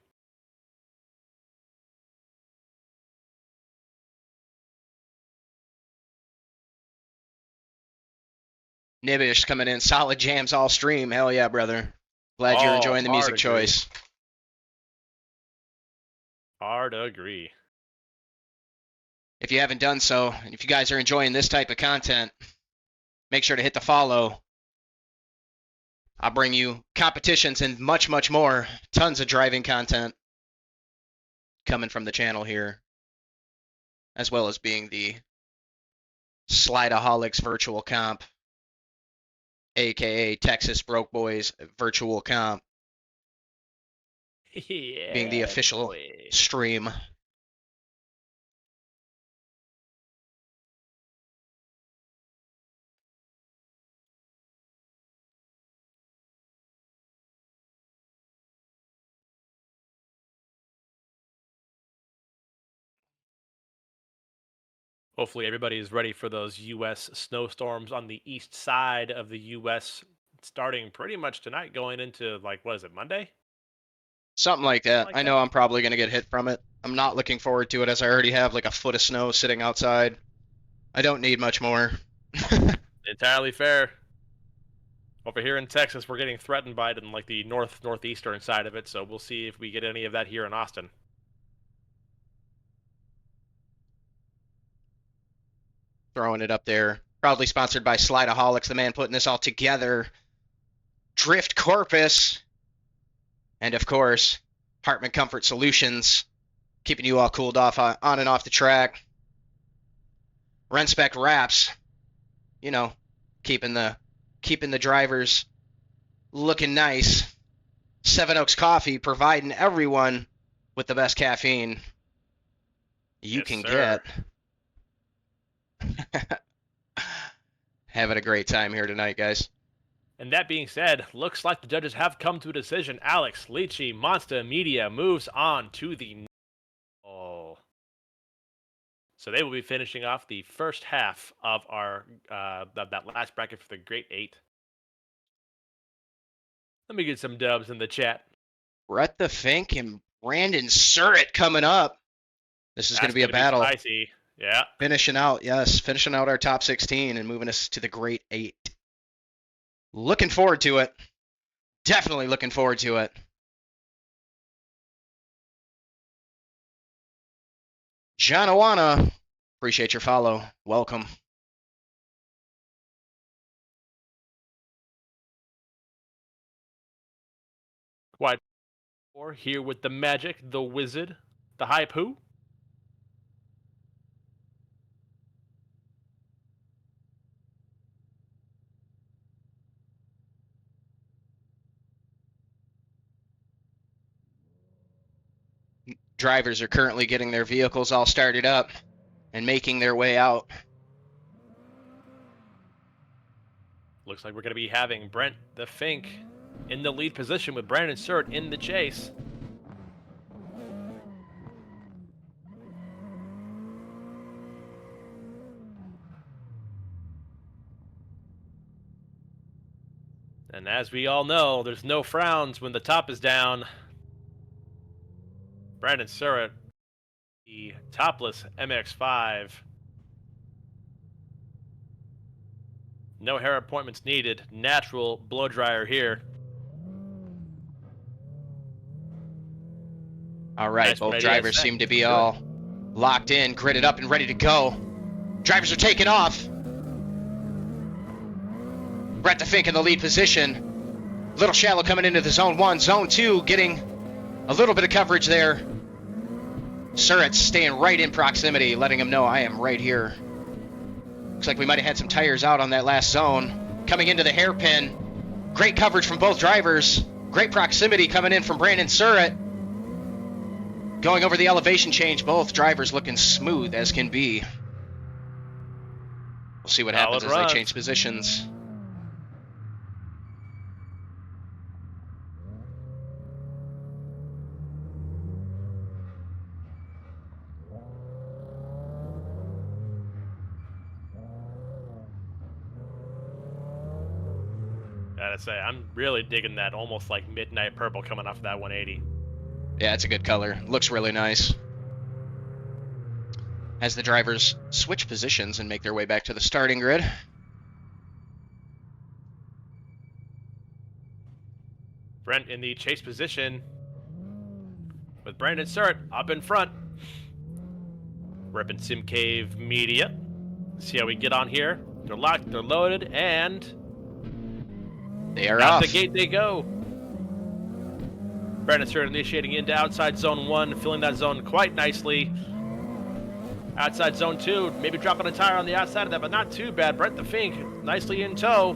Nibish coming in. Solid jams all stream. Hell yeah, brother. Glad you're enjoying the music choice. Hard agree. If you haven't done so, and if you guys are enjoying this type of content, make sure to hit the follow. I'll bring you competitions and much, much more. Tons of driving content coming from the channel here, as well as being the Slideaholics virtual comp, aka Texas Broke Boys virtual comp, Yeah, being the official boy. stream. Hopefully everybody is ready for those U.S. snowstorms on the east side of the U.S. starting pretty much tonight, going into, like, what is it, Monday? Something like that. Like I know I'm probably going to get hit from it. I'm not looking forward to it, as I already have like a foot of snow sitting outside. I don't need much more. Entirely fair. Over here in Texas, we're getting threatened by it in like the northeastern side of it, so we'll see if we get any of that here in Austin. Throwing it up there. Proudly sponsored by Slideaholics, the man putting this all together. Drift Corpus. And of course, Hartman Comfort Solutions, keeping you all cooled off on and off the track. Renspec Wraps, you know, keeping the drivers looking nice. Seven Oaks Coffee, providing everyone with the best caffeine you Yes, can sir. get. Having a great time here tonight, guys. And that being said, looks like the judges have come to a decision. Alex Leachy, Monster Media moves on to the... Oh. So they will be finishing off the first half of our that last bracket for the Great 8. Let me get some dubs in the chat. Brett the Fink and Brandon Surratt coming up. This is going to be a battle. Spicy. Yeah. Finishing out our top 16 and moving us to the Great 8. Looking forward to it. Definitely looking forward to it. John Awana, appreciate your follow. Welcome. Quite here with the Magic, the Wizard, the Hype Who. Drivers are currently getting their vehicles all started up and making their way out. Looks like we're going to be having Brent the Fink in the lead position with Brandon Surratt in the chase. And as we all know, there's no frowns when the top is down. Brandon Surratt, the topless MX-5. No hair appointments needed. Natural blow dryer here. All right, Nice, both drivers seem to be all locked in, gridded up, and ready to go. Drivers are taking off. Brett the Fink in the lead position. Little shallow coming into the zone 1. Zone 2 getting a little bit of coverage there. Surratt staying right in proximity, letting him know I am right here. Looks like we might have had some tires out on that last zone. Coming into the hairpin. Great coverage from both drivers. Great proximity coming in from Brandon Surratt. Going over the elevation change, both drivers looking smooth as can be. We'll see what happens as they change positions. gotta say. I'm really digging that almost like midnight purple coming off of that 180. Yeah, it's a good color. Looks really nice. As the drivers switch positions and make their way back to the starting grid. Brent in the chase position with Brandon Surratt up in front. Repping Sim Cave Media. See how we get on here. They're locked, they're loaded, and They are out off. the gate they go. Brandon Surratt initiating into outside zone 1, filling that zone quite nicely. Outside zone 2, maybe dropping a tire on the outside of that, but not too bad. Brent the Fink nicely in tow.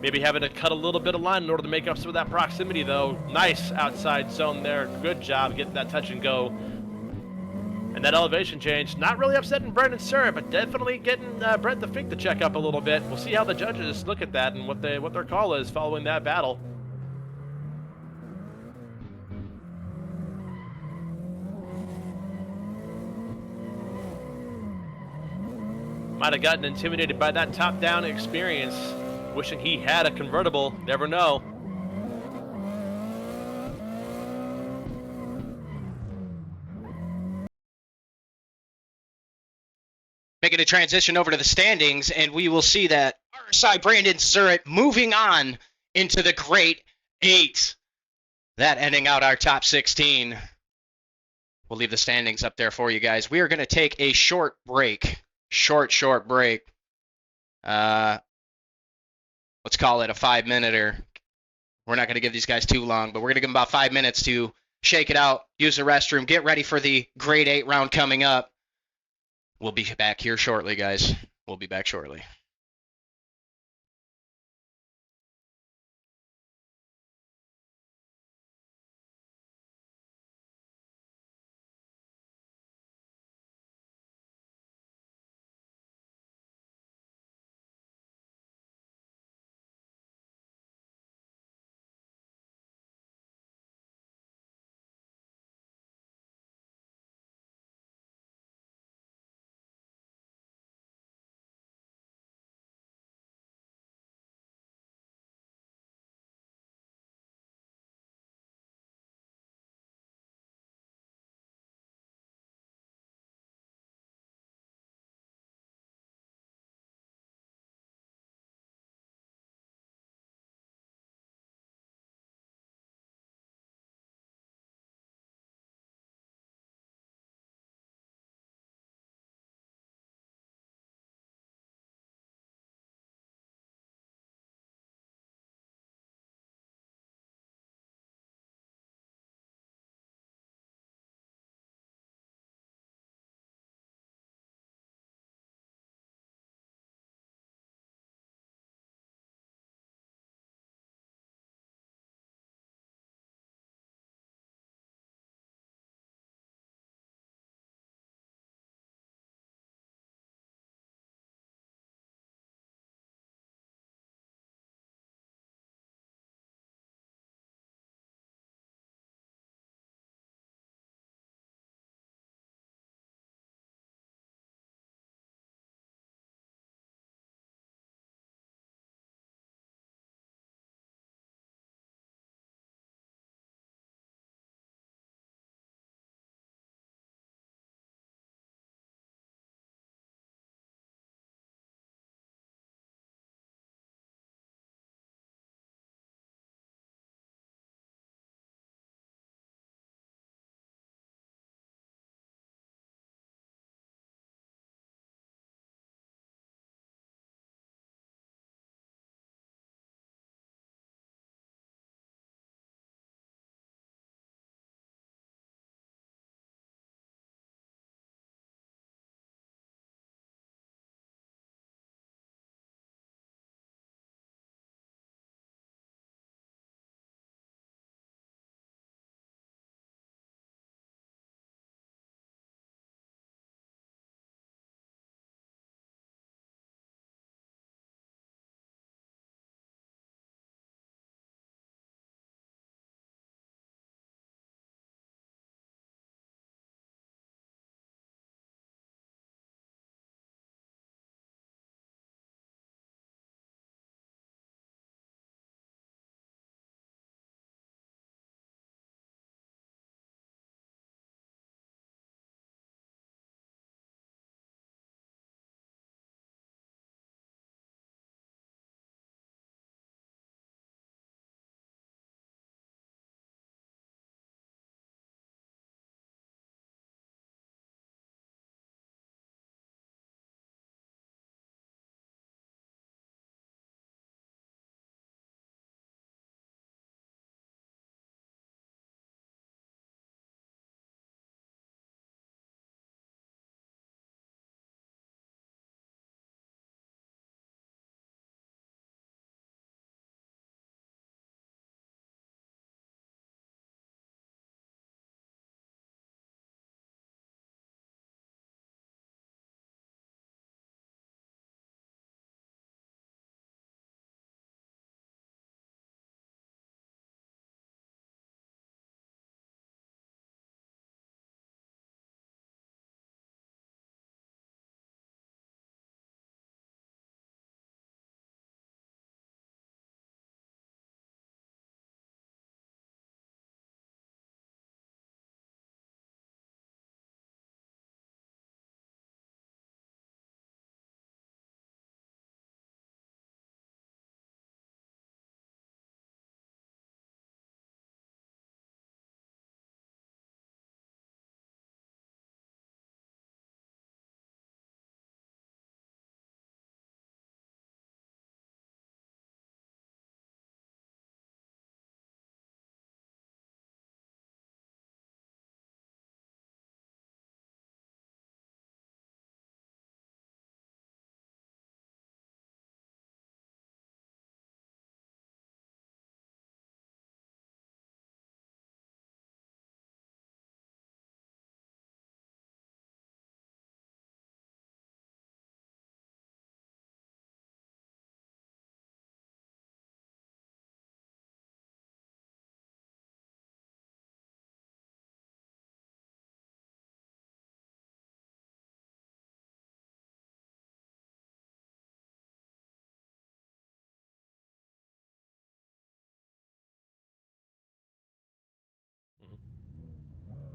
Maybe having to cut a little bit of line in order to make up some of that proximity, though. Nice outside zone there. Good job getting that touch and go. And that elevation change, not really upsetting Brandon Surratt, but definitely getting Brent the Fink to check up a little bit. We'll see how the judges look at that and what their call is following that battle. Might have gotten intimidated by that top-down experience. Wishing he had a convertible. Never know. Making a transition over to the standings, and we will see that RSI Brandon Surratt moving on into the Great 8. That ending out our top 16. We'll leave the standings up there for you guys. We are going to take a short break. Short break. Let's call it a 5-minute. We're not going to give these guys too long, but we're going to give them about 5 minutes to shake it out, use the restroom, get ready for the Grade 8 round coming up. We'll be back here shortly, guys. We'll be back shortly.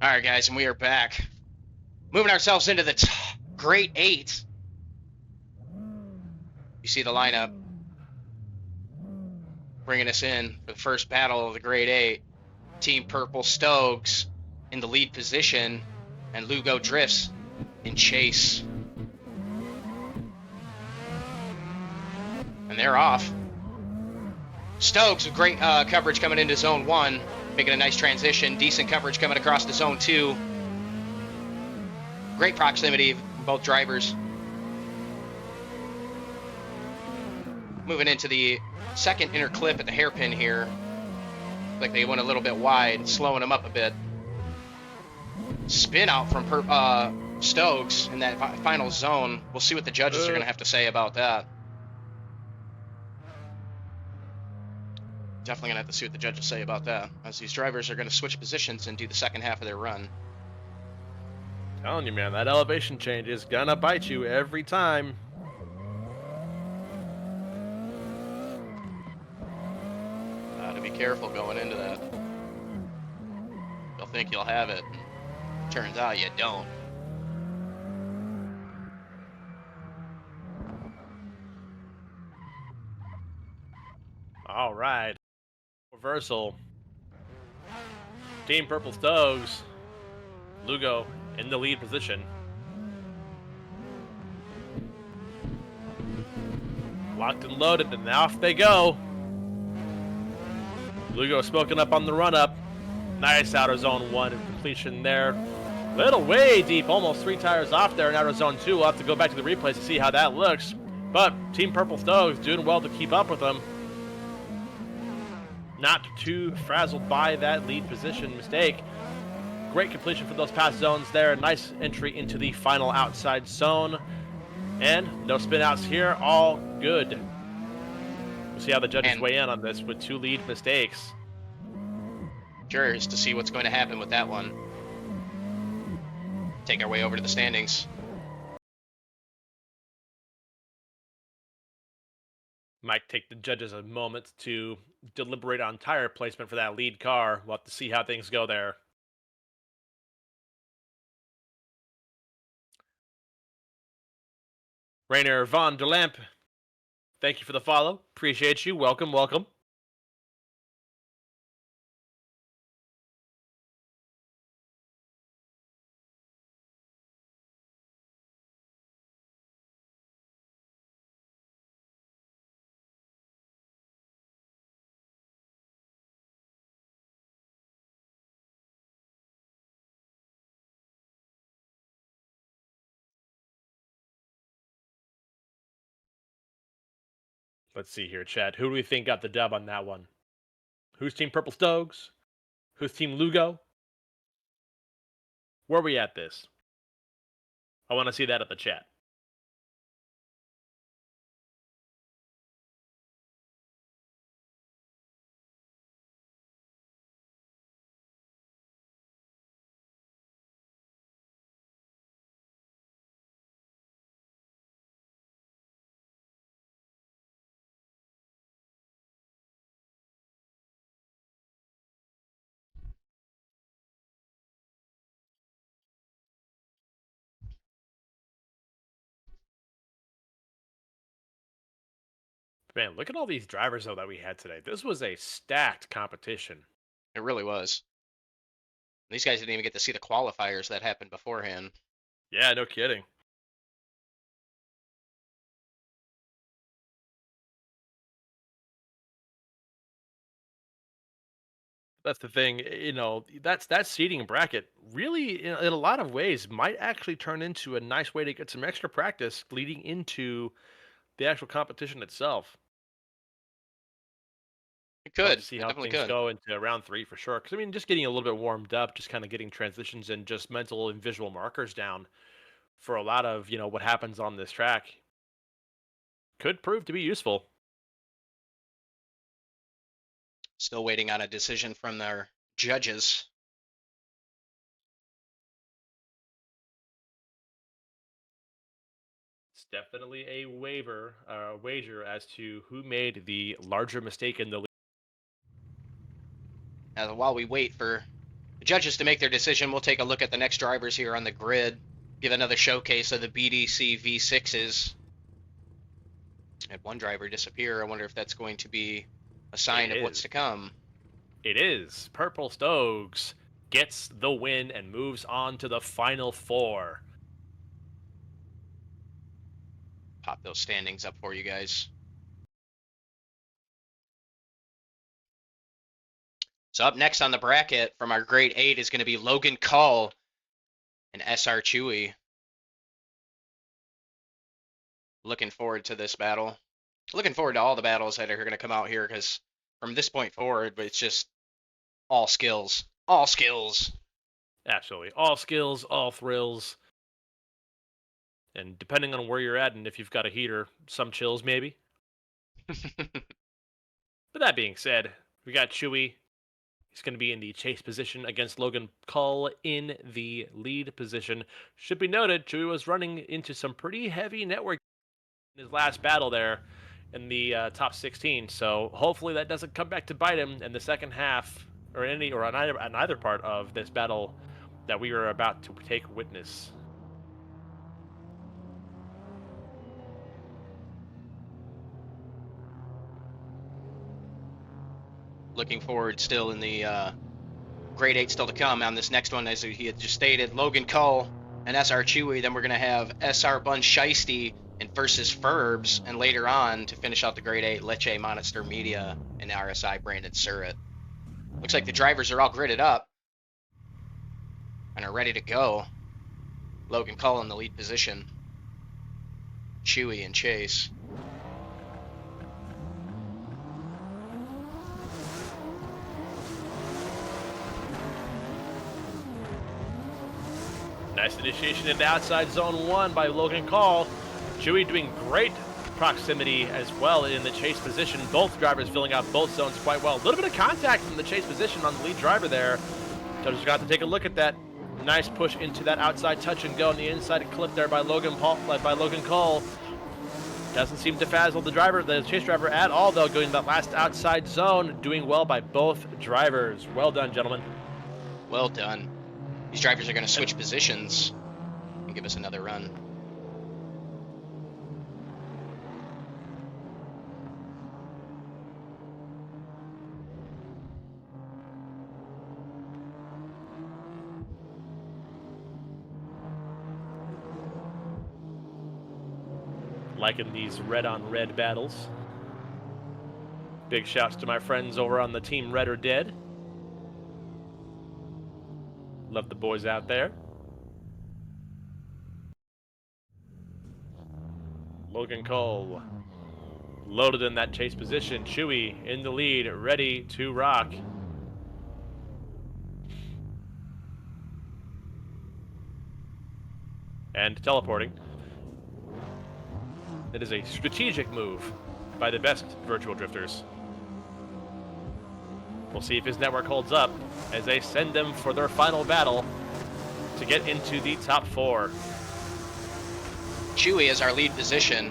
All right, guys, and we are back. Moving ourselves into the Grade 8. You see the lineup bringing us in for the first battle of the Grade 8. Team Purple Stokes in the lead position, and Lugo Drifts in chase. And they're off. Stokes with great coverage coming into Zone 1, making a nice transition. Decent coverage coming across to Zone 2. Great proximity from both drivers. Moving into the second inner clip at the hairpin here. Like they went a little bit wide, slowing them up a bit. Spin out from Stokes in that final zone. We'll see what the judges are going to have to say about that. Definitely going to have to see what the judges say about that, as these drivers are going to switch positions and do the second half of their run. Telling you, man, that elevation change is gonna bite you every time. To be careful going into that. You'll think you'll have it. Turns out you don't. All right. Reversal. Team Purple Stokes. Lugo in the lead position. Locked and loaded, and off they go. Lugo smoking up on the run-up. Nice outer zone 1 completion there. Little way deep, almost 3 tires off there in outer zone 2. We'll have to go back to the replays to see how that looks. But Team Purple Stokes doing well to keep up with them. Not too frazzled by that lead position mistake. Great completion for those past zones there. Nice entry into the final outside zone. And no spin outs here, all good. We'll see how the judges weigh in on this with 2 lead mistakes. Curious to see what's going to happen with that one. Take our way over to the standings. Might take the judges a moment to deliberate on tire placement for that lead car. We'll have to see how things go there. Rainer Von der Lamp, thank you for the follow. Appreciate you. Welcome, welcome. Let's see here, chat. Who do we think got the dub on that one? Who's Team Purple Stokes? Who's Team Lugo? Where are we at this? I want to see that at the chat. Man, look at all these drivers, though, that we had today. This was a stacked competition. It really was. These guys didn't even get to see the qualifiers that happened beforehand. Yeah, no kidding. That's the thing, that seating bracket really, in a lot of ways, might actually turn into a nice way to get some extra practice leading into the actual competition itself. It could. See it how definitely things could. go into round 3 for sure. Because, just getting a little bit warmed up, just kind of getting transitions and just mental and visual markers down for a lot of, what happens on this track could prove to be useful. Still waiting on a decision from their judges. It's definitely a wager as to who made the larger mistake in the lead. While we wait for the Judges to make their decision. We'll take a look at the next drivers here on the grid. Give another showcase of the BDC V6s. Had one driver disappear. I wonder if that's going to be a sign of what's to come. It is. Purple Stokes gets the win and moves on to the final 4. Pop those standings up for you guys. So up next on the bracket from our grade 8 is going to be Logan Cull and SR Chewy. Looking forward to this battle. Looking forward to all the battles that are going to come out here, because from this point forward, it's just all skills. All skills. Absolutely. All skills, all thrills. And depending on where you're at and if you've got a heater, some chills maybe. But that being said, we got Chewy. He's going to be in the chase position against Logan Cull in the lead position. Should be noted, Chewy was running into some pretty heavy network in his last battle there in the top 16. So hopefully that doesn't come back to bite him in the second half or on either part of this battle that we are about to take witness. Looking forward still in the grade 8 still to come on this next one, as he had just stated, Logan Cull and SR Chewy. Then we're going to have SR Bun Shiesty and versus Ferbs, and later on to finish out the grade 8, Leche Monster Media and RSI Brandon Surratt. Looks like the drivers are all gridded up and are ready to go. Logan Cull in the lead position. Chewy and Chase. Nice initiation into outside zone 1 by Logan Cull. Chewy doing great proximity as well in the chase position. Both drivers filling out both zones quite well. A little bit of contact in the chase position on the lead driver there. Judges got to take a look at that. Nice push into that outside touch and go on the inside clip there by Logan Cull. Doesn't seem to fazzle the chase driver at all, though, going that last outside zone. Doing well by both drivers. Well done, gentlemen. Well done. These drivers are going to switch positions and give us another run. Liking these red-on-red battles. Big shouts to my friends over on the Team Red or Dead. Love the boys out there. Logan Cull loaded in that chase position. Chewy in the lead, ready to rock. And teleporting. It is a strategic move by the best virtual drifters. We'll see if his network holds up as they send them for their final battle to get into the top 4. Chewy is our lead position.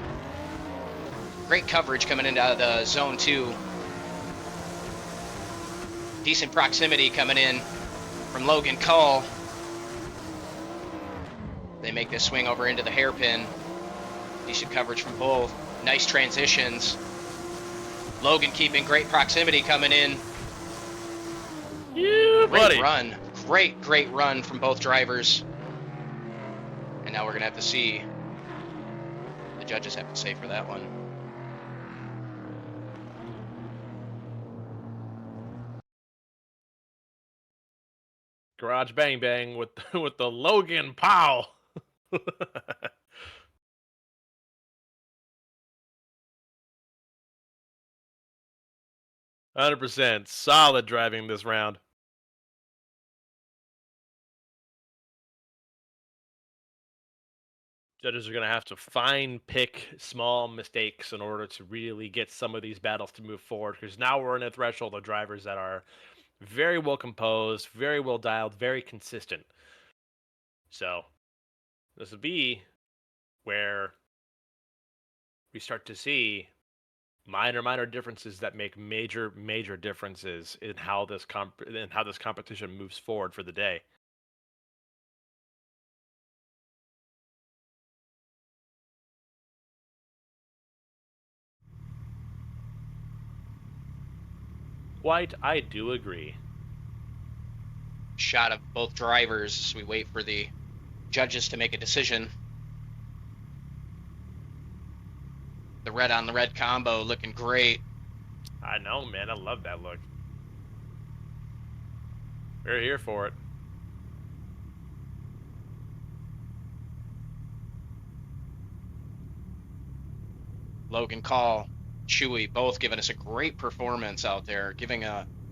Great coverage coming into the zone 2. Decent proximity coming in from Logan Cull. They make this swing over into the hairpin. Decent coverage from both. Nice transitions. Logan keeping great proximity coming in. Yeah, buddy. Great run. Great run from both drivers. And now we're going to have to see what the judges have to say for that one. Garage Bang Bang with the Logan Pow. 100% solid driving this round. Judges are going to have to fine pick small mistakes in order to really get some of these battles to move forward, because now we're in a threshold of drivers that are very well composed, very well dialed, very consistent. So this will be where we start to see Minor differences that make major differences in how this competition moves forward for the day. Quite, I do agree. Shot of both drivers as we wait for the judges to make a decision. The red on the red combo looking great. I know, man. I love that look. We're here for it. Logan Call, Chewy, both giving us a great performance out there, giving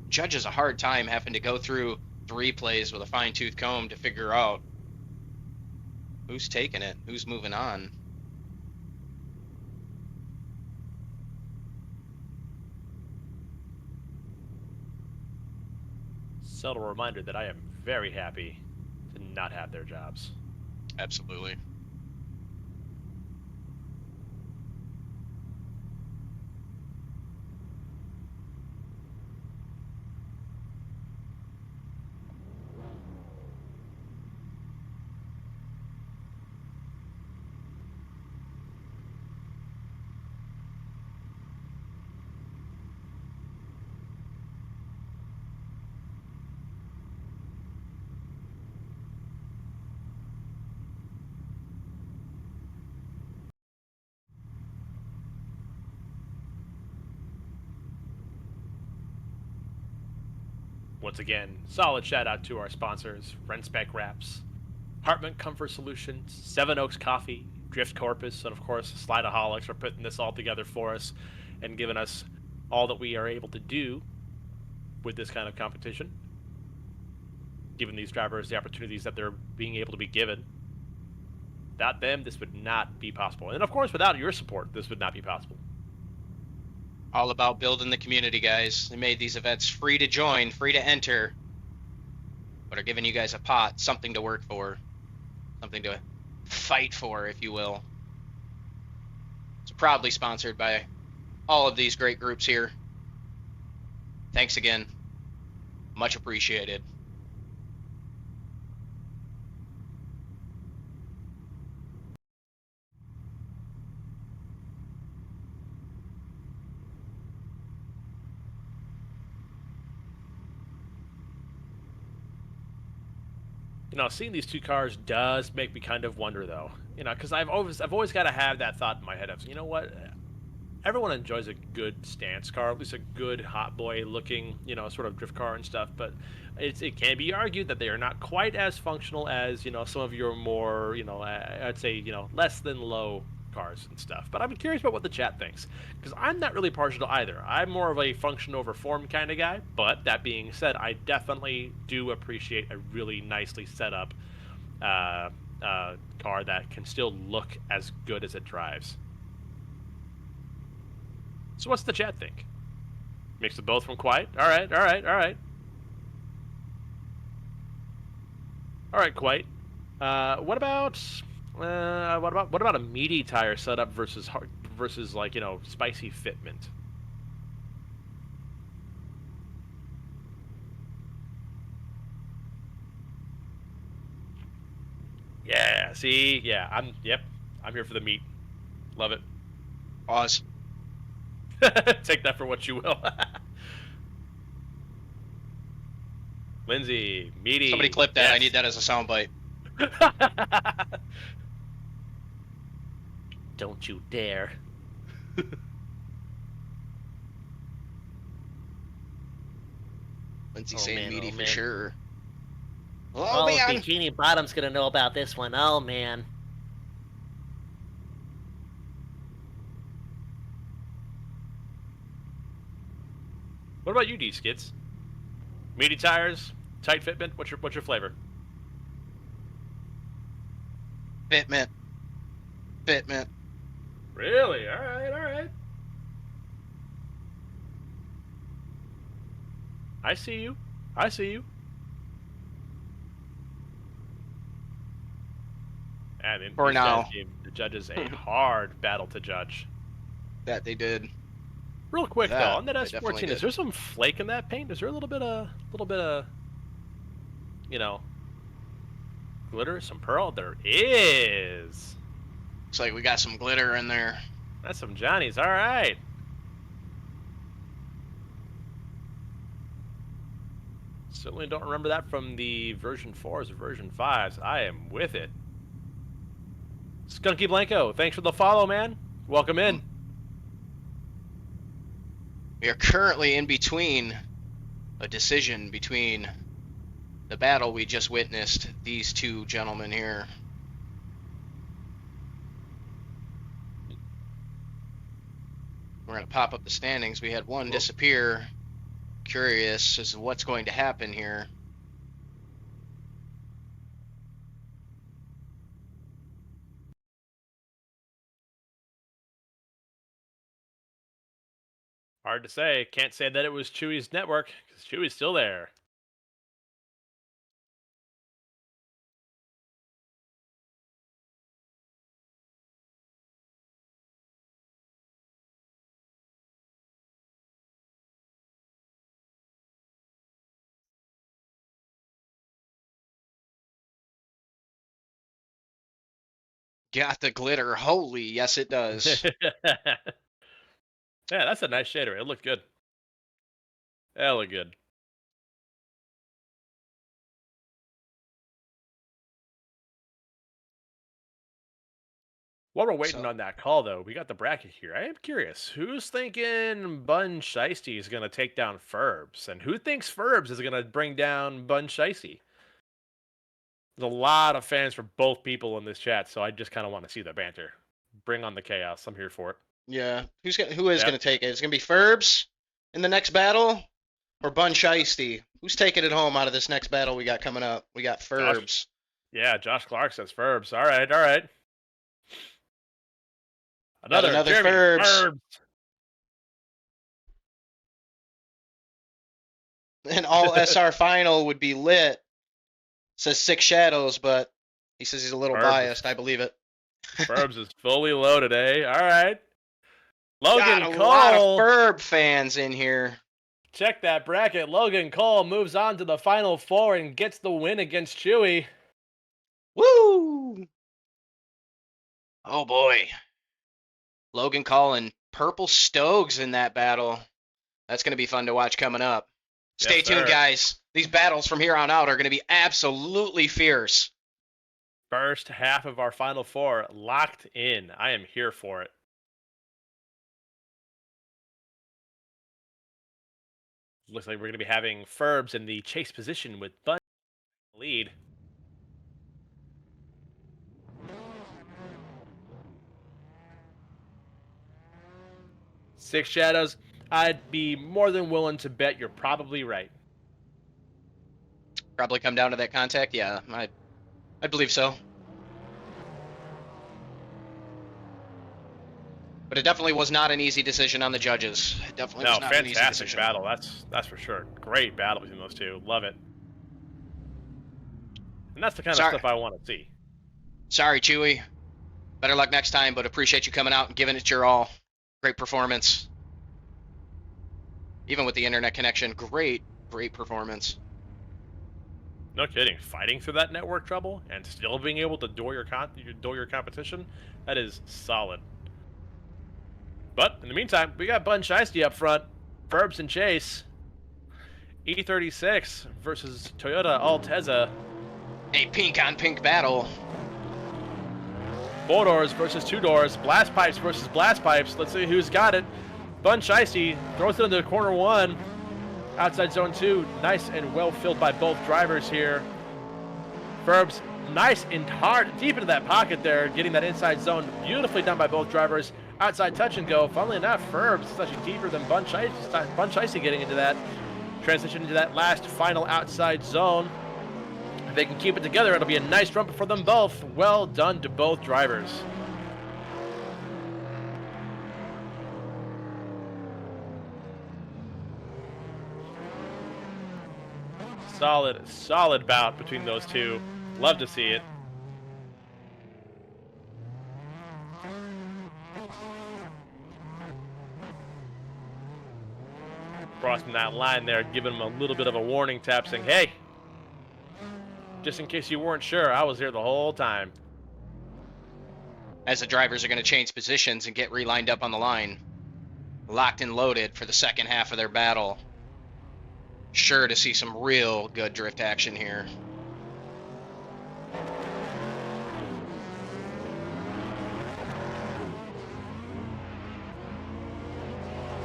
judges a hard time having to go through 3 plays with a fine-tooth comb to figure out who's taking it, who's moving on. Subtle reminder that I am very happy to not have their jobs. Absolutely. Once again, solid shout out to our sponsors, Renspec Wraps, Hartman Comfort Solutions, Seven Oaks Coffee, Drift Corpus, and of course, Slideaholics for putting this all together for us and giving us all that we are able to do with this kind of competition. Giving these drivers the opportunities that they're being able to be given. Without them, this would not be possible. And of course, without your support, this would not be possible. All about building the community, guys. They made these events free to join, free to enter, but are giving you guys a pot, something to work for, something to fight for, if you will. It's proudly sponsored by all of these great groups here. Thanks again. Much appreciated. Seeing these two cars does make me kind of wonder, though. Because I've always got to have that thought in my head of, you know what? Everyone enjoys a good stance car, at least a good hot boy looking, sort of drift car and stuff. But it can be argued that they are not quite as functional as, some of your more, I'd say, less than low cars and stuff. But I'm curious about what the chat thinks, because I'm not really partial to either. I'm more of a function over form kind of guy. But that being said, I definitely do appreciate a really nicely set up car that can still look as good as it drives. So what's the chat think? Mix of both from Quiet? All right. All right, Quiet. What about a meaty tire setup versus spicy fitment? Yeah. See. Yeah. I'm here for the meat. Love it. Pause. Take that for what you will. Lindsay, meaty. Somebody clip that. Yes. I need that as a soundbite. Don't you dare. Lindsay saying meaty for sure. Oh, man. Bikini Bottom's gonna know about this one. Oh, man. What about you, D-Skits? Meaty tires, tight fitment. What's your flavor? Fitment. Really? All right. I see you. And for now, gave the judges a hard battle to judge. That they did. Real quick That, though, on that they definitely S14, is did. there some flake in that paint? Is there a little bit of, you know, glitter, some pearl? There is. Looks like we got some glitter in there. That's some Johnnies. All right. Certainly don't remember that from the version 4s or version 5s. I am with it. Skunky Blanco, thanks for the follow, man. Welcome in. We are currently in between a decision between the battle we just witnessed, these two gentlemen here. We're going to pop up the standings. We had one disappear. Curious as to what's going to happen here. Hard to say. Can't say that it was Chewy's network, because Chewy's still there. Got the glitter. Holy, yes it does. Yeah, that's a nice shader. It looked good. That looked good. While we're waiting on that call, though, we got the bracket here. I am curious, who's thinking Bun Shiesty is going to take down Ferbs? And who thinks Ferbs is going to bring down Bun Shiesty? There's a lot of fans for both people in this chat, so I just kind of want to see the banter. Bring on the chaos. I'm here for it. Yeah. Who is going to take it? It's going to be Ferbs in the next battle or Bun Shiesty? Who's taking it home out of this next battle we got coming up? We got Ferbs. Josh Clark says Ferbs. All right. Another Jeremy, Ferbs. And all SR final would be lit. Says Six Shadows, but he says he's a little biased. I believe it. Ferbs is fully loaded, eh? All right. Logan got a Cole. lot of Ferb fans in here. Check that bracket. Logan Cole moves on to the Final Four and gets the win against Chewy. Woo! Oh boy. Logan Cole and Purple Stogs in that battle. That's going to be fun to watch coming up. Stay tuned, guys. These battles from here on out are going to be absolutely fierce. First half of our Final Four locked in. I am here for it. Looks like we're going to be having Ferbs in the chase position with Bun lead. Six Shadows, I'd be more than willing to bet you're probably right. Probably come down to that contact? Yeah, I believe so. But it definitely was not an easy decision on the judges. It definitely was not an easy decision. Fantastic battle. That's for sure. Great battle between those two. Love it. And that's the kind of stuff I want to see. Sorry, Chewy. Better luck next time, but appreciate you coming out and giving it your all. Great performance. Even with the internet connection, great performance. No kidding. Fighting through that network trouble and still being able to door your competition, that is solid. But in the meantime, we got Bun Shiesty up front. Ferbs and Chase. E36 versus Toyota Altezza. A pink on pink battle. 4 doors versus 2 doors. Blast pipes versus blast pipes. Let's see who's got it. Bun Shiesty throws it into corner 1. Outside zone 2. Nice and well filled by both drivers here. Ferbs, nice and hard, deep into that pocket there, getting that inside zone. Beautifully done by both drivers. Outside touch and go. Funnily enough, Ferbs is actually deeper than Bun Shiesty getting into that. Transition into that last final outside zone. If they can keep it together, it'll be a nice run for them both. Well done to both drivers. Solid bout between those two. Love to see it. crossing that line there, giving him a little bit of a warning tap, saying, hey, just in case you weren't sure, I was here the whole time. As the drivers are going to change positions and get relined up on the line. Locked and loaded for the second half of their battle. Sure to see some real good drift action here.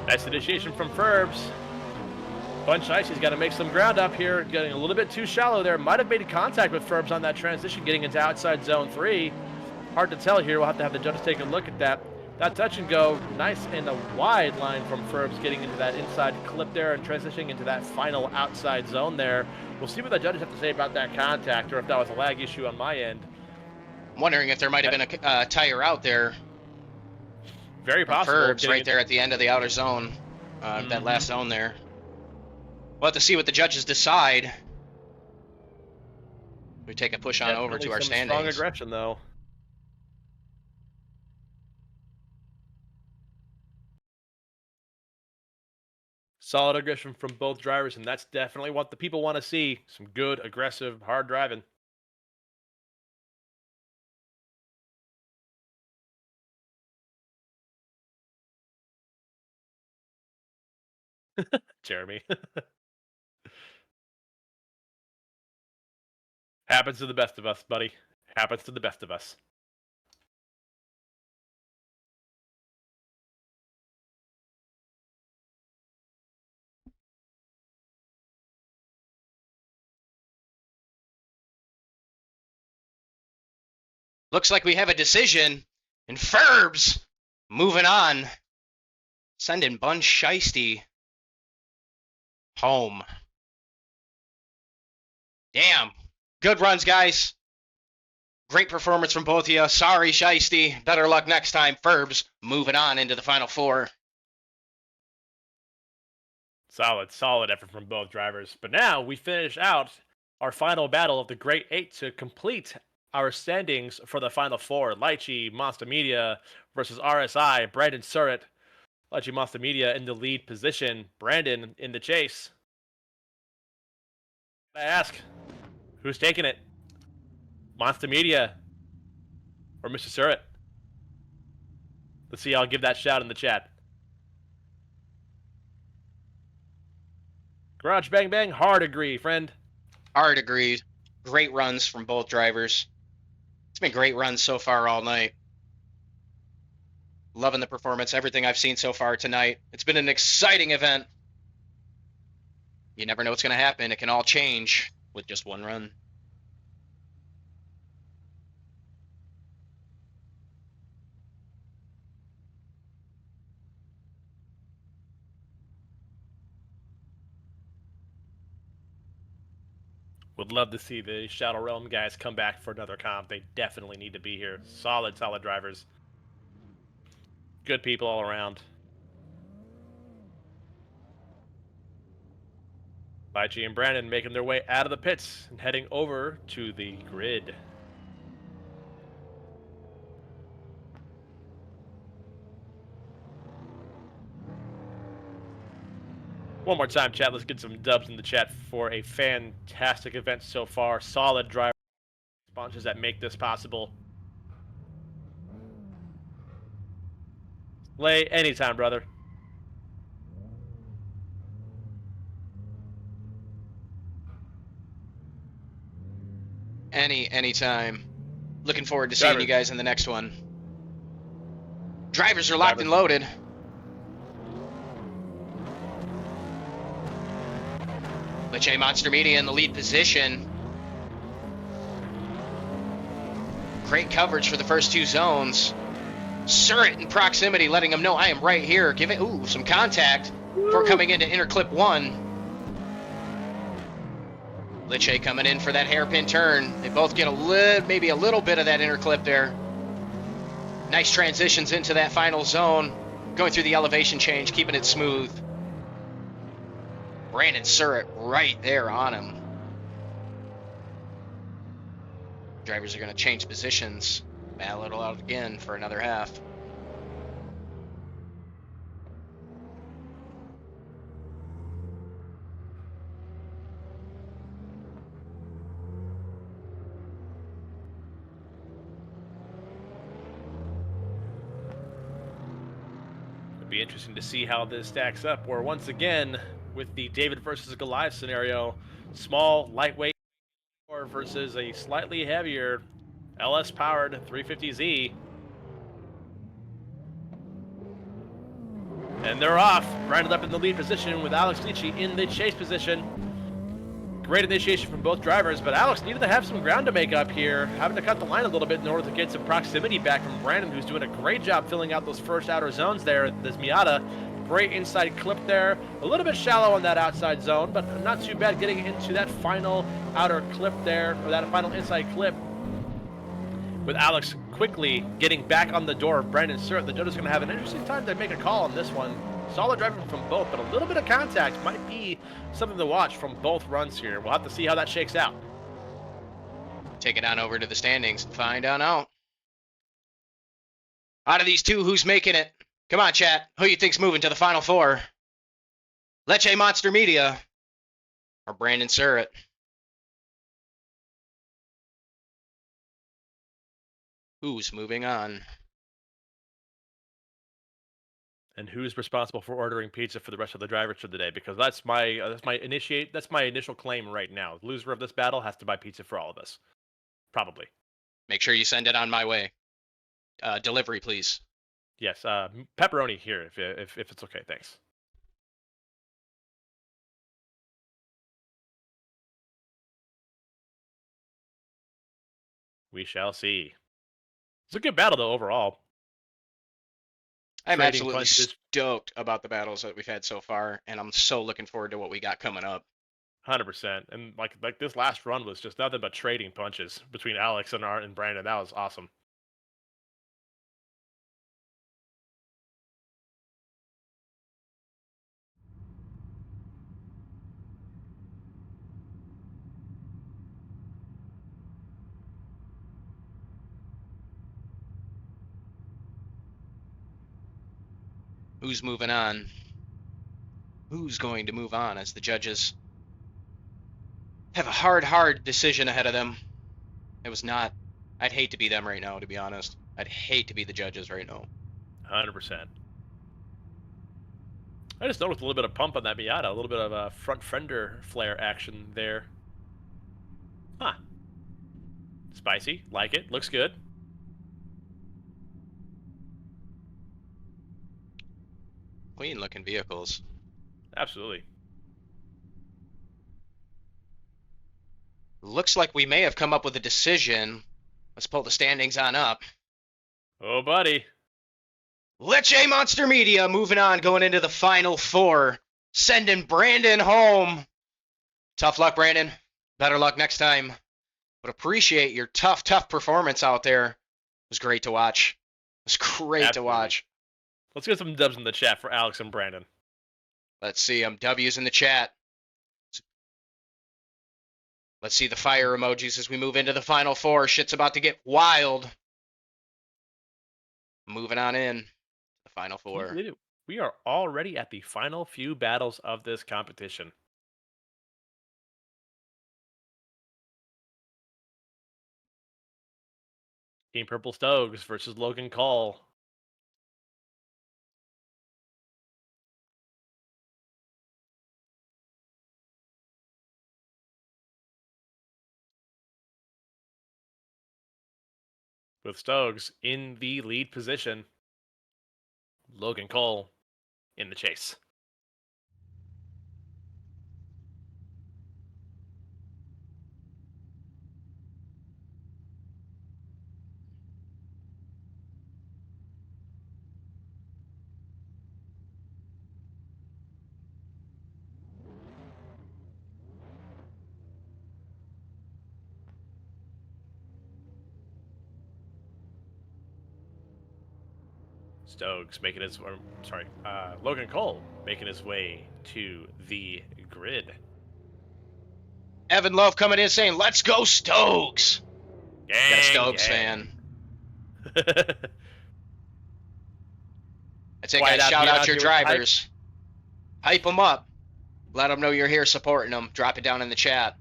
Nice initiation from Ferbs. Bunch Icy's got to make some ground up here. Getting a little bit too shallow there. Might have made contact with Ferbs on that transition, getting into outside zone 3. Hard to tell here. We'll have the judges take a look at that. That touch and go, nice in the wide line from Ferbs, getting into that inside clip there and transitioning into that final outside zone there. We'll see what the judges have to say about that contact, or if that was a lag issue on my end. I'm wondering if there might have been a tire out there. Very possible. Ferbs right there at the end of the outer zone, that last zone there. We'll have to see what the judges decide. We take a push on over to our standings. Strong aggression, though. Solid aggression from both drivers, and that's definitely what the people want to see. Some good, aggressive, hard driving. Jeremy. Happens to the best of us, buddy. Happens to the best of us. Looks like we have a decision, and Ferbs moving on, sending Bun Shiesty home. Damn. Good runs, guys. Great performance from both of you. Sorry, Shiesty. Better luck next time. Ferbs moving on into the Final Four. Solid effort from both drivers. But now we finish out our final battle of the Great Eight to complete our standings for the Final Four. Lychee, Monster Media versus RSI. Brandon Surratt. Lychee Monster Media in the lead position. Brandon in the chase. I ask, who's taking it? Monster Media or Mr. Surratt? Let's see, I'll give that shout in the chat. Garage Bang Bang, hard agree, friend. Hard agreed. Great runs from both drivers. It's been great runs so far all night. Loving the performance, everything I've seen so far tonight. It's been an exciting event. You never know what's going to happen. It can all change with just one run. Would love to see the Shadow Realm guys come back for another comp. They definitely need to be here. Solid drivers. Good people all around. Lychee and Brandon making their way out of the pits and heading over to the grid. One more time, chat. Let's get some dubs in the chat for a fantastic event so far. Solid driver sponsors that make this possible. Lay anytime, brother. Anytime. Looking forward to seeing you guys in the next one. Drivers are locked and loaded. Lychee Monster Media in the lead position. Great coverage for the first two zones. Surratt in proximity, letting him know I am right here. Giving some contact before coming into inner clip 1. Lychee coming in for that hairpin turn. They both get maybe a little bit of that inner clip there. Nice transitions into that final zone. Going through the elevation change, keeping it smooth. Brandon Surratt right there on him. Drivers are going to change positions. Battle it out again for another half. Be interesting to see how this stacks up. Where once again, with the David versus Goliath scenario, small, lightweight versus a slightly heavier LS-powered 350Z. And they're off. Brandon up in the lead position with Alex Leachy in the chase position. Great initiation from both drivers, but Alex needed to have some ground to make up here, having to cut the line a little bit in order to get some proximity back from Brandon, who's doing a great job filling out those first outer zones there. This Miata, great inside clip there. A little bit shallow on that outside zone, but not too bad getting into that final outer clip there, or that final inside clip. With Alex quickly getting back on the door of Brandon Surratt, the judge is going to have an interesting time to make a call on this one. Solid driving from both, but a little bit of contact might be something to watch from both runs here. We'll have to see how that shakes out. Take it on over to the standings and find out. Out of these two, who's making it? Come on, chat. Who you think's moving to the Final Four? Lecce Monster Media or Brandon Surratt? Who's moving on? And who's responsible for ordering pizza for the rest of the drivers for the day? Because that's my initial claim right now. The loser of this battle has to buy pizza for all of us. Probably. Make sure you send it on my way. Delivery, please. Yes, pepperoni here if it's okay. Thanks. We shall see. It's a good battle though overall. I'm Trading absolutely punches. stoked about the battles that we've had so far, and I'm so looking forward to what we got coming up. 100%. And like this last run was just nothing but trading punches between Alex and Brandon. That was awesome. Who's moving on? Who's going to move on as the judges have a hard decision ahead of them? It was not. I'd hate to be them right now, to be honest. I'd hate to be the judges right now. 100%. I just noticed a little bit of pump on that Miata, a little bit of a front fender flare action there. Huh. Spicy. Like it. Looks good. Clean looking vehicles. Absolutely. Looks like we may have come up with a decision. Let's pull the standings on up. Oh, buddy. Lecce Monster Media moving on, going into the Final Four. Sending Brandon home. Tough luck, Brandon. Better luck next time. But appreciate your tough performance out there. It was great to watch. It was great Absolutely. to watch. Let's get some dubs in the chat for Alex and Brandon. Let's see. W's in the chat. Let's see the fire emojis as we move into the Final Four. Shit's about to get wild. Moving on in. The Final Four. We are already at the final few battles of this competition. Team Purple Stokes versus Logan Call. With Stokes in the lead position. Logan Cole in the chase. Stokes making his, Logan Cole making his way to the grid. Evan Love coming in saying, "Let's go Stokes." Gang, Got a Stokes gang. fan. That's it, guys. Shout out your drivers. Hype them up. Let them know you're here supporting them. Drop it down in the chat.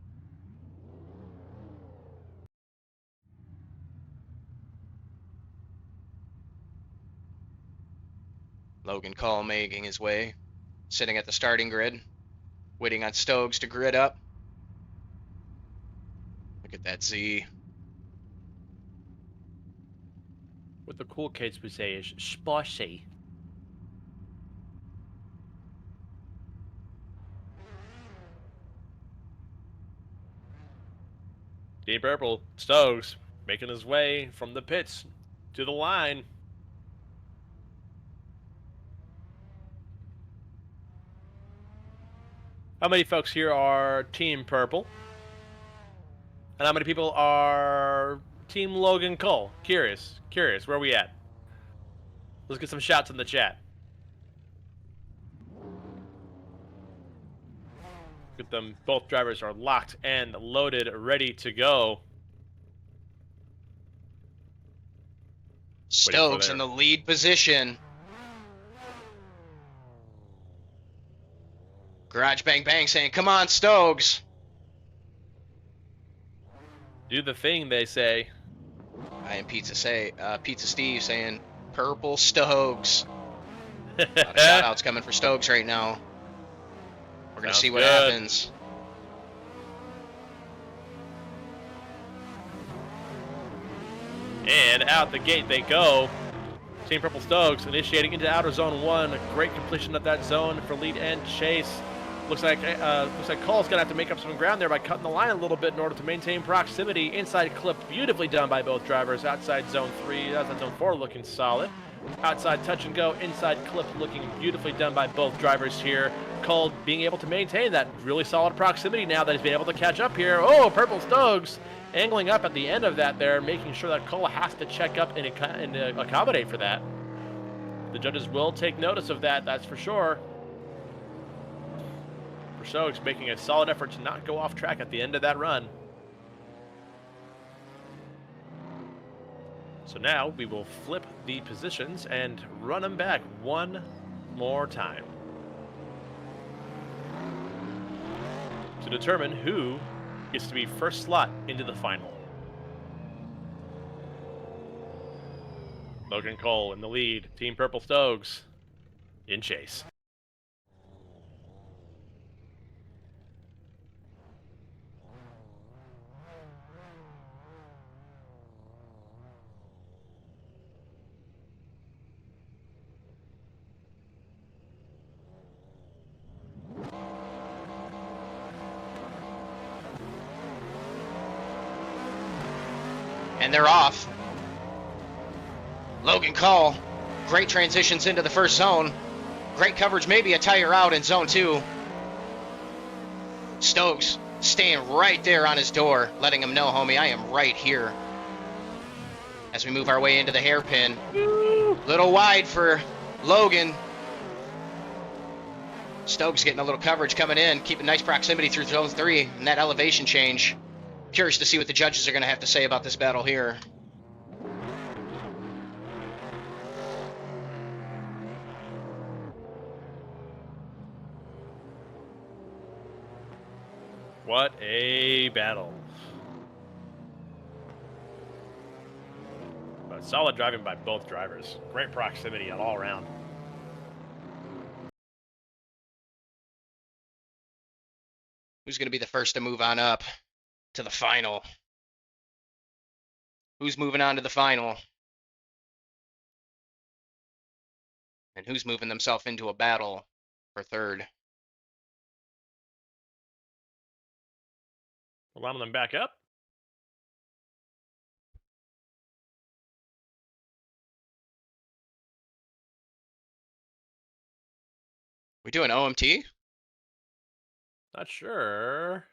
Logan Call making his way, sitting at the starting grid, waiting on Stokes to grid up. Look at that Z. What the cool kids would say is spicy. Team Purple, Stokes, making his way from the pits to the line. How many folks here are Team Purple? And how many people are Team Logan Cole? Curious, where are we at? Let's get some shouts in the chat. Get them. Both drivers are locked and loaded, ready to go. Stokes in the lead position. Garage Bang Bang saying, "Come on, Stokes." Do the thing, they say. I am Pizza Steve saying, "Purple Stokes." A lot of shout-outs coming for Stokes right now. We're going to see what happens. And out the gate they go. Team Purple Stokes initiating into outer zone 1. A great completion of that zone for lead and chase. Looks like Cole's gonna have to make up some ground there by cutting the line a little bit in order to maintain proximity. Inside clip beautifully done by both drivers. Outside zone 3, outside zone 4 looking solid. Outside touch and go, inside clip looking beautifully done by both drivers here. Cole being able to maintain that really solid proximity now that he's been able to catch up here. Oh, Purple Stokes angling up at the end of that there, making sure that Cole has to check up and accommodate for that. The judges will take notice of that, that's for sure. For Stokes making a solid effort to not go off track at the end of that run. So now we will flip the positions and run them back one more time to determine who gets to be first slot into the final. Logan Cole in the lead. Team Purple Stokes in chase. And they're off. Logan Call, great transitions into the first zone. Great coverage, maybe a tire out in zone 2. Stokes staying right there on his door, letting him know, homie, I am right here. As we move our way into the hairpin. Little wide for Logan. Stokes getting a little coverage coming in, keeping nice proximity through zone 3 and that elevation change. Curious to see what the judges are going to have to say about this battle here. What a battle. But solid driving by both drivers. Great proximity all around. Who's going to be the first to move on up to the final? Who's moving on to the final? And who's moving themselves into a battle for third? Allowing them back up. We doing OMT? Not sure.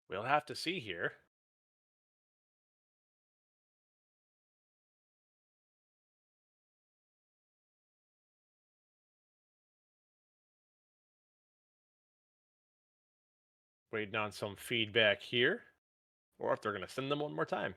We'll have to see here. Waiting on some feedback here, or if they're going to send them one more time.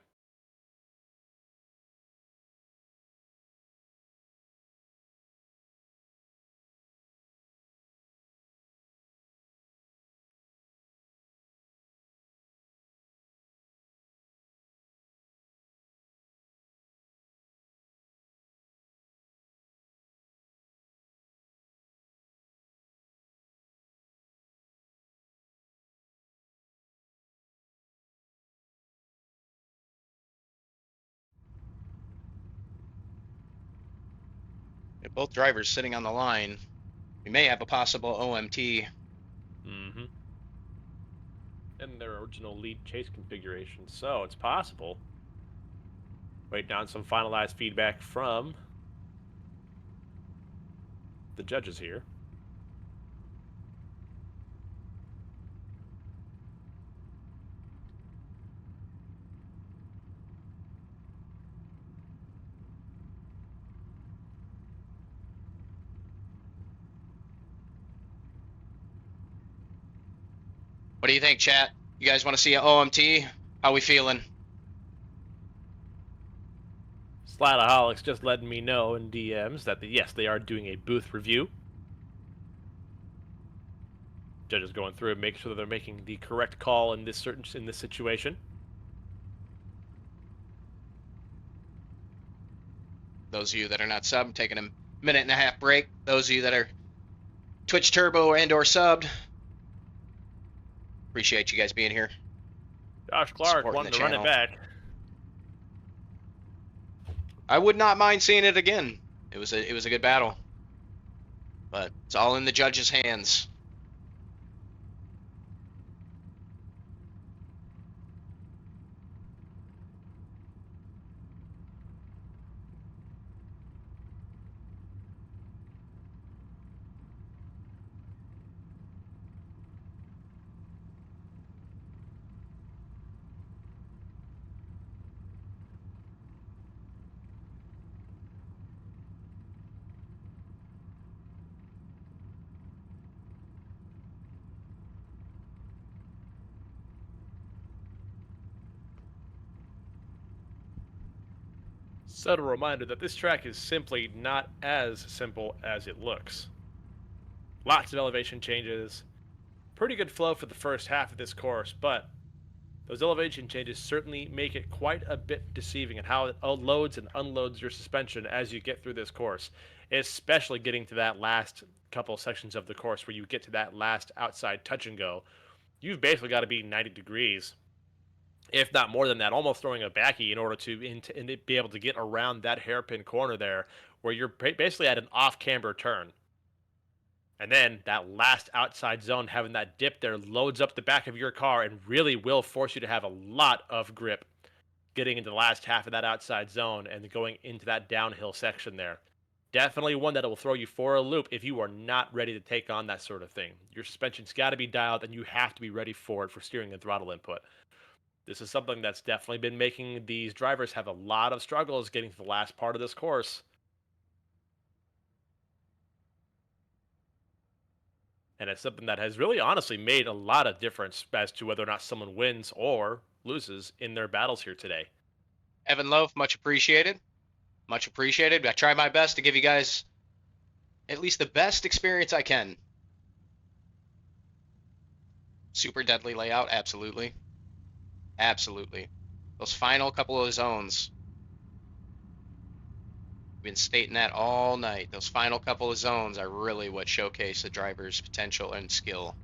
Both drivers sitting on the line. We may have a possible OMT. Mm-hmm. In their original lead chase configuration, so it's possible. Wait down some finalized feedback from the judges here. What do you think, chat? You guys want to see an OMT? How we feeling? Slataholics just letting me know in DMs that yes, they are doing a booth review. Judges going through and making sure that they're making the correct call in this situation. Those of you that are not subbed, taking a minute and a half break. Those of you that are Twitch Turbo and or subbed, appreciate you guys being here. Josh Clark Supporting wanting the to run it channel. back. I would not mind seeing it again. It was a good battle, but it's all in the judges' hands. Subtle reminder that this track is simply not as simple as it looks. Lots of elevation changes, pretty good flow for the first half of this course, but those elevation changes certainly make it quite a bit deceiving in how it loads and unloads your suspension as you get through this course, especially getting to that last couple sections of the course where you get to that last outside touch and go. You've basically got to be 90 degrees, if not more than that, almost throwing a backy in order to be able to get around that hairpin corner there where you're basically at an off-camber turn. And then that last outside zone, having that dip there, loads up the back of your car and really will force you to have a lot of grip getting into the last half of that outside zone and going into that downhill section there. Definitely one that will throw you for a loop if you are not ready to take on that sort of thing. Your suspension's got to be dialed and you have to be ready for it for steering and throttle input. This is something that's definitely been making these drivers have a lot of struggles getting to the last part of this course. And it's something that has really honestly made a lot of difference as to whether or not someone wins or loses in their battles here today. Evan Loaf, much appreciated. Much appreciated. I try my best to give you guys at least the best experience I can. Super deadly layout, absolutely. Absolutely. Those final couple of zones. Been stating that all night. Those final couple of zones are really what showcase the driver's potential and skill.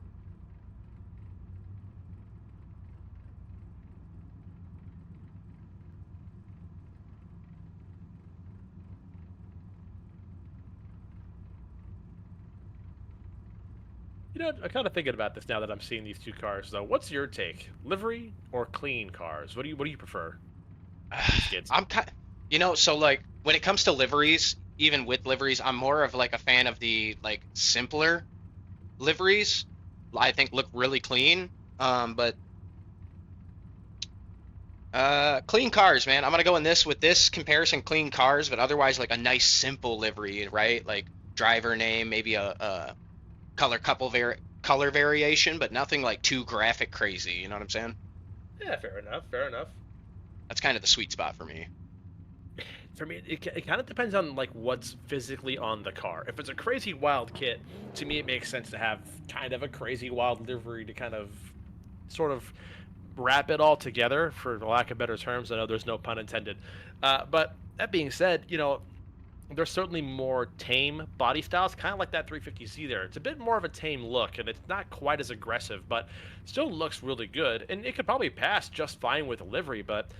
You know, I'm kind of thinking about this now that I'm seeing these two cars, though. What's your take? Livery or clean cars? What do you prefer? I'm kind, so like when it comes to liveries, even with liveries, I'm more of like a fan of the like simpler liveries. I think look really clean. But clean cars, man. I'm gonna go in this with this comparison, clean cars, but otherwise like a nice simple livery, right? Like driver name, maybe a color variation, but nothing like too graphic crazy. You know what I'm saying? Yeah, fair enough. Fair enough. That's kind of the sweet spot for me. For me, it kind of depends on like what's physically on the car. If it's a crazy wild kit, to me it makes sense to have kind of a crazy wild livery to kind of sort of wrap it all together, for lack of better terms. I know there's no pun intended. But that being said, there's certainly more tame body styles, kind of like that 350Z there. It's a bit more of a tame look, and it's not quite as aggressive, but still looks really good. And it could probably pass just fine with a livery, but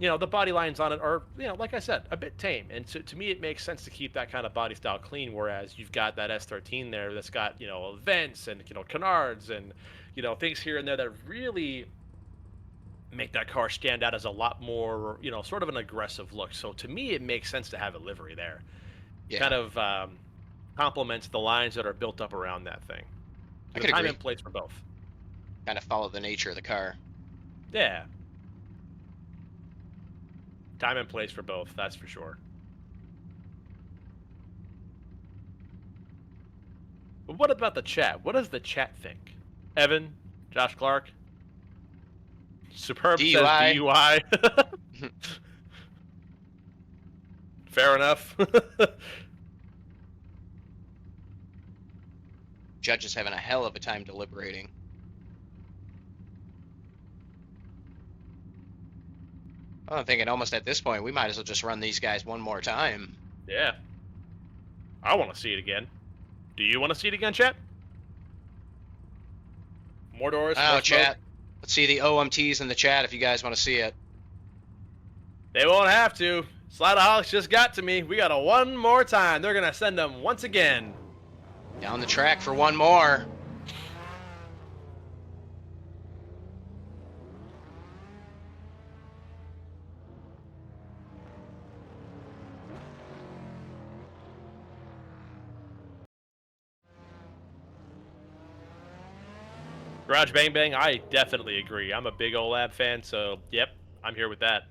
the body lines on it are, like I said, a bit tame. And to me, it makes sense to keep that kind of body style clean. Whereas you've got that S13 there that's got, vents and, canards and, things here and there that really make that car stand out as a lot more, sort of an aggressive look. So to me, it makes sense to have a livery there. Yeah. Kind of complements the lines that are built up around that thing. I The could time agree. and place for both. Kind of follow the nature of the car. Yeah. Time and place for both, that's for sure. But what about the chat? What does the chat think? Evan, Josh Clark, Superb says DUI. DUI. Fair enough. Judge is having a hell of a time deliberating. I'm thinking almost at this point, we might as well just run these guys one more time. Yeah. I want to see it again. Do you want to see it again, chat? More doors. Oh, more chat. smoke? Let's see the OMTs in the chat if you guys want to see it. They won't have to. Slideaholics just got to me. We got a one more time. They're going to send them once again. Down the track for one more. Garage Bang Bang, I definitely agree. I'm a big OLAB fan, so yep, I'm here with that.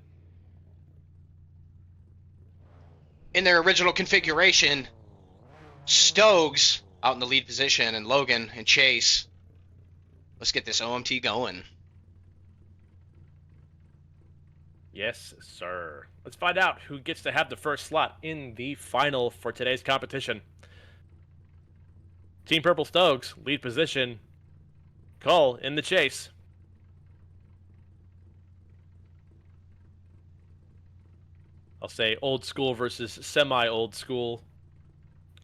In their original configuration, Stokes out in the lead position and Logan and Chase. Let's get this OMT going. Yes, sir. Let's find out who gets to have the first slot in the final for today's competition. Team Purple Stokes, lead position. Cole in the chase. I'll say old school versus semi-old school,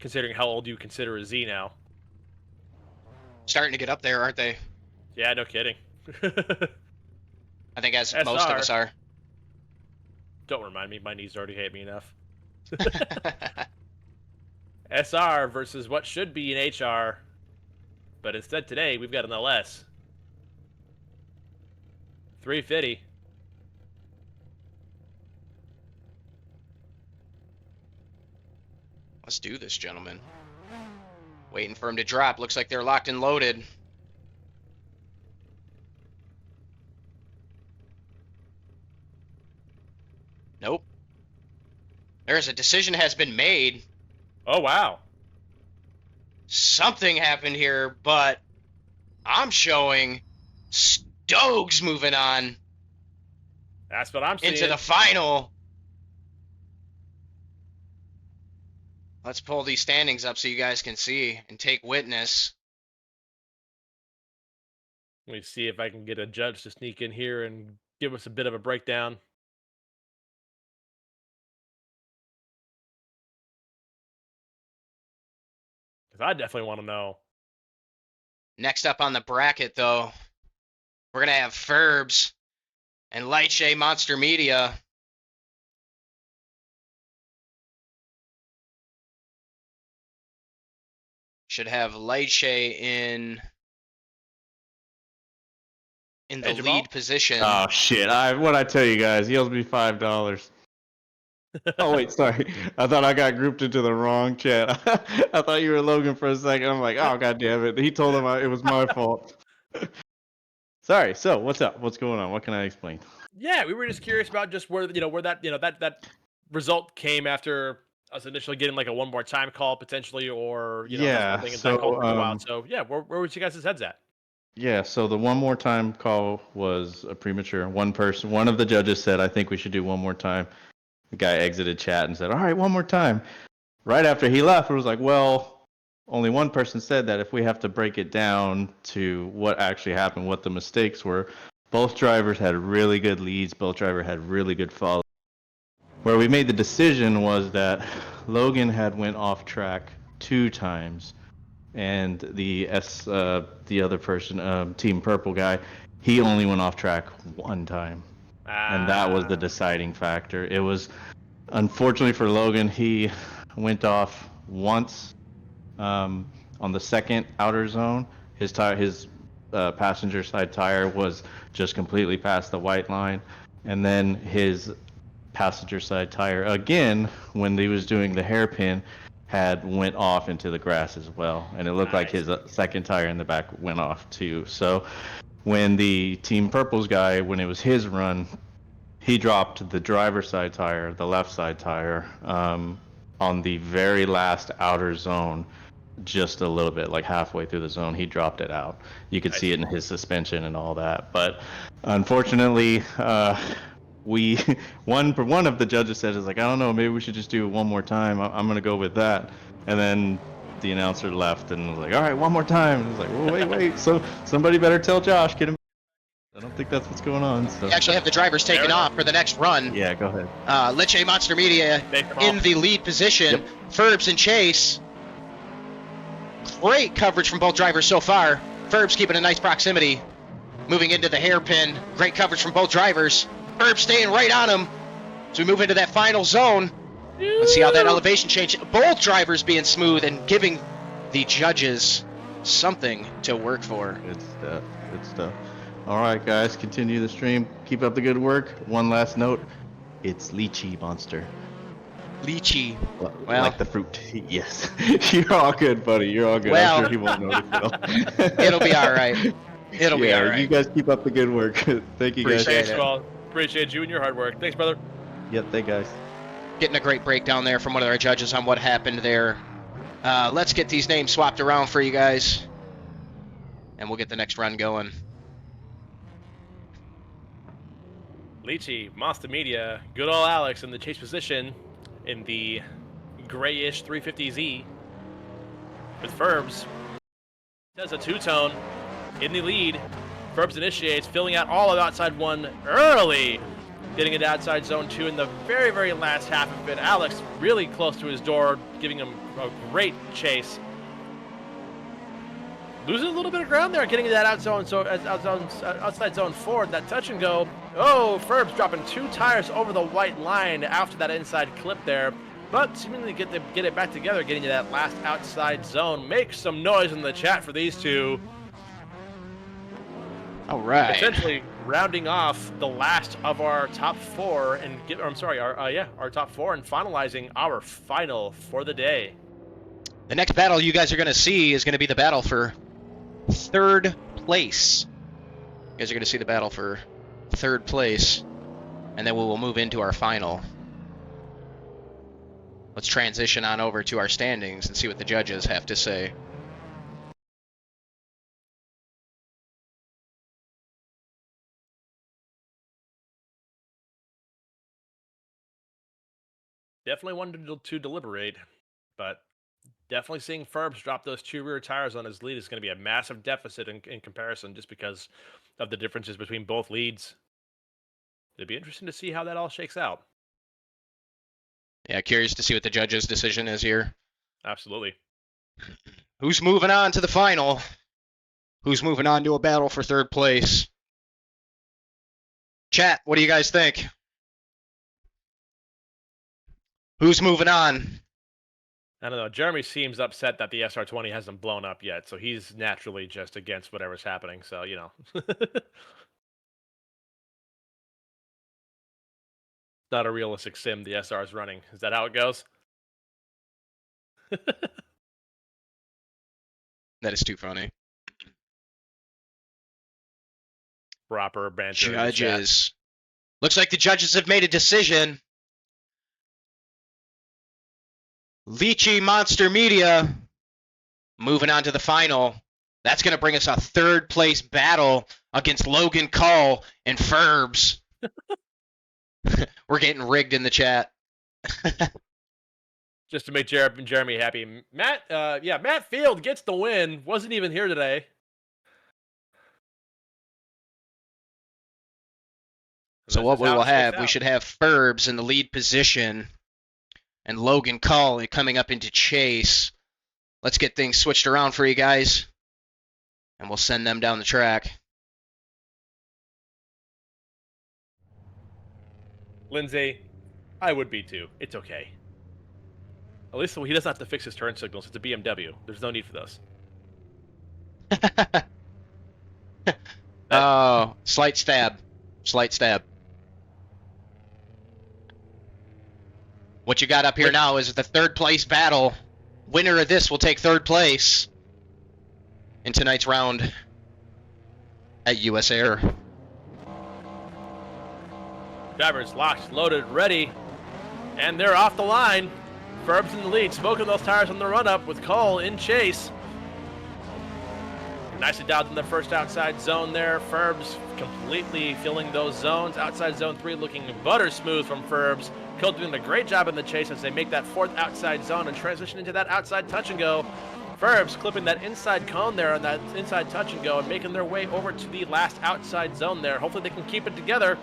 considering how old you consider a Z now. Starting to get up there, aren't they? Yeah, no kidding. I think as most of us are. Don't remind me, my knees already hate me enough. SR versus what should be an HR, but instead today we've got an LS. 350. Let's do this, gentlemen. Waiting for him to drop. Looks like they're locked and loaded. Nope. There's a decision has been made. Oh, wow. Something happened here, but I'm showing Stokes moving on That's what I'm seeing. into the final. Let's pull these standings up so you guys can see and take witness. Let me see if I can get a judge to sneak in here and give us a bit of a breakdown. Because I definitely want to know. Next up on the bracket, though, we're going to have Ferbs and Lightshay Monster Media. Should have Lightshay in the Hey, Jamal? lead position. Oh shit! What I tell you guys? He owes me $5. Oh wait, sorry. I thought I got grouped into the wrong chat. I thought you were Logan for a second. I'm like, oh god damn it! He told him it was my fault. Sorry. So what's up? What's going on? What can I explain? Yeah, we were just curious about just where that result came after us initially getting like a one more time call potentially, or Yeah, something so, that call for a while. So yeah, where was you guys' heads at? Yeah, so the one more time call was a premature. One of the judges said, I think we should do one more time. The guy exited chat and said, all right, one more time. Right after he left, it was like, well, only one person said that. If we have to break it down to what actually happened, what the mistakes were, both drivers had really good leads. Both drivers had really good follow. Where we made the decision was that Logan had went off track 2 times. And the other person, Team Purple guy, he only went off track 1 time. and that was the deciding factor. It was, unfortunately for Logan, he went off once on the second outer zone. His passenger side tire was just completely past the white line, and then his passenger side tire again, when he was doing the hairpin, had went off into the grass as well, and it looked like his second tire in the back went off too. So when the Team Purple's guy, when it was his run, he dropped the driver's side tire, the left side tire, on the very last outer zone, just a little bit, like halfway through the zone, he dropped it out. You could see it in his suspension and all that. But unfortunately, one of the judges said, is like, I don't know, maybe we should just do it one more time. I'm gonna go with that. And then the announcer left and was like, all right, one more time. And I was like, well, wait. So somebody better tell Josh, get him. I don't think that's what's going on. So. We actually have the drivers taking off for the next run. Yeah, go ahead. Lecce Monster Media in the lead position. Yep. Ferbs and Chase. Great coverage from both drivers so far. Ferbs keeping a nice proximity. Moving into the hairpin. Great coverage from both drivers. Ferbs staying right on him. As we move into that final zone. Let's see how that elevation change. Both drivers being smooth and giving the judges something to work for. Good stuff. Good stuff. All right, guys, continue the stream. Keep up the good work. One last note. It's Lychee Monster. Lychee. Well, like the fruit. Yes. You're all good, buddy. You're all good. Well, I'm sure he won't notice though. It'll be all right. It'll be all right. You guys keep up the good work. Thank you, guys. Thanks, well. Appreciate you and your hard work. Thanks, brother. Yep, thank you, guys. Getting a great breakdown there from one of our judges on what happened there. Let's get these names swapped around for you guys. And we'll get the next run going. Lychee, Monster Media, good old Alex in the chase position in the grayish 350Z with Ferbs. Does a two-tone in the lead. Ferbs initiates, filling out all of outside one early. Getting into outside zone 2 in the very, very last half of it. Alex really close to his door, giving him a great chase. Losing a little bit of ground there, getting into that outside zone 4, that touch and go. Oh, Ferbs dropping 2 tires over the white line after that inside clip there. But seemingly get it back together, getting to that last outside zone. Make some noise in the chat for these two. All right. Essentially rounding off the last of our top 4 and our top 4 and finalizing our final for the day. The next battle you guys are going to see is going to be the battle for 3rd place. You guys are going to see the battle for 3rd place, and then we will move into our final. Let's transition on over to our standings and see what the judges have to say. Definitely wanted to deliberate, but definitely seeing Ferbs drop those 2 rear tires on his lead is going to be a massive deficit in comparison, just because of the differences between both leads. It'd be interesting to see how that all shakes out. Yeah, curious to see what the judges' decision is here. Absolutely. Who's moving on to the final? Who's moving on to a battle for 3rd place? Chat, what do you guys think? Who's moving on? I don't know. Jeremy seems upset that the SR20 hasn't blown up yet, so he's naturally just against whatever's happening, so, you know. Not a realistic sim the SR is running. Is that how it goes? That is too funny. Proper banter. Judges. Looks like the judges have made a decision. Lychee Monster Media moving on to the final. That's going to bring us a 3rd place battle against Logan Call and Ferbs. We're getting rigged in the chat. Just to make Jeremy happy. Matt Field gets the win. Wasn't even here today. So what we will have, we should have Ferbs in the lead position and Logan Call coming up into chase. Let's get things switched around for you guys, and we'll send them down the track. Lindsay, I would be too. It's okay. At least he doesn't have to fix his turn signals. It's a BMW. There's no need for those. Oh, slight stab. Slight stab. What you got up here now is the third place battle. Winner of this will take third place in tonight's round at US Air. Drivers locked, loaded, ready, and they're off the line. Ferbs in the lead, smoking those tires on the run-up with Cole in chase. Nicely dialed in the first outside zone there. Ferbs completely filling those zones. Outside zone 3 looking butter smooth from Ferbs. Cole doing a great job in the chase as they make that fourth outside zone and transition into that outside touch and go. Ferbs clipping that inside cone there on that inside touch and go and making their way over to the last outside zone there. Hopefully they can keep it together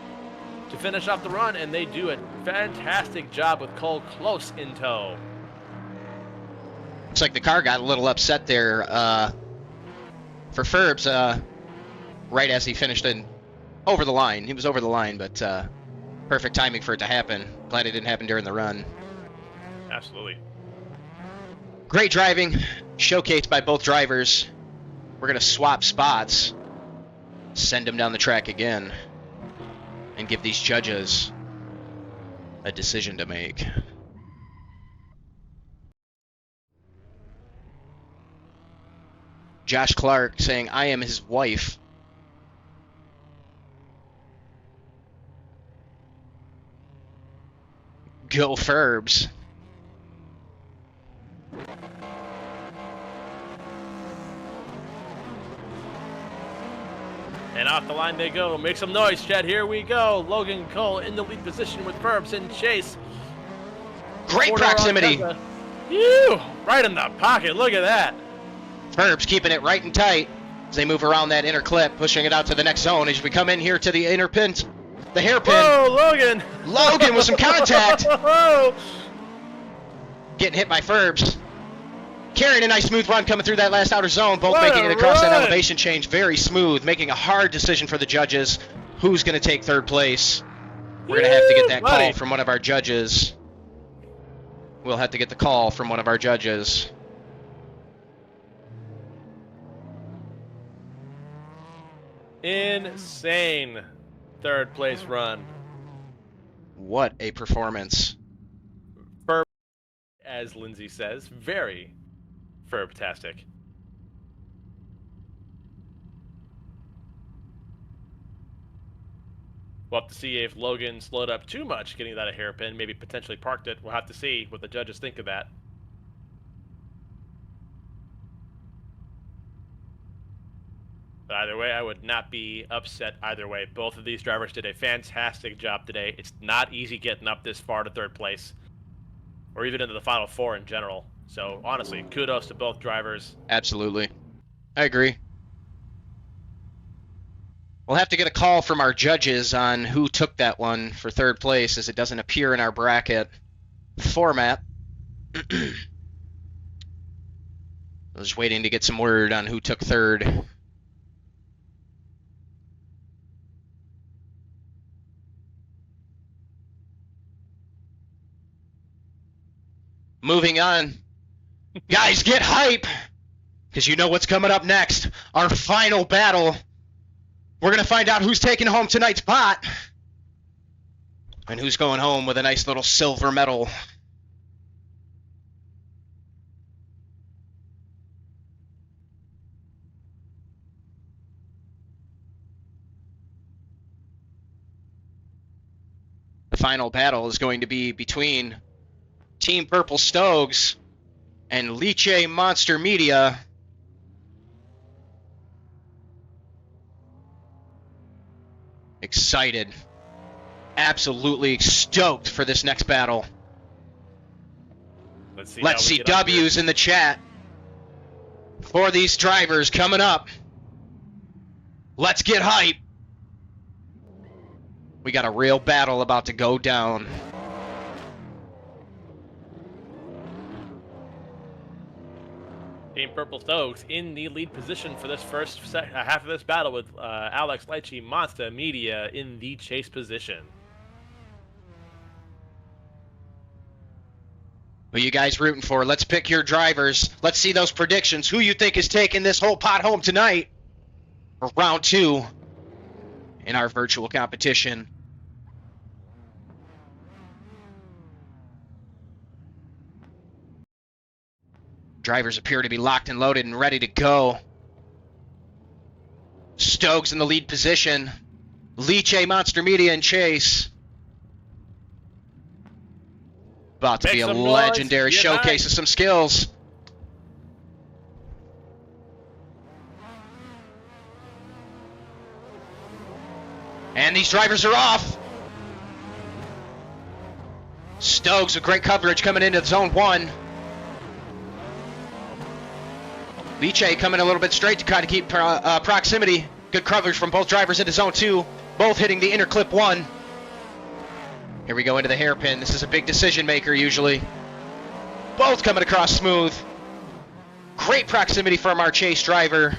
to finish off the run, and they do a fantastic job with Cole close in tow. Looks like the car got a little upset there for Ferbs right as he finished over the line. He was over the line, but perfect timing for it to happen. Glad it didn't happen during the run. Absolutely. Great driving, showcased by both drivers. We're going to swap spots, send them down the track again, and give these judges a decision to make. Josh Clark saying, I am his wife. Go Ferbs. And off the line they go. Make some noise, Chad. Here we go. Logan Cole in the lead position with Ferbs in chase. Great proximity. Phew! Right in the pocket. Look at that. Ferbs keeping it right and tight as they move around that inner clip, pushing it out to the next zone as we come in here to the inner pins. The hairpin. Whoa, Logan! Logan with some contact. Whoa. Getting hit by Ferbs. Carrying a nice smooth run coming through that last outer zone, both What making a it across that run! elevation change very smooth, making a hard decision for the judges. Who's going to take third place? We're going to have to get that buddy. call from one of our judges. We'll have to get the call from one of our judges. Insane third place run. What a performance. As Lindsay says, very Ferbtastic. We'll have to see if Logan slowed up too much getting that a hairpin, maybe potentially parked it. We'll have to see what the judges think of that. But either way, I would not be upset either way. Both of these drivers did a fantastic job today. It's not easy getting up this far to third place, or even into the Final Four in general. So, honestly, kudos to both drivers. Absolutely. I agree. We'll have to get a call from our judges on who took that one for third place, as it doesn't appear in our bracket format. I was waiting to get some word on who took third. Moving on. Guys, get hype! Because you know what's coming up next. Our final battle. We're going to find out who's taking home tonight's pot. And who's going home with a nice little silver medal. The final battle is going to be between Team Purple Stogs and Liche Monster Media. Excited. Absolutely stoked for this next battle. Let's see W's in the chat for these drivers coming up. Let's get hype. We got a real battle about to go down. Team Purple Stogs in the lead position for this first half of this battle, with Alex Lychee Monster Media in the chase position. Who you guys rooting for? Let's pick your drivers. Let's see those predictions. Who you think is taking this whole pot home tonight for round 2 in our virtual competition. Drivers appear to be locked and loaded and ready to go. Stokes in the lead position. Liche, Monster Media, and Chase. About to Make be a some noise, legendary get showcase hype. of some skills. And these drivers are off. Stokes with great coverage coming into zone 1. Liche coming a little bit straight to kind of keep proximity. Good coverage from both drivers into zone 2. Both hitting the inner clip 1. Here we go into the hairpin. This is a big decision maker usually. Both coming across smooth. Great proximity from our chase driver.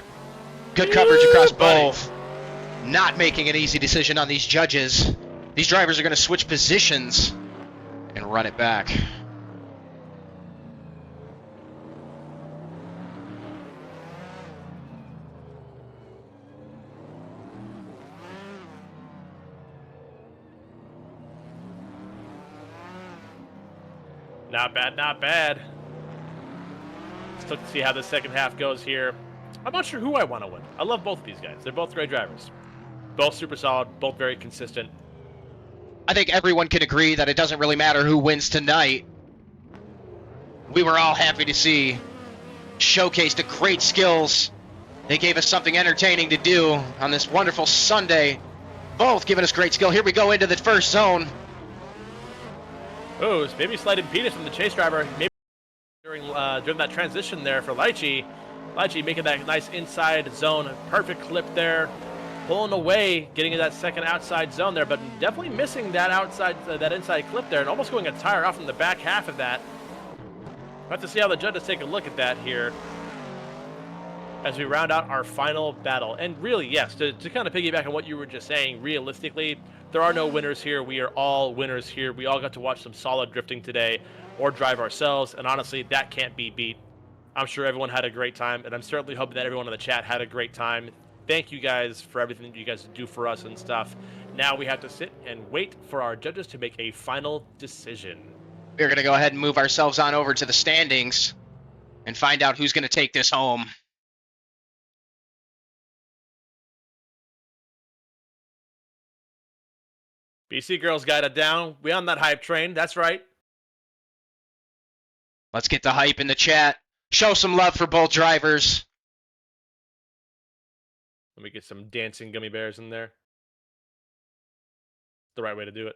Good coverage across both. Not making an easy decision on these judges. These drivers are going to switch positions and run it back. Not bad, not bad. Let's look to see how the second half goes here. I'm not sure who I want to win. I love both of these guys. They're both great drivers. Both super solid, both very consistent. I think everyone can agree that it doesn't really matter who wins tonight. We were all happy to see showcased the great skills. They gave us something entertaining to do on this wonderful Sunday. Both giving us great skill. Here we go into the first zone. Oh, maybe slight impedance from the chase driver. Maybe during that transition there for Liche. Liche making that nice inside zone. Perfect clip there. Pulling away, getting in that second outside zone there, but definitely missing that that inside clip there, and almost going a tire off in the back half of that. We'll have to see how the judges take a look at that here as we round out our final battle. And really, yes, to kind of piggyback on what you were just saying, realistically, there are no winners here. We are all winners here. We all got to watch some solid drifting today or drive ourselves, and honestly, that can't be beat. I'm sure everyone had a great time, and I'm certainly hoping that everyone in the chat had a great time. Thank you guys for everything that you guys do for us and stuff. Now we have to sit and wait for our judges to make a final decision. We're going to go ahead and move ourselves on over to the standings and find out who's going to take this home. BC Girls got it down. We on that hype train. That's right. Let's get the hype in the chat. Show some love for both drivers. Let me get some dancing gummy bears in there. The right way to do it.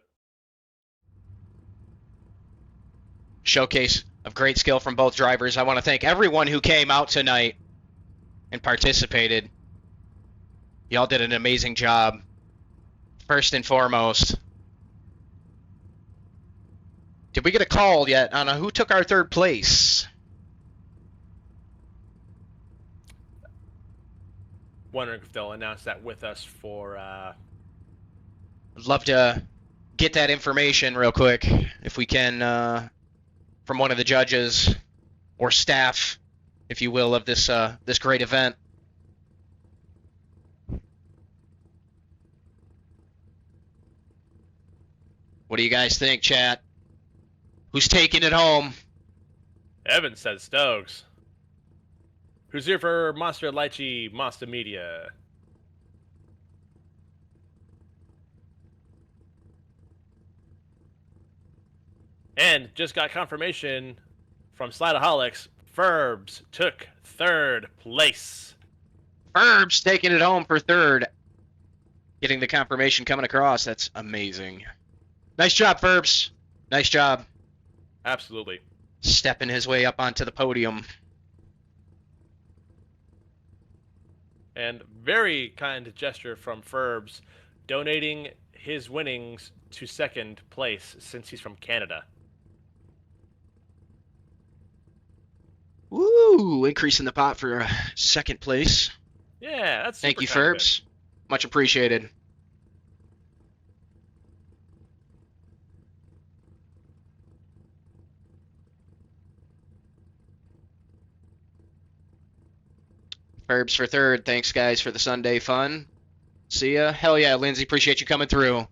Showcase of great skill from both drivers. I want to thank everyone who came out tonight and participated. Y'all did an amazing job. First and foremost, did we get a call yet on who took our third place? Wondering if they'll announce that with us for... I'd love to get that information real quick, if we can, from one of the judges or staff, if you will, of this this great event. What do you guys think, chat? Who's taking it home? Evan says Stokes. Who's here for Monster Liche Monster Media? And just got confirmation from Slideaholics. Ferbs took third place. Ferbs taking it home for third. Getting the confirmation coming across. That's amazing. Nice job, Ferbs. Nice job. Absolutely. Stepping his way up onto the podium. And very kind gesture from Ferbs, donating his winnings to second place since he's from Canada. Woo! Increasing the pot for second place. Yeah, that's Thank you, super kind of Ferbs. Much appreciated. Ferbs for third. Thanks, guys, for the Sunday fun. See ya. Hell yeah, Lindsay. Appreciate you coming through.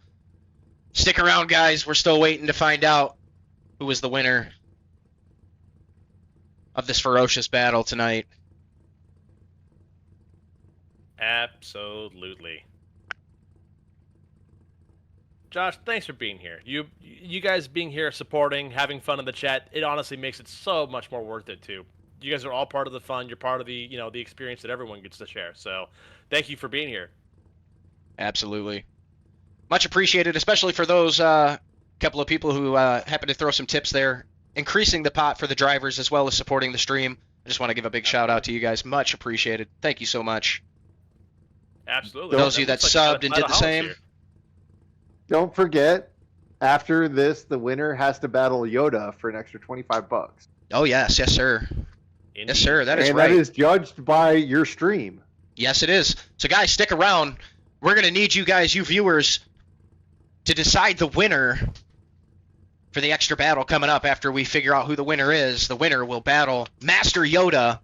Stick around, guys. We're still waiting to find out who was the winner of this ferocious battle tonight. Absolutely. Josh, thanks for being here. You guys being here, supporting, having fun in the chat, it honestly makes it so much more worth it too. You guys are all part of the fun. You're part of the, the experience that everyone gets to share. So, thank you for being here. Absolutely. Much appreciated, especially for those couple of people who happened to throw some tips there, increasing the pot for the drivers as well as supporting the stream. I just want to give a big shout out to you guys. Much appreciated. Thank you so much. Absolutely. Those of you that subbed and did the same. Here. Don't forget, after this, the winner has to battle Yoda for an extra $25. Oh, yes. Yes, sir. Indeed. Yes, sir. That is and right. that is judged by your stream. Yes, it is. So, guys, stick around. We're going to need you guys, you viewers, to decide the winner for the extra battle coming up after we figure out who the winner is. The winner will battle Master Yoda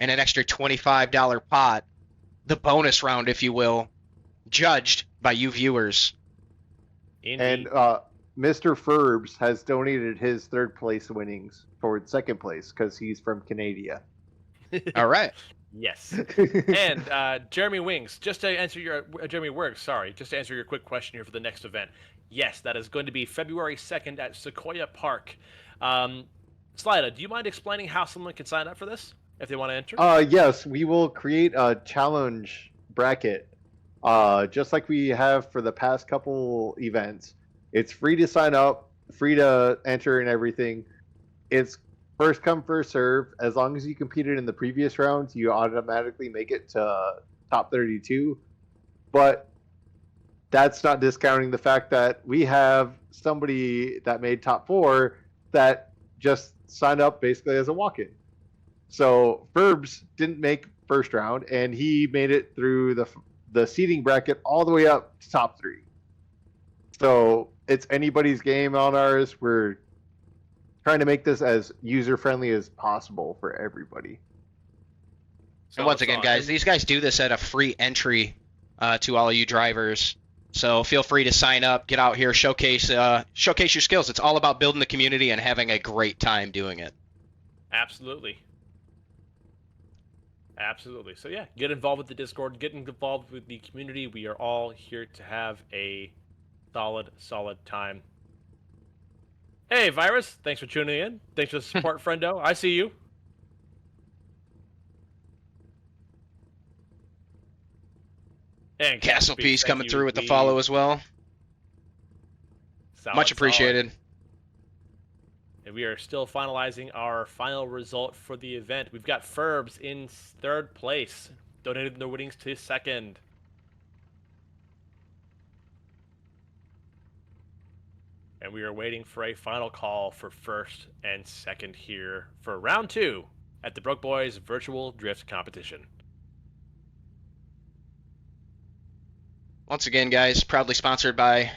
and an extra $25 pot. The bonus round, if you will, judged by you viewers. Indeed. And Mr. Ferbs has donated his third place winnings toward second place because he's from Canada. All right. Yes. And Jeremy Wings, just to answer your Jeremy Works, sorry, just to answer your quick question here for the next event. Yes, that is going to be February 2nd at Sequoia Park. Slider, do you mind explaining how someone can sign up for this if they want to enter? Yes, we will create a challenge bracket, just like we have for the past couple events. It's free to sign up, free to enter and everything. It's first come, first serve. As long as you competed in the previous rounds, you automatically make it to top 32. But that's not discounting the fact that we have somebody that made top 4 that just signed up basically as a walk-in. So Ferbs didn't make first round, and he made it through the seeding bracket all the way up to top 3. So it's anybody's game on ours. We're trying to make this as user-friendly as possible for everybody. And once again, guys, these guys do this at a free entry to all of you drivers. So feel free to sign up, get out here, showcase your skills. It's all about building the community and having a great time doing it. Absolutely. Absolutely. So yeah, get involved with the Discord, get involved with the community. We are all here to have a solid time. Hey, Virus, thanks for tuning in. Thanks for the support, friendo. I see you. And Castle Peace coming through with the follow as well. Much appreciated. And we are still finalizing our final result for the event. We've got Ferbs in third place, donated their winnings to second. And we are waiting for a final call for first and second here for round 2 at the Broke Boys Virtual Drift Competition. Once again, guys, proudly sponsored by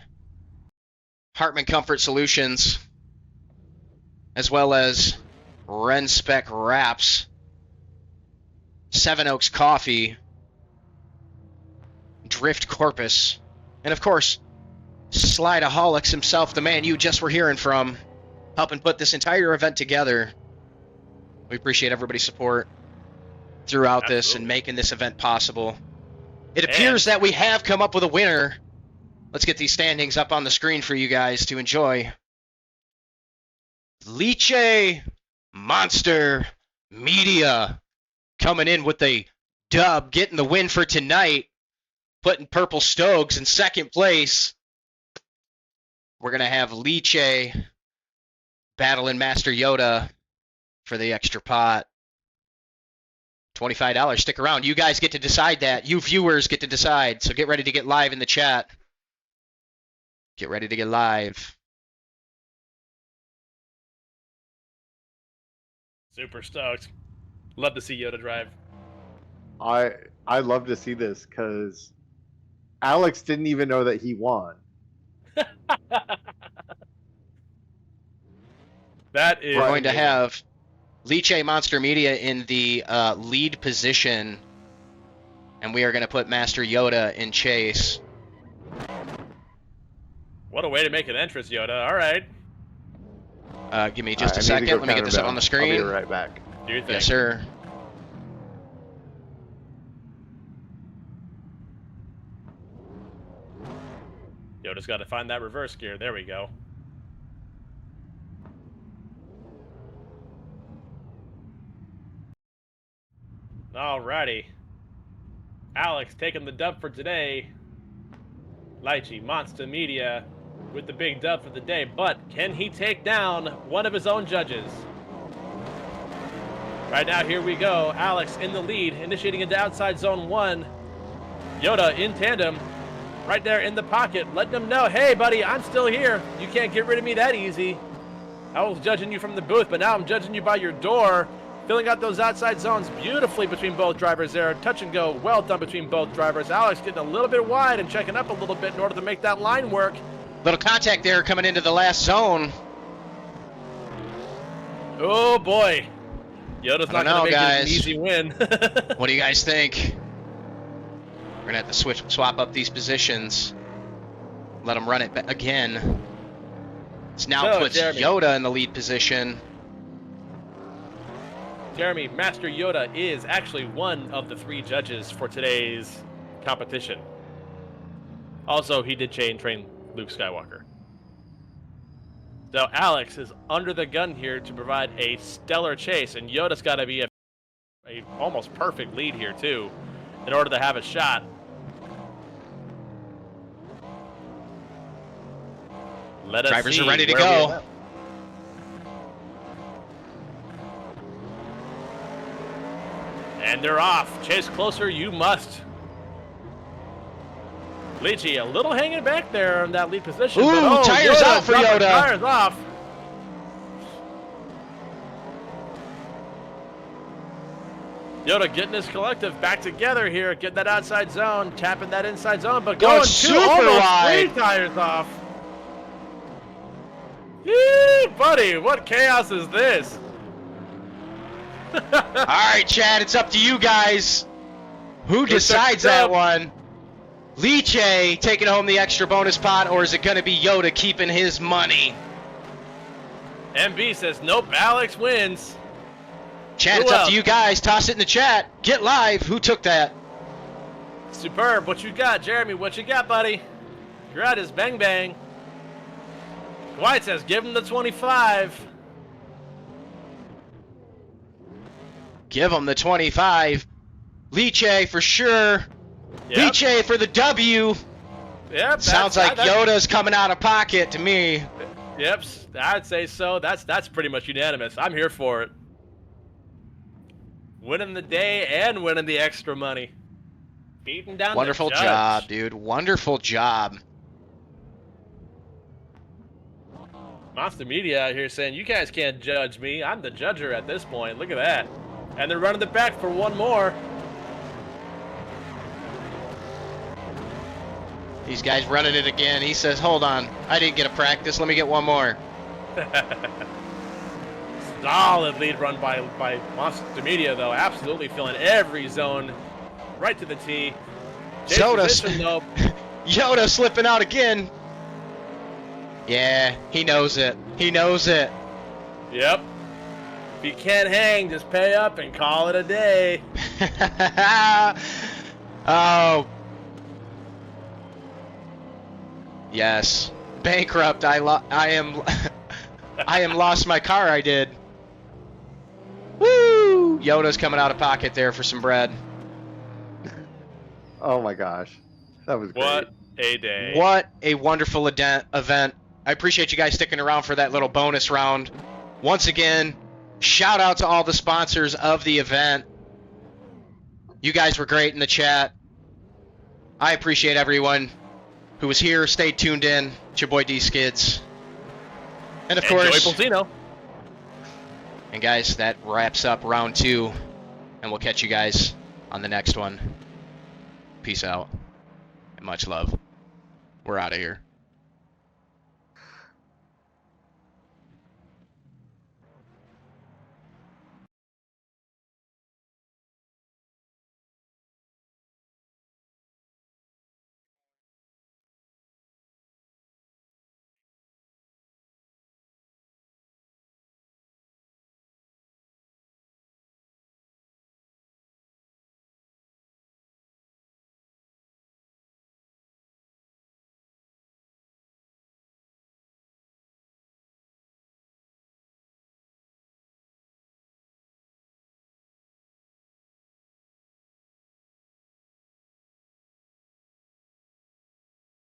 Hartman Comfort Solutions, as well as Renspec Wraps, Seven Oaks Coffee, Drift Corpus, and of course, Slideaholics himself, the man you just were hearing from, helping put this entire event together. We appreciate everybody's support throughout this and making this event possible. It appears that we have come up with a winner. Let's get these standings up on the screen for you guys to enjoy. Liche Monster Media coming in with a dub, getting the win for tonight, putting Purple Stogs in second place. We're going to have Liche battling Master Yoda for the extra pot. $25. Stick around. You guys get to decide that. You viewers get to decide. So get ready to get live in the chat. Get ready to get live. Super stoked. Love to see Yoda drive. I love to see this because Alex didn't even know that he won. That is. We're going to have Liche Monster Media in the lead position And we are going to put Master Yoda in chase. What a way to make an entrance, Yoda. All right. Give me just a I need to second. go Let me get this up on the screen. I'll be right back. Do your thing. Yes, sir. Yoda's got to find that reverse gear. There we go. Alrighty. Alex taking the dub for today. Lychee, Monster Media with the big dub for the day. But can he take down one of his own judges? Right now, here we go. Alex in the lead, initiating into outside zone 1. Yoda in tandem, right there in the pocket, letting them know, hey, buddy, I'm still here. You can't get rid of me that easy. I was judging you from the booth, but now I'm judging you by your door. Filling out those outside zones beautifully between both drivers there. Touch and go, well done between both drivers. Alex getting a little bit wide and checking up a little bit in order to make that line work. Little contact there coming into the last zone. Oh, boy. Yoda's not going to make guys. it an easy win. What do you guys think? We're going to have to swap up these positions. Let them run it again. This now puts Jeremy. Yoda in the lead position. Jeremy, Master Yoda is actually one of the 3 judges for today's competition. Also, he did train Luke Skywalker. So Alex is under the gun here to provide a stellar chase, and Yoda's got to be a almost perfect lead here too, in order to have a shot. Let us Drivers see are ready to where we go. end up. And they're off. Chase closer, you must. Lychee, a little hanging back there in that lead position. Ooh, but, tires Yoda out for dropping Yoda. Tires off. Yoda getting his collective back together here, getting that outside zone, tapping that inside zone, but going super almost wide. 3 tires off. Yee, buddy, what chaos is this? All right, Chad, it's up to you guys. Who took the decides that dub? one? Lychee taking home the extra bonus pot, or is it going to be Yoda keeping his money? MB says, nope, Alex wins. Chad, Who it's up else? to you guys. Toss it in the chat. Get live. Who took that? Superb. What you got, Jeremy? What you got, buddy? You're at his bang bang. White says, give him the 25. Give him the 25. Lychee for sure. Yep. Lychee for the W. Yep. Sounds like Yoda's coming out of pocket to me. Yep. I'd say so. That's pretty much unanimous. I'm here for it. Winning the day and winning the extra money. Beating down Wonderful the judge. job, dude. Wonderful job. Monster Media out here saying, you guys can't judge me. I'm the judger at this point. Look at that. And they're running it back for one more. These guys running it again. He says, hold on. I didn't get a practice. Let me get one more. Solid lead run by Monster Media, though. Absolutely filling every zone right to the tee. Chase position, though. Yoda slipping out again. Yeah, he knows it. He knows it. Yep. If you can't hang, just pay up and call it a day. Oh. Yes. Bankrupt. I am I am lost my car. I did. Woo! Yoda's coming out of pocket there for some bread. Oh my gosh, that was great. What a day. What a wonderful event. I appreciate you guys sticking around for that little bonus round. Once again, shout out to all the sponsors of the event. You guys were great in the chat. I appreciate everyone who was here, stayed tuned in. It's your boy D Skids. And of course, Joey Bolzino. and guys, that wraps up round 2. And we'll catch you guys on the next one. Peace out. And much love. We're out of here.